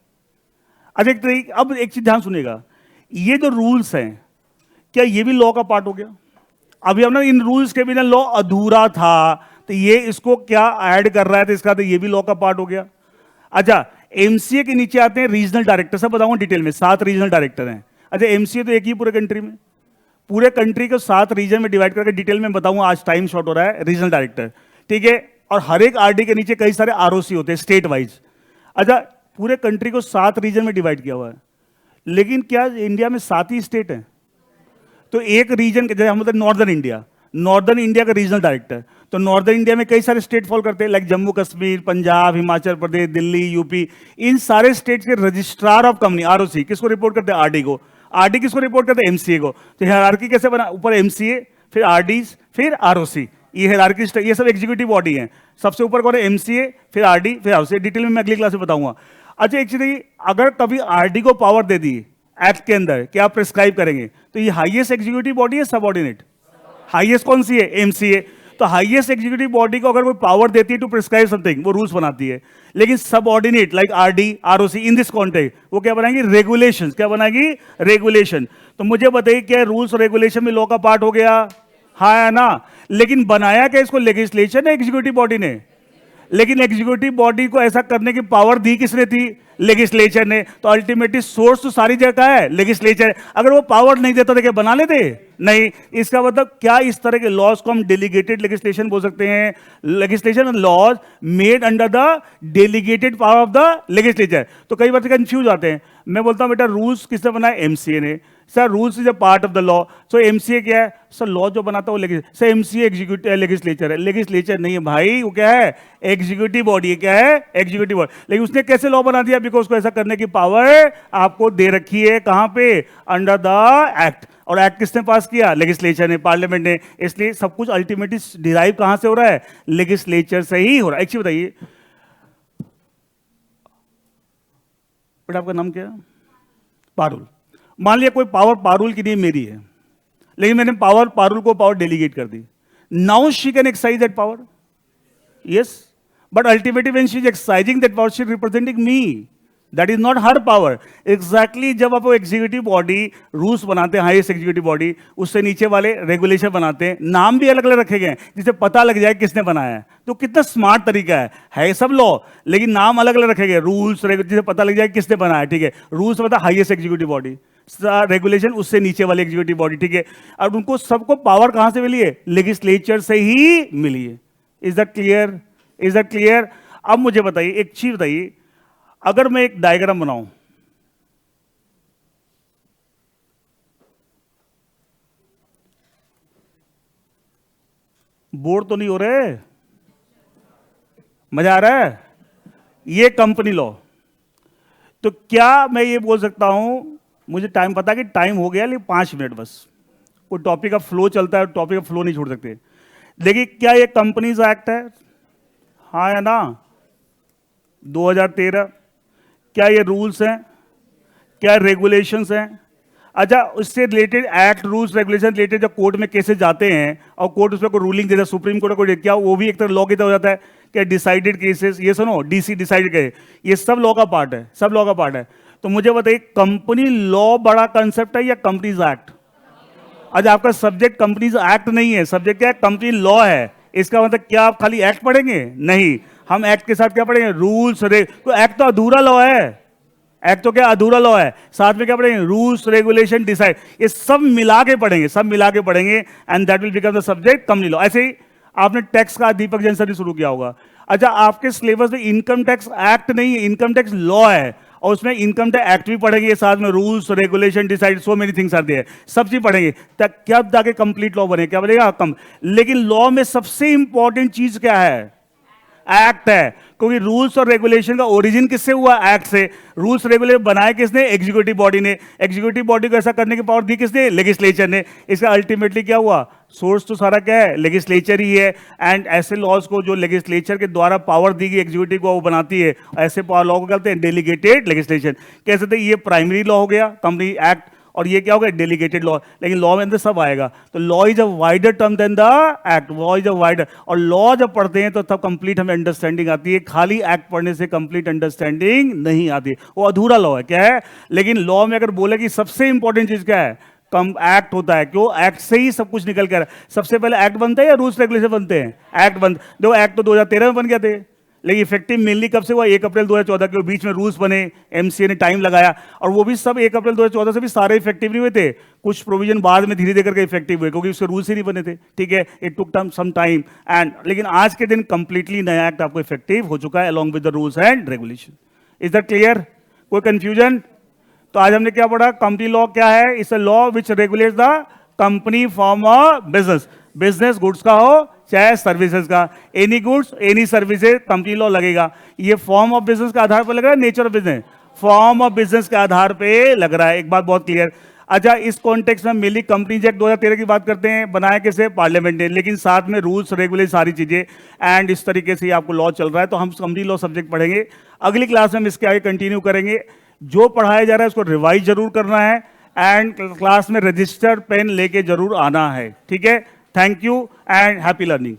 अच्छा अब एक चीज ध्यान सुनिएगा, ये जो रूल्स हैं क्या ये भी लॉ का पार्ट हो गया? अभी हमने इन रूल्स के बिना लॉ अधूरा था, तो ये इसको क्या ऐड कर रहा है, तो इसका तो ये भी लॉ का पार्ट हो गया। अच्छा, एमसीए के नीचे आते हैं रीजनल डायरेक्टर, सब बताऊंगा डिटेल में, 7 रीजनल डायरेक्टर हैं। अच्छा, एमसीए तो एक ही पूरे कंट्री में, पूरे कंट्री को 7 रीजन में डिवाइड करके डिटेल में बताऊंगा, आज टाइम शॉर्ट हो रहा है। रीजनल डायरेक्टर, ठीक है, और हर एक आरडी के नीचे कई सारे आरओसी होते हैं स्टेट वाइज। अच्छा, पूरे कंट्री को 7 रीजन में डिवाइड किया हुआ है, लेकिन क्या इंडिया में 7 ही स्टेट हैं? तो एक रीजन, जैसे हम बोलते हैं नॉर्दर्न इंडिया, नॉर्दर्न इंडिया का रीजनल डायरेक्टर, तो नॉर्दर्न इंडिया में कई सारे स्टेट फॉल करते हैं, लाइक जम्मू कश्मीर, पंजाब, हिमाचल प्रदेश, दिल्ली, यूपी। इन सारे स्टेट के रजिस्ट्रार ऑफ कंपनी आरओसी किसको रिपोर्ट करते हैं? आरडी को। आरडी किसको रिपोर्ट करते हैं? एमसीए को। तो हायरार्की कैसे बना? ऊपर एमसीए, फिर आरडी, फिर आरओसी। ये हायरार्की, ये सब एग्जीक्यूटिव बॉडी है। सबसे ऊपर कौन है? एमसीए, फिर आरडी, फिर आरओसी। डिटेल में मैं अगली क्लास में बताऊंगा। अच्छा, एक चीज, अगर कभी आरडी को पावर दे दी एक्ट के अंदर कि आप प्रिस्क्राइब करेंगे, तो ये हाईएस्ट एग्जीक्यूटिव बॉडी है सबऑर्डिनेट? हाईएस्ट कौन सी है? एमसीए। तो हाईएस्ट एग्जीक्यूटिव बॉडी को अगर वो पावर देती है टू प्रिस्क्राइब समथिंग, वो रूल्स बनाती है। लेकिन subordinate like RD, ROC, in this context वो क्या बनाएंगी? रेगुलेशंस। क्या बनाएगी? रेगुलेशन। तो मुझे बताइए, क्या रूल्स और रेगुलेशन में लॉ का पार्ट हो गया? हाँ है ना? लेकिन बनाया क्या इसको? लेजिस्लेशन है एग्जीक्यूटिव बॉडी ने। लेकिन एग्जीक्यूटिव बॉडी को ऐसा करने की पावर दी किसने थी? लेजिस्लेचर ने। तो अल्टीमेटली सोर्स तो सारी जगह का है, लेजिस्लेचर। अगर वो पावर नहीं देता तो क्या बना लेते? नहीं। इसका मतलब क्या इस तरह के लॉज को हम डेलीगेटेड लेजिस्लेशन बोल सकते हैं? Legislation laws made under the delegated power of the legislature. तो कई बार कंफ्यूज आते हैं। मैं बोलता हूं बेटा रूल्स किसने बनाया? एमसीए ने। Sir rules is a part of the law. So MCA क्या है? सर लॉ जो बनाता है वो सर एमसीए एग्जीक्यूटिव लेजिस्लेचर है। लेजिस्लेचर नहीं है भाई, वो क्या है? एग्जीक्यूटिव बॉडी है। क्या है? Executive body. लेकिन उसने कैसे लॉ बना दिया? बिकॉज उसको ऐसा करने की पावर आपको दे रखी है। कहां पे? Under the act. और एक्ट किसने पास किया? लेजिस्लेचर ने, पार्लियामेंट ने। इसलिए सब कुछ अल्टीमेटली डिराइव कहां से हो रहा है? लेजिस्लेचर से ही हो रहा है। एक चीज बताइए बेटा, आपका नाम क्या है? पारुल। मान लिया कोई पावर पारुल की नहीं मेरी है, लेकिन मैंने पारुल को पावर डेलीगेट कर दी। Now she can exercise that power, yes, but ultimately when she is exercising that power she is representing me, that is not her power. Exactly जब आप एग्जीक्यूटिव बॉडी रूल्स बनाते हैं, हाईएस्ट एग्जीक्यूटिव बॉडी, उससे नीचे वाले regulation बनाते हैं, नाम भी अलग अलग रखे गए हैं जिससे पता लग जाए किसने बनाया है। तो कितना स्मार्ट तरीका है सब लॉ, लेकिन नाम अलग अलग रखे गए, रूल्स जिससे पता लग जाए किसने बनाया। ठीक है, रूल्स मतलब हाईएस्ट एग्जीक्यूटिव बॉडी, रेगुलेशन उससे नीचे वाली एग्जीक्यूटिव बॉडी। ठीक है, और उनको सबको पावर कहां से मिली है? लेजिस्लेचर से ही मिली है। Is that clear? Is that clear? अब मुझे बताइए, एक चीज बताइए, अगर मैं एक डायग्राम बनाऊं, बोर तो नहीं हो रहे? मजा आ रहा है? ये कंपनी लॉ। तो क्या मैं ये बोल सकता हूं, मुझे टाइम पता कि टाइम हो गया, लेकिन 5 मिनट बस, कोई टॉपिक का फ्लो चलता है, टॉपिक का फ्लो नहीं छोड़ सकते। देखिए, क्या ये कंपनीज एक्ट है? हाँ या ना? 2013। क्या ये रूल्स हैं? क्या रेगुलेशंस हैं? अच्छा, उससे related act, rules, regulation related जब कोर्ट में केसेस जाते हैं और कोर्ट उस पर कोई रूलिंग देता है, सुप्रीम कोर्ट को, क्या वो भी एक तरह लॉ की तरह हो जाता है? क्या डिसाइडेड केसेस, ये सुनो, डीसी डिसाइड करे, ये सब लॉ का पार्ट है, सब लॉ का पार्ट है। तो मुझे बताइए, कंपनी लॉ बड़ा कंसेप्ट है या कंपनीज एक्ट? अच्छा, आपका सब्जेक्ट कंपनीज एक्ट नहीं है, सब्जेक्ट क्या है? कंपनी लॉ है। इसका मतलब क्या आप खाली एक्ट पढ़ेंगे? नहीं, हम एक्ट के साथ क्या पढ़ेंगे? रूल्स। तो एक्ट तो अधूरा लॉ है, एक्ट तो क्या अधूरा लॉ है, साथ में क्या पढ़ेंगे? रूल्स, रेगुलेशन, डिसाइड, ये सब मिला के पढ़ेंगे, सब मिला के पढ़ेंगे, and that will become the subject company law. ऐसे ही आपने टैक्स का दीपक जैन सर शुरू किया होगा। अच्छा, आपके सिलेबस में इनकम टैक्स एक्ट नहीं है, इनकम टैक्स लॉ है, और उसमें इनकम टैक्स एक्ट भी पढ़ेंगे, साथ में rules, regulation, decide, so many things are there, सब चीज पढ़ेंगे, तब क्या जाके कंप्लीट लॉ बने, क्या बनेगा? कम। लेकिन लॉ में सबसे इंपॉर्टेंट चीज क्या है? एक्ट है, क्योंकि रूल्स और रेगुलेशन का ओरिजिन किससे हुआ? एक्ट से। रूल्स रेगुलेशन बनाए किसने? एग्जीक्यूटिव बॉडी ने। एग्जीक्यूटिव बॉडी को ऐसा करने की पावर दी किसने? लेजिस्लेचर ने। इसका अल्टीमेटली क्या हुआ? सोर्स तो सारा क्या है? लेजिस्लेचर ही है। एंड ऐसे लॉज को जो लेजिस्लेचर के द्वारा पावर दी गई एग्जीक्यूटिव को, वो बनाती है। ऐसे लॉ को कहते हैं डेलीगेटेड लेजिस्लेशन। कह सकते हैं ये प्राइमरी लॉ हो गया, कंपनी एक्ट, और ये क्या होगा? Delegated law. लेकिन लॉ में अंदर सब आएगा, तो law is a wider term than the act. Law is a wider, और लॉ जब पढ़ते हैं तो तब कंप्लीट हमें अंडरस्टैंडिंग आती है। खाली एक्ट पढ़ने से कंप्लीट अंडरस्टैंडिंग नहीं आती, वो अधूरा लॉ है। क्या है? लेकिन लॉ में अगर बोले कि सबसे इंपॉर्टेंट चीज क्या है? कम एक्ट होता है। क्यों? एक्ट से ही सब कुछ निकल कर। सबसे पहले एक्ट बनते हैं या रूल्स रेगुलेशन बनते हैं? एक्ट बन, देखो एक्ट तो 2013 में बन गया थे, लेकिन इफेक्टिव मेनली कब से हुआ? 1 अप्रैल 2014 के बीच में रूल्स बने, एमसीए ने टाइम लगाया, और वो भी सब 1 अप्रैल 2014 से भी सारे इफेक्टिव नहीं हुए थे। कुछ प्रोविजन बाद में धीरे धीरे करके इफेक्टिव हुए, क्योंकि उसके रूल्स ही नहीं बने थे। ठीक है, it took some time and, लेकिन आज के दिन कंप्लीटली नया एक्ट आपको इफेक्टिव हो चुका है along with the rules and regulation. Is that clear? कोई कंफ्यूजन? तो आज हमने क्या पढ़ा? कंपनी लॉ क्या है? It's a law which regulates the company form a business. Business goods का हो चाहे सर्विसेज का, any goods any services, company law लगेगा। ये फॉर्म ऑफ बिजनेस के आधार पर लग रहा है, nature of business, form of business के आधार पे लग रहा है। एक बात बहुत क्लियर। अच्छा, इस कॉन्टेक्स्ट में मेनली कंपनीज एक्ट 2013 की बात करते हैं, बनाया कैसे? पार्लियामेंट ने, लेकिन साथ में रूल्स रेगुलेशन सारी चीजें, एंड इस तरीके से आपको लॉ चल रहा है। तो हम कंपनी लॉ सब्जेक्ट पढ़ेंगे अगली क्लास में, हम इसके आगे कंटिन्यू करेंगे। जो पढ़ाया जा रहा है उसको रिवाइज जरूर करना है, एंड क्लास में रजिस्टर पेन लेके जरूर आना है। ठीक है, thank you and happy learning.